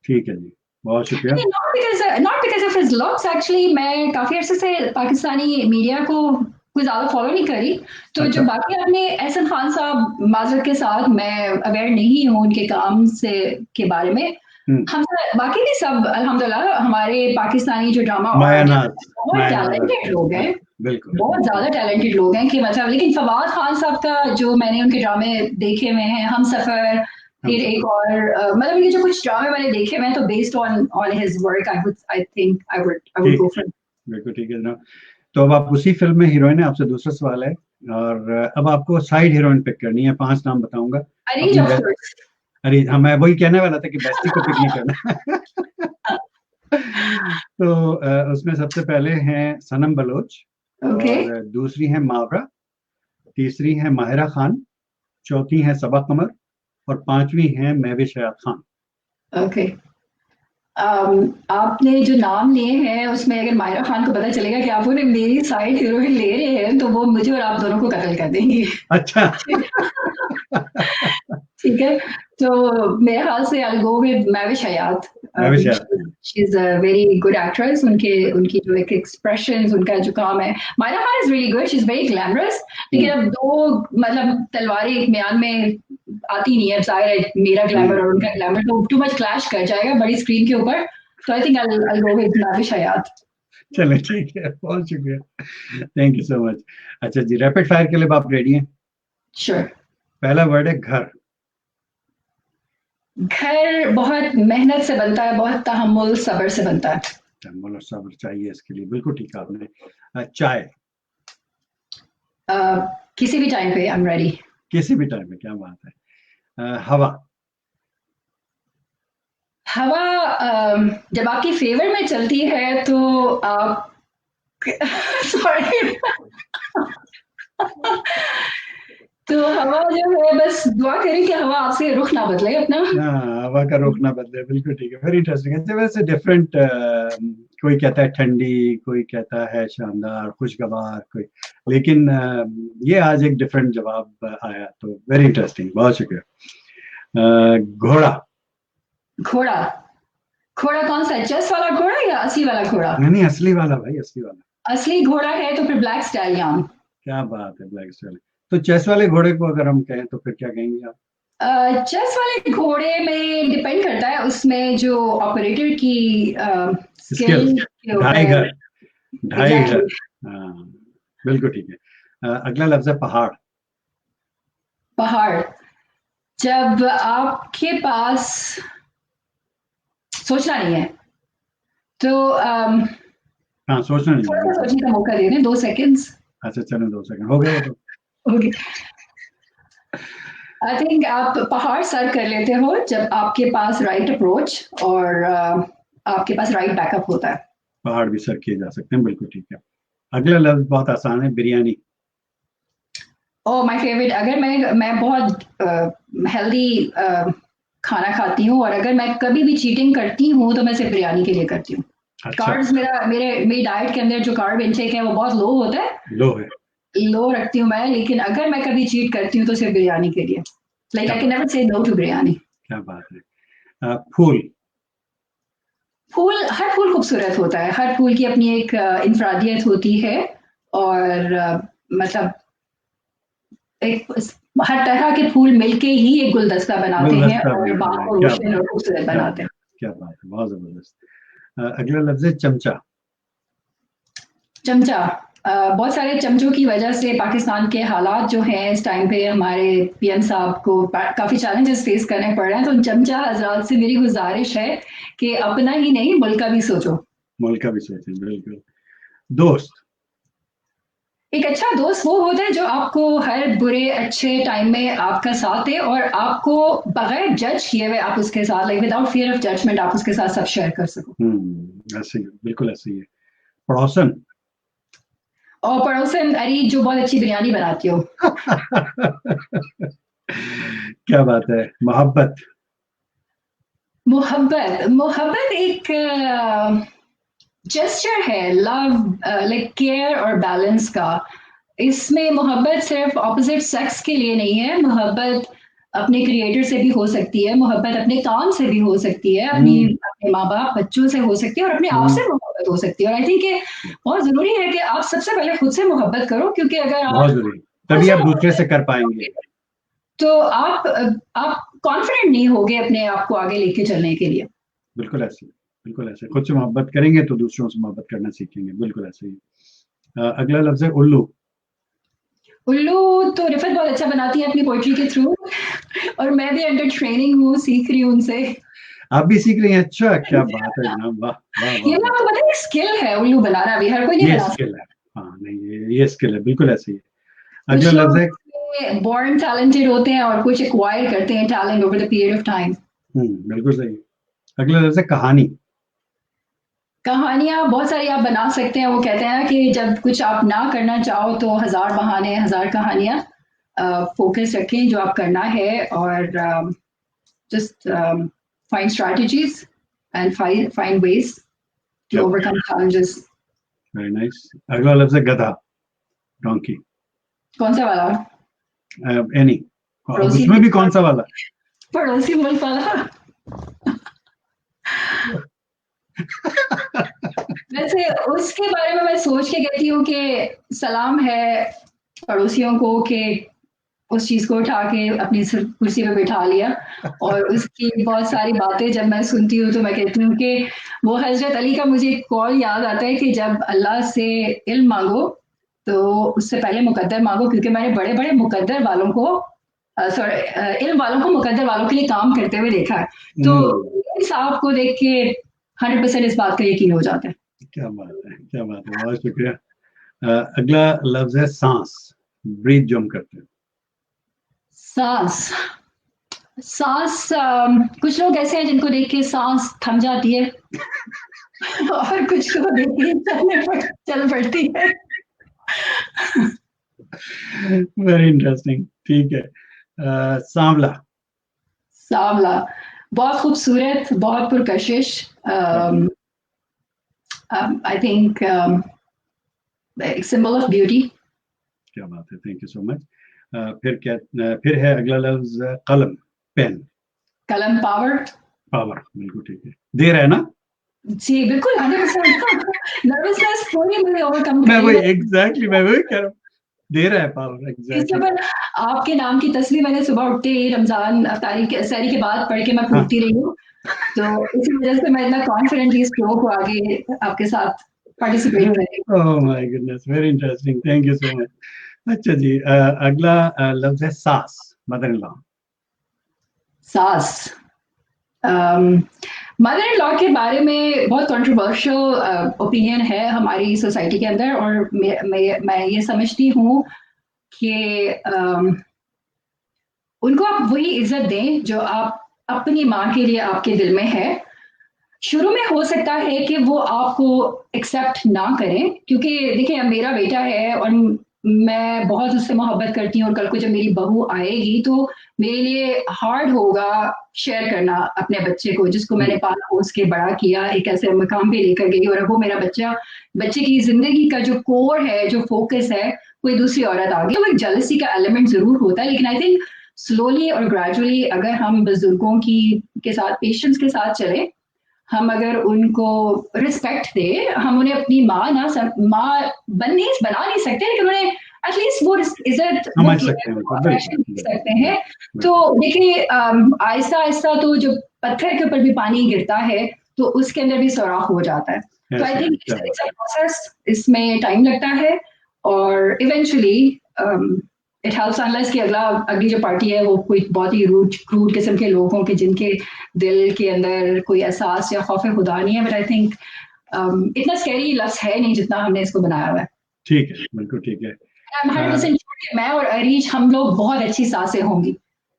ठीक है जी, बहुत शुक्रिया। Not because of his looks, actually मैं काफ़ी अरसे से पाकिस्तानी मीडिया को कोई ज़्यादा फॉलो नहीं करी। तो जो अच्छा। बाकी आपने एहसन खान साहब, माज़रत के साथ मैं अवेयर नहीं हूँ उनके काम से के बारे में। हम्म। हम बाकी भी सब अल्हम्दुलिल्लाह हमारे पाकिस्तानी जो ड्रामा आर्टिस्ट मायानाज, बहुत मायानाज टैलेंटेड लोग हैं। बिल्कुल बहुत बिल्कुल। ज़्यादा टैलेंटेड लोग हैं कि मतलब, लेकिन फवाद खान साहब का जो मैंने उनके ड्रामे देखे हुए हैं, हमसफर, हम फिर सब एक और मतलब उनके जो कुछ ड्रामे मैंने देखे हुए हैं, तो based on on his work I would ठीक, गो फॉर बिल्कुल ठीक है जनाब। तो अब आप उसी फिल्म में हीरोइन है, आपसे दूसरा सवाल है, और अब आपको साइड हीरोइन पिक करनी है। 5 नाम बताऊंगा अरीज अपनी ऑफ बेस्ट। कोर्स। अरे हाँ, मैं वही कहने वाला था कि बेस्टी को पिक नहीं करना। तो उसमें सबसे पहले हैं सनम बलोच, ओके, और दूसरी है मावरा, तीसरी है माहिरा खान, चौथी है सबा कमर, और पांचवी है महविश हयात खान। ओके। आपने जो नाम लिए हैं उसमें अगर मायरा खान को पता चलेगा कि आप उन्हें मेरी साइड हीरोइन ले रहे हैं, तो वो मुझे और आप दोनों को कत्ल कर देंगी। अच्छा। ठीक है, तो मेरे ख्याल से I go with Mahvish Hayat. Mahvish Hayat Khan. She is a very good actress. उनके उनकी जो एक एक्सप्रेशंस, उनका जो काम है, Mayra Khan is really good, she is very glamorous. लेकिन अब दो मतलब तलवारें एक म्यान में आती नहीं है, जाहिर है मेरा ग्लैमर और उनका ग्लैमर तो टू मच क्लैश कर जाएगा बड़ी स्क्रीन के ऊपर। तो I think I go with Mahvish Hayat. चलो ठीक है, बहुत शुक्रिया, थैंक यू सो मच। अच्छा जी, रैपिड फायर के लिए आप रेडी हैं? श्योर। पहला वर्ड है घर। घर बहुत मेहनत से बनता है, बहुत तहम्मुल सब्र से बनता है। बोलो, सब्र चाहिए इसके लिए, बिल्कुल ठीक है आपने। चाय। किसी भी टाइम पे आई एम रेडी। किसी भी टाइम में, क्या बात है। हवा। हवा जब आपकी फेवर में चलती है तो आप सॉरी। तो हवा जो है, बस दुआ करें कि हवा आपसे रुख ना बदले अपना। हाँ, हवा का रुख ना बदले, बिल्कुल ठीक है, वेरी इंटरेस्टिंग। अच्छा, वैसे डिफरेंट कोई कहता है ठंडी, कोई कहता है शानदार, खुशगवार, कोई, लेकिन ये आज एक डिफरेंट जवाब आया, तो वेरी इंटरेस्टिंग, बहुत शुक्रिया। घोड़ा। घोड़ा। घोड़ा कौन सा, चेस वाला घोड़ा या असली वाला घोड़ा? नहीं, असली वाला भाई, असली वाला। असली घोड़ा है तो फिर ब्लैक स्टैलियन। क्या बात है, ब्लैक स्टाइल। तो चेस वाले घोड़े को अगर हम कहें तो फिर क्या कहेंगे आप? चेस वाले घोड़े में डिपेंड करता है उसमें जो ऑपरेटर की स्किल स्किल, के ढाई ऊपर। घर, ढाई घर। एग्जैक्टली। हाँ, बिल्कुल ठीक है। अगला लफ्ज है पहाड़। पहाड़। जब आपके पास सोचना नहीं है तो हाँ, सोचना नहीं थोड़ा है, सा बिल्कुल। सोचने का मौका दे दें, 2 सेकेंड्स। अच्छा, चलो 2 सेकंड हो गए वो तो। ओके। आई थिंक आप पहाड़ सर कर लेते हो जब आपके पास राइट अप्रोच और आपके पास राइट बैकअप होता है। पहाड़ भी सर किए जा सकते हैं, बिल्कुल ठीक है। अगला लफ्ज बहुत आसान है, बिरयानी। Oh my favourite. अगर मैं बहुत हेल्दी खाना खाती हूँ और अगर मैं कभी भी चीटिंग करती हूँ तो मैं सिर्फ बिरयानी के लिए करती हूँ। अच्छा, कार्ब्स मेरी डाइट के अंदर जो कार्ब इनटेक है वो बहुत लो होता है, लो है। लो रखती हूँ मैं, लेकिन अगर मैं कभी चीट करती हूँ तो सिर्फ बिरयानी के लिए। लाइक क्या आई कैन बात, never say no to biryani. क्या बात है। फूल। फूल, हर फूल खूबसूरत होता है, हर फूल की अपनी एक इंफरादियत होती है और मतलब एक हर तरह के फूल मिलके ही एक गुलदस्ता बनाते हैं गुलदस्ता और बनता बाग है, को क्या रोशन बात, और खूबसूरत क्या बनाते बात, हैं। क्या बात है, बहुत जबरदस्त। अगला लफ्ज है चमचा। चमचा। बहुत सारे चमचों की वजह से पाकिस्तान के हालात जो हैं इस टाइम पे हमारे पीएम साहब को काफी चैलेंजेस फेस करने पड़ रहे हैं, तो चमचा हजरात से मेरी गुजारिश है कि अपना ही नहीं मुल्क का भी सोचो। मुल्क का भी सोचें, बिल्कुल। दोस्त। एक अच्छा दोस्त वो होता है जो आपको हर बुरे अच्छे टाइम में आपका साथ दे और आपको बगैर जज किए हुए आप उसके साथ, like without fear of judgement, आप उसके साथ सब शेयर कर सको। ऐसे ही, बिल्कुल ऐसे ही है। पड़ोसन। और पड़ोसन, अरे जो बहुत अच्छी बिरयानी बनाती हो। क्या बात है। मोहब्बत। मोहब्बत। मोहब्बत एक जेस्चर है, लव, लाइक केयर और बैलेंस का। इसमें मोहब्बत सिर्फ ऑपोजिट सेक्स के लिए नहीं है, मोहब्बत अपने क्रिएटर से भी हो सकती है, मोहब्बत अपने काम से भी हो सकती है, हम्म, अपने माँ बाप बच्चों से हो सकती है और अपने आप हम्म, से मोहब्बत हो सकती है। और आई थिंक ये बहुत जरूरी है कि आप सबसे पहले खुद से मोहब्बत करो, क्योंकि अगर आप बहुत जरूरी, खुद तभी से आप दूसरे से मोहब्बत कर पाएंगे। करोगे तो आप कॉन्फिडेंट नहीं होगे अपने आप को आगे लेके चलने के लिए। बिल्कुल ऐसे, बिल्कुल ऐसे, खुद से मोहब्बत करेंगे तो दूसरों से मोहब्बत करना सीखेंगे, बिल्कुल ऐसे ही। अगला लफ्ज है उल्लू। उल्लू तो रिफत बहुत अच्छा बनाती है अपनी पोइट्री के थ्रू और मैं भी अंडर ट्रेनिंग हूँ, सीख रही हूँ उनसे। आप भी सीख रही हैं, अच्छा, क्या बात है जनाब, वाह वाह वाह ये ना वाह। आपको पता है स्किल है उल्लू बनाना भी, हर कोई नहीं ये बना सकता। स्किल है। हाँ, नहीं, ये स्किल है, बिल्कुल ऐसे ही है। अगला कुछ लफ्ज लोग है। बॉर्न टैलेंटेड होते हैं और कुछ एक्वायर करते हैं talent over the period of time. बिल्कुल सही है। अगला लफ्ज है कहानी। कहानियां बहुत सारी आप बना सकते हैं, वो कहते हैं ना कि जब कुछ आप ना करना चाहो तो हजार बहाने हजार कहानियां। फोकस रखें जो आप करना है और just find strategies and find ways to क्या बात, ओवरकम चैलेंजेस। Very nice. अगला लफ्ज है गधा, डोंकी। कौन सा वाला? एनी, अब पड़ोसी उसमें भी कौन सा वाला? पड़ोसी मुल्क वाला। वैसे उसके बारे में मैं सोच के कहती हूँ कि सलाम है पड़ोसियों को कि उस चीज को उठा के अपनी कुर्सी पे बिठा लिया। और उसकी बहुत सारी बातें जब मैं सुनती हूँ तो मैं कहती हूँ कि वो हजरत अली का मुझे एक कॉल याद आता है कि जब अल्लाह से इल्म मांगो तो उससे पहले मुकद्दर मांगो, क्योंकि मैंने बड़े बड़े मुकद्दर वालों को इल्म वालों को मुकद्दर वालों के लिए काम करते हुए देखा है। तो हम्म, साहब को देख के 100% इस बात का यकीन हो जाता है। क्या बात है, क्या बात है, बहुत शुक्रिया। अगला लफ्ज है सांस, ब्रीथ जो हम करते हैं। सांस। सांस, कुछ लोग ऐसे हैं जिनको देख के सांस थम जाती है और कुछ को देख के चल पड़ती है। वेरी इंटरेस्टिंग, ठीक है। सांवला। सांवला। बहुत खूबसूरत, बहुत पुरकशिश, क्या बात, I think symbol of beauty. क्या बात है, थैंक यू सो मच। फिर है अगला लफ्ज कलम, पेन। कलम, पावर। पावर, बिल्कुल ठीक है। देर है ना? जी बिल्कुल 100%। नर्वसनेस पूरी मेरी ओवरकम मैं करी वही है। एग्जैक्टली मैं वही कह रहा हूँ, दे रहा है पावर, इससे एग्जैक्टली। पर आपके नाम की तस्वीर मैंने सुबह उठते ही रमजान अफ्तारी के सहरी के बाद पढ़ के मैं हाँ, पूछती रही हूँ, तो इसी वजह से मैं इतना कॉन्फिडेंटली इस शो को आगे आपके साथ पार्टिसिपेट कर रही हूँ। Oh my goodness, very interesting, thank you so much. अच्छा जी, अगला लफ्ज है सास, मदर इन लॉ। सास। मदर इन लॉ के बारे में बहुत कंट्रोवर्शियल ओपिनियन है हमारी सोसाइटी के अंदर, और मैं ये समझती हूँ कि उनको आप वही इज्जत दें जो आप अपनी माँ के लिए आपके दिल में है। शुरू में हो सकता है कि वो आपको एक्सेप्ट ना करें, क्योंकि देखिए अब मेरा बेटा है और मैं बहुत उससे मोहब्बत करती हूँ, और कल को जब मेरी बहू आएगी तो मेरे लिए हार्ड होगा शेयर करना अपने बच्चे को, जिसको मैंने पाल पोस के बड़ा किया, एक ऐसे मकाम पे लेकर गई, और अब वो मेरा बच्चे की जिंदगी का जो कोर है, जो फोकस है, कोई दूसरी औरत आ गई, तो एक जेलसी का एलिमेंट जरूर होता है। लेकिन आई थिंक स्लोली और ग्रेजुअली अगर हम बुजुर्गों की के साथ पेशेंस के साथ चले, हम अगर उनको रिस्पेक्ट दे, हम उन्हें अपनी माँ माँ बना नहीं सकते, लेकिन उन्हें एटलीस्ट वो इज्जत, वो समझ सकते हैं उनको, अफेक्शन बिल्कुल दे सकते बिल्कुल हैं। बिल्कुल। तो देखिए आहिस्ता आहिस्ता तो जो पत्थर के ऊपर भी पानी गिरता है तो उसके अंदर भी सुराख हो जाता है। तो आई ऐसे है, थिंक क्या बात। इट्स अ प्रोसेस, इसमें टाइम लगता है, और इवेंचुअली इट हेल्प्स, अनलेस कि अगली जो पार्टी है वो कोई बहुत ही क्रूड किस्म के लोग हों कि जिनके दिल के अंदर कोई एहसास या खौफ खुदा नहीं है। बट आई थिंक इतना स्कैरी लफ्ज है नहीं जितना हमने इसको बनाया हुआ है। ठीक है, बिल्कुल ठीक है। I'm 100% श्योर कि मैं और अरीज हम लोग बहुत अच्छी सासें होंगी।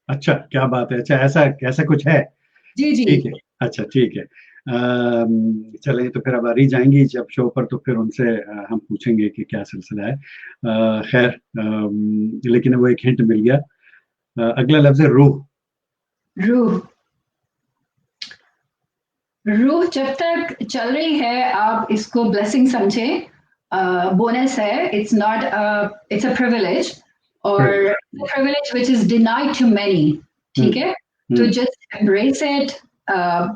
अच्छा, क्या बात है, अच्छा ऐसा ऐसा कुछ है? जी जी। ठीक है, अच्छा ठीक है। चलें, तो फिर अब अरी जाएंगी जब शो पर, तो फिर उनसे हम पूछेंगे कि क्या सिलसिला है। खैर, लेकिन वो एक हिंट मिल गया। अगला लफ्ज है रूह। रूह। रूह जब तक चल रही है आप इसको ब्लेसिंग समझे, बोनस है, इट्स अ प्रिविलेज, और privilege which is denied to many. ठीक है, तो जस्ट एम्ब्रेस इट,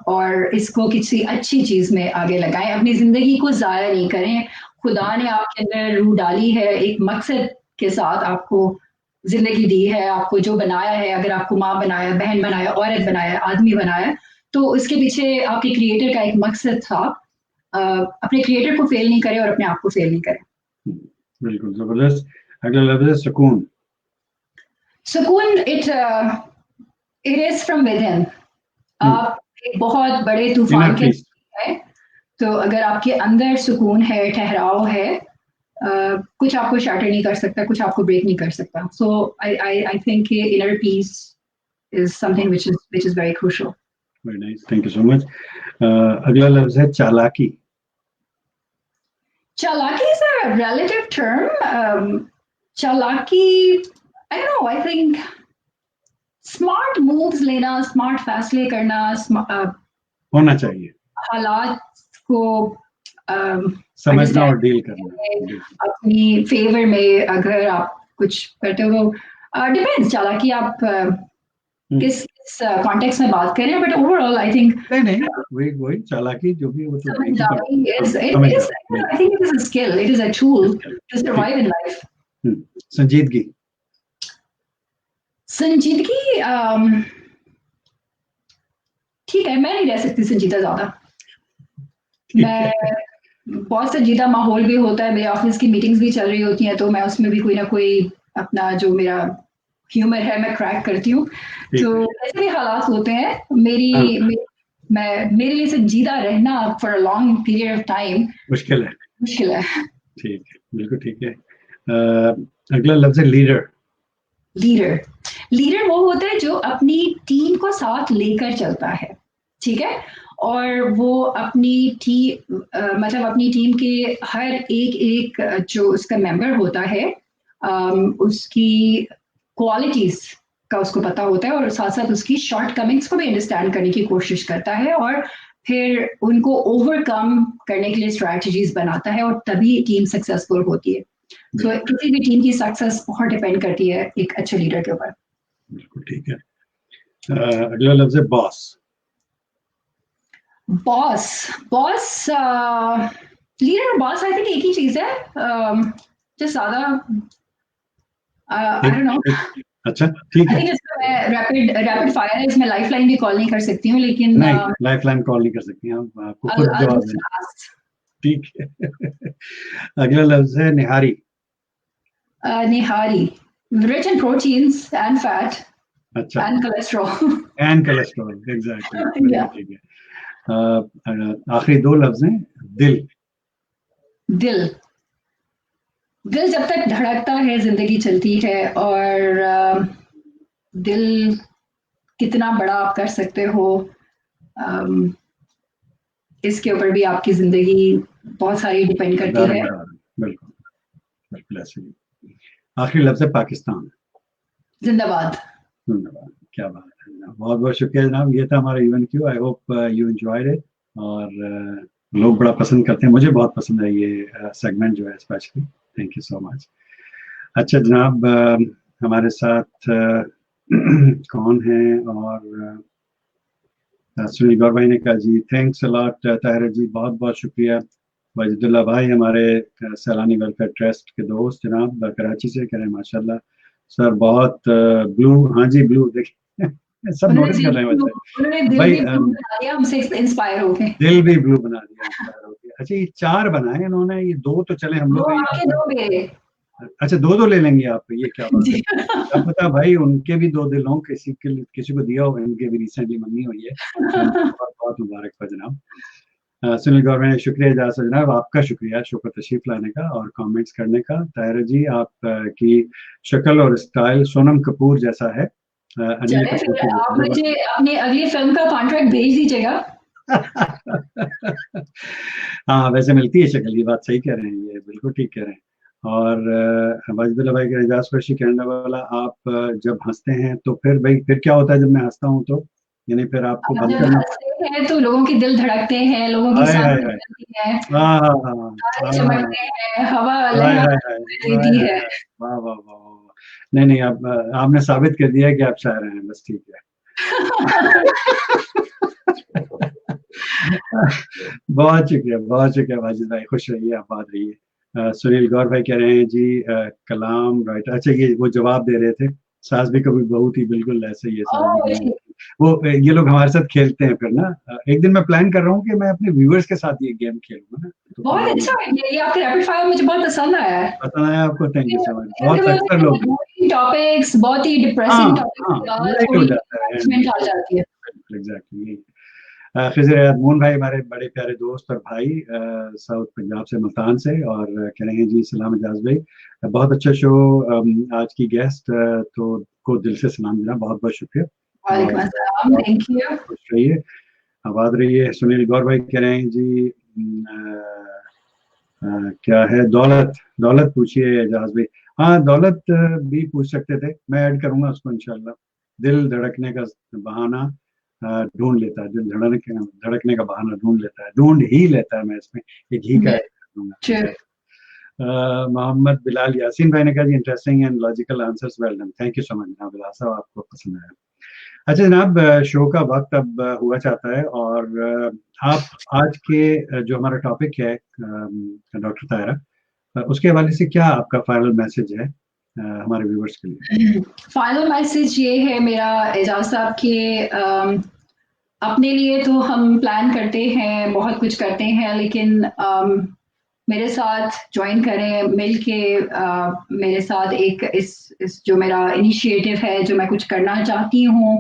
और इसको किसी अच्छी चीज में आगे लगाएं, अपनी जिंदगी को जाया नहीं करें। खुदा ने आपके अंदर रूह डाली है, एक मकसद के साथ आपको जिंदगी दी है, आपको जो बनाया है, अगर आपको माँ बनाया, बहन बनाया, औरत बनाया, आदमी बनाया, तो उसके पीछे आपके क्रिएटर का एक मकसद था। अपने क्रिएटर को फेल नहीं करें और अपने आप को फेल नहीं करें। बिल्कुल जबरदस्त। अगला लफ्ज है सुकून। सुकून, it is from with in. आप एक बहुत बड़े इनर तूफान के पीस। है, तो अगर आपके अंदर सुकून है, ठहराव है, कुछ आपको शैटर नहीं कर सकता, कुछ आपको ब्रेक नहीं कर सकता। So I think inner peace is something which is very crucial. Very nice, thank you so much. अगला लफ्ज है चालाकी। Chalaki is a relative term. Chalaki, I don't know, I think smart moves लेना, smart फैसले करना, होना चाहिए, हालात को समझना और अंडरस्टैंड डील करना, बिल्कुल। अपनी फेवर में अगर आप कुछ करते हो, डिपेंड्स चालाकी आप किस कॉन्टेक्स्ट में बात कर रहे हैं, बट ओवरऑल आई थिंक नहीं नहीं, वही वही चालाकी जो भी, वो तो एक ही बात समझदारी है। is it is, समझदार, I बिल्कुल। think it is a skill, it is a tool इसके to ठीक। survive in life. संजीदगी। संजीदगी, ठीक है, मैं नहीं रह सकती संजीदा ज्यादा। ठीक है, मैं बहुत संजीदा माहौल भी होता है, मेरे ऑफिस की मीटिंग्स भी चल रही होती हैं, तो मैं उसमें भी कोई ना कोई अपना जो मेरा ह्यूमर है मैं क्रैक करती हूँ। ठीक तो है। ऐसे भी हालात होते हैं, मेरे लिए संजीदा रहना for a long period of time मुश्किल है। मुश्किल है। ठीक है, बिल्कुल ठीक है। अगला लफ्ज है लीडर। लीडर, लीडर वो होता है जो अपनी टीम को साथ लेकर चलता है, ठीक है, और वो अपनी टीम, मतलब अपनी टीम के हर एक जो उसका मेंबर होता है, उसकी क्वालिटीज का उसको पता होता है, और साथ साथ उसकी शॉर्ट कमिंग्स को भी अंडरस्टैंड करने की कोशिश करता है, और फिर उनको ओवरकम करने के लिए स्ट्रैटेजीज बनाता है, और तभी टीम सक्सेसफुल होती है। तो किसी भी टीम की सक्सेस बहुत डिपेंड करती है एक अच्छे लीडर के ऊपर। बिल्कुल ठीक है। अगला लफ्ज है बॉस। बॉस बॉस लीडर और बॉस आई थिंक एक ही चीज है, just ज्यादा आई डोंट नो। अच्छा ठीक आई है। थिंक इसमें मैं रैपिड फायर है, इसमें लाइफ लाइन भी कॉल नहीं कर सकती हूँ, लेकिन नहीं, लाइफ लाइन कॉल नहीं कर सकती आप, आपको खुद I'll जवाब just देना। ask. ठीक है। अगला लफ्ज है निहारी। Nihari, rich in proteins and fat अच्छा, and cholesterol. And cholesterol, exactly, बिल्कुल Yeah. ठीक है। आखिरी दो लफ्ज हैं दिल। दिल दिल जब तक धड़कता है जिंदगी चलती है, और दिल कितना बड़ा आप कर सकते हो, अम, इसके ऊपर भी आपकी जिंदगी बहुत सारी डिपेंड करती है। बिल्कुल बिल्कुल ऐसे ही। आखिरी लफ्ज है पाकिस्तान। जिंदाबाद। धन्यवाद, क्या बात है जनाब, बहुत बहुत शुक्रिया जनाब। ये था हमारा event Q. I hope you enjoyed it, और लोग बड़ा पसंद करते हैं, मुझे बहुत पसंद है ये सेगमेंट जो है specially. Thank you so much. अच्छा जनाब, हमारे साथ कौन है, और सुनील गौर भाई ने कहा जी थैंक्स अ लॉट ताहिर जी, बहुत बहुत शुक्रिया। वाजिदुल्लाह भाई हमारे सैलानी वेलफेयर ट्रस्ट के दोस्त जनाब कराची से, कह रहे हैं माशाल्लाह सर बहुत ब्लू, हाँ जी ब्लू देखिए सब नोटिस कर रहे हैं बच्चे उन्होंने दिल भाई, भी ब्लू बना दिया हमसे इंस्पायर होके। दिल भी ब्लू बना दिया inspire होके। अच्छा ये 4 बनाए इन्होंने, ये 2 तो चले हम दो लोग आपके दो मेरे। अच्छा 2 ले लेंगे आप, ये क्या बात है। जी। क्या पता भाई उनके भी 2 दिल हों, किसी को दिया हो, इनके भी रिसेंटली मंगनी हुई है। बहुत बहुत मुबारक हो जनाब। सुनील गौर में शुक्रिया इजाज़त जनाब, आपका शुक्रिया शो पर तशरीफ लाने का और कमेंट्स करने का। ताहिरा जी आप की शक्ल और स्टाइल सोनम कपूर जैसा है। अनिल चले कपूर फिर की आप मुझे अपनी अगली फिल्म का कॉन्ट्रैक्ट भेज दीजिएगा। हाँ वैसे मिलती है शक्ल, ये बात सही कह रहे हैं, ये बिल्कुल ठीक कह रहे हैं। और वाजिदुल्लाह भाई का एजाज फर्शी कहने वाला, आप जब हंसते हैं तो फिर भाई फिर क्या होता है जब मैं हंसता हूँ तो, यानी फिर आपको आप बंद जब करना। हंसते हैं तो लोगों के दिल धड़कते हैं, लोगों की हाय हाय सांसें हाय, चलती हैं, हाँ हाँ हाँ तारे हाँ हाँ, चमकते हैं, हवा हाय हाय लहरा हाय, हाय देती हाय है। हाय, वाह वाह वाह वाह वाह। नहीं नहीं, आप आपने साबित कर दिया कि आप शायर हैं, बस ठीक है। बहुत शुक्रिया वाजिद भाई, खुश रहिए, आबाद रहिए। सुनील गौर भाई कह रहे हैं जी कलाम राइटर, अच्छा ये वो जवाब दे रहे थे, सास भी कभी बहू थी, बिल्कुल ऐसे ही है सास भी कभी बहू थी। वो ये लोग हमारे साथ खेलते हैं फिर ना, एक दिन मैं प्लान कर रहा हूँ कि मैं अपने व्यूअर्स के साथ ये गेम खेलूंगा ना, तो बहुत फिर अच्छा आइडिया, ये आपके रैपिड फायर मुझे बहुत पसंद आया है। पसंद आया आपको, थैंक यू सो मच। बहुत अक्सर लोग, टॉपिक्स, बहुत ही हाँ डिप्रेसिंग टॉपिक्स हाँ, के बाद लाइट हो थोड़ी जाता है एंगेजमेंट आ जाती है। एग्जैक्टली। खिजर अदमून भाई हमारे बड़े प्यारे दोस्त और भाई साउथ पंजाब से, मुल्तान से, और कह रहे हैं जी सलाम एजाज भाई, बहुत अच्छा शो। आज की गेस्ट तो को दिल से सलाम देना, बहुत बहुत शुक्रिया, वालेकुम और अस्सलाम, थैंक यू। खुश रहिए, आबाद रहिए। सुनील गौर भाई कह रहे हैं जी क्या है, दौलत, दौलत पूछिए एजाज भाई। हाँ दौलत भी पूछ सकते थे, मैं ऐड करूंगा उसको इंशाल्लाह। दिल धड़कने का बहाना ढूंढ लेता है, दिल धड़कने का बहाना ढूंढ लेता है, ढूंढ ही लेता है, मैं इसमें एक ही का ऐड कर दूंगा। मोहम्मद बिलाल यासीन भाई ने कहा जी interesting and logical answers, well done, thank you so much जनाब बिलाल साहब, आपको पसंद आया। अच्छा जनाब, शो का वक्त अब हुआ चाहता है, और आप आज के जो हमारा टॉपिक है डॉक्टर तायरा, उसके हवाले से क्या आपका फाइनल मैसेज है हमारे व्यूवर्स के लिए? फाइनल मैसेज ये है मेरा एजाज साहब के, अपने लिए तो हम प्लान करते हैं, बहुत कुछ करते हैं, लेकिन मेरे साथ ज्वाइन करें मिल के, मेरे साथ एक इस जो मेरा इनिशिएटिव है, जो मैं कुछ करना चाहती हूँ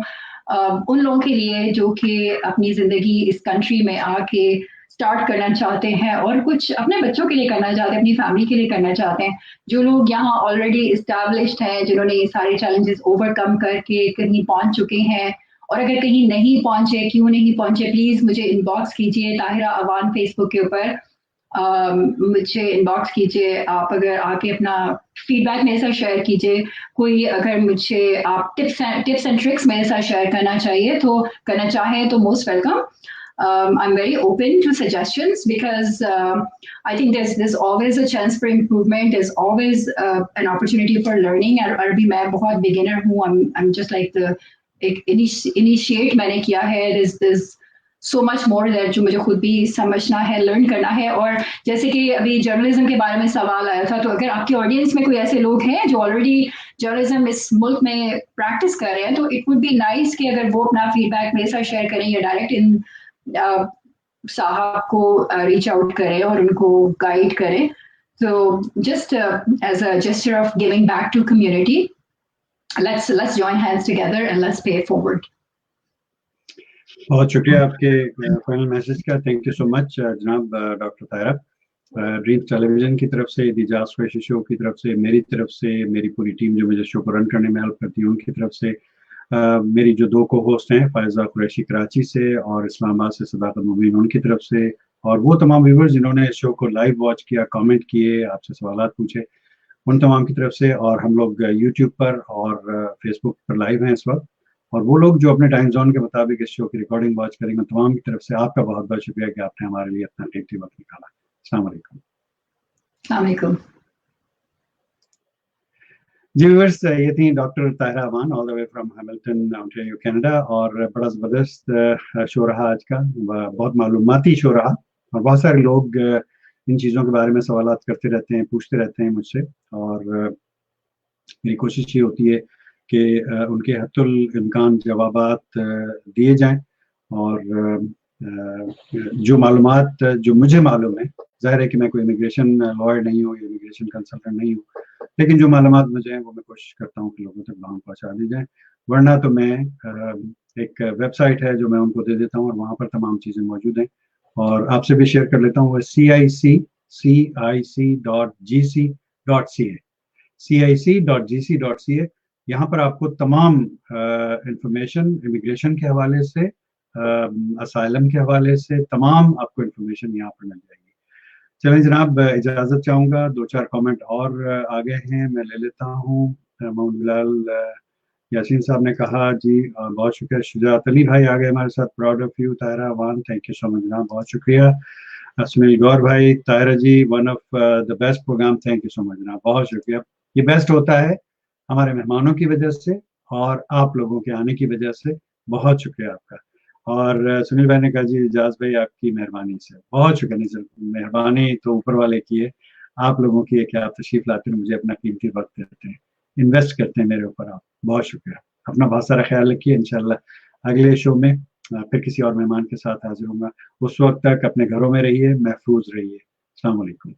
उन लोगों के लिए जो कि अपनी ज़िंदगी इस कंट्री में आके स्टार्ट करना चाहते हैं, और कुछ अपने बच्चों के लिए करना चाहते हैं, अपनी फैमिली के लिए करना चाहते हैं, जो लोग यहाँ ऑलरेडी इस्टेब्लिश्ड हैं, जिन्होंने ये सारे चैलेंजेस ओवरकम करके कहीं पहुंच चुके हैं, और अगर कहीं नहीं पहुंचे, क्यों नहीं पहुंचे, प्लीज़ मुझे इनबॉक्स कीजिए, ताहिरा अवान फेसबुक के ऊपर मुझे इनबॉक्स कीजिए। आप अगर आके अपना फीडबैक मेरे साथ शेयर कीजिए, कोई अगर मुझे आप टिप्स एंड ट्रिक्स मेरे साथ शेयर करना चाहिए तो करना चाहे तो most welcome. I'm very open to suggestions because I think there's always a chance for improvement. There's always an opportunity for learning. और भी मैं बहुत beginner हूँ. I'm just like the initiate मैंने किया है. There's so much more that जो मुझे खुद भी समझना है, लर्न करना है. और जैसे कि अभी जर्नलिज्म के बारे में सवाल आया था, तो अगर आपके ऑडियंस में कोई ऐसे लोग हैं जो ऑलरेडी जर्नलिज्म इस मुल्क में प्रैक्टिस कर रहे हैं, तो इट वुड बी नाइस कि अगर वो अपना फीडबैक मेरे साथ शेयर करें या डायरेक्ट इन साहब को रीच आउट करें और उनको गाइड करें. So just as a gesture of giving back to community, let's join hands together and let's pay it forward. बहुत शुक्रिया आपके फाइनल मैसेज का. थैंक यू सो मच जनाब डॉक्टर तायरा. ड्रीम्स टेलीविजन की तरफ से, दी जाज़ क्रैशी शो की तरफ से, मेरी तरफ से, मेरी पूरी टीम जो मुझे शो को रन करने में हेल्प करती है उनकी तरफ से, मेरी जो दो को होस्ट हैं फायजा कुरैशी कराची से और इस्लामाबाद से सदाकत मुबीन उनकी तरफ से, और वो तमाम व्यूवर्स जिन्होंने इस शो को लाइव वॉच किया, कमेंट किए, आपसे सवालात पूछे, उन तमाम की तरफ से. और हम लोग यूट्यूब पर और फेसबुक पर लाइव हैं इस वक्त, और वो लोग जो अपने टाइम जोन के मुताबिक इस शो की रिकॉर्डिंग वॉच करेंगे, तमाम की तरफ से आपका बहुत बहुत शुक्रिया कि आपने हमारे लिए अपना कीमती वक्त निकाला. अस्सलाम वालेकुम. अस्सलाम वालेकुम. जी व्यूअर्स, ये थी doctor Tahira Aman all the way from Hamilton Ontario Canada. और बड़ा ज़बरदस्त शो रहा आज का, बहुत मालूमाती शो रहा, और बहुत सारे लोग इन चीज़ों के बारे में सवालात करते रहते हैं, पूछते रहते हैं मुझसे, और मेरी कोशिश ये होती है कि उनके हत्तुल इम्कान जवाबात दिए जाएं. और जो मालूमात जो मुझे मालूम है, ज़ाहिर है कि मैं कोई इमिग्रेशन लॉयर नहीं हूँ, इमिग्रेशन कंसल्टेंट नहीं हूँ, लेकिन जो मालूमात मुझे हैं वो मैं कोशिश करता हूँ कि लोगों तक वहाँ पहुँचा दी जाए. वरना तो मैं एक वेबसाइट है जो मैं उनको दे देता हूँ, और वहाँ पर तमाम चीज़ें मौजूद हैं, और आपसे भी शेयर कर लेता हूँ. वो cic.gc.ca यहाँ पर आपको तमाम इंफॉर्मेशन इमिग्रेशन के हवाले से, असाइलम के हवाले से, तमाम आपको इंफॉर्मेशन यहाँ पर मिल जाएगी. चलें जनाब, इजाज़त चाहूँगा. दो चार कमेंट और आ गए हैं, मैं ले लेता हूँ. मोहम्मद बिलाल यासीन साहब ने कहा जी बहुत शुक्रिया. शुजात अली भाई आ गए हमारे साथ. Proud of you Taira Aman. Thank you so much जनाब, बहुत शुक्रिया. सुनील गौर भाई, Taira ji one of the best program. Thank you so much जनाब, बहुत शुक्रिया. ये बेस्ट होता है हमारे मेहमानों की वजह से और आप लोगों के आने की वजह से. बहुत शुक्रिया आपका. और सुनील भाई ने कहा जी इजाज भाई आपकी मेहरबानी से. बहुत शुक्रिया सर, मेहरबानी तो ऊपर वाले की है, आप लोगों की है कि आप तशरीफ लाते हैं, मुझे अपना कीमती वक्त देते हैं, इन्वेस्ट करते हैं मेरे ऊपर. आप बहुत शुक्रिया. अपना बहुत सारा ख्याल रखिए. इंशाल्लाह अगले शो में फिर किसी और मेहमान के साथ हाजिर होंगे. उस वक्त तक अपने घरों में रहिए, महफूज रहिए. अस्सलाम वालेकुम.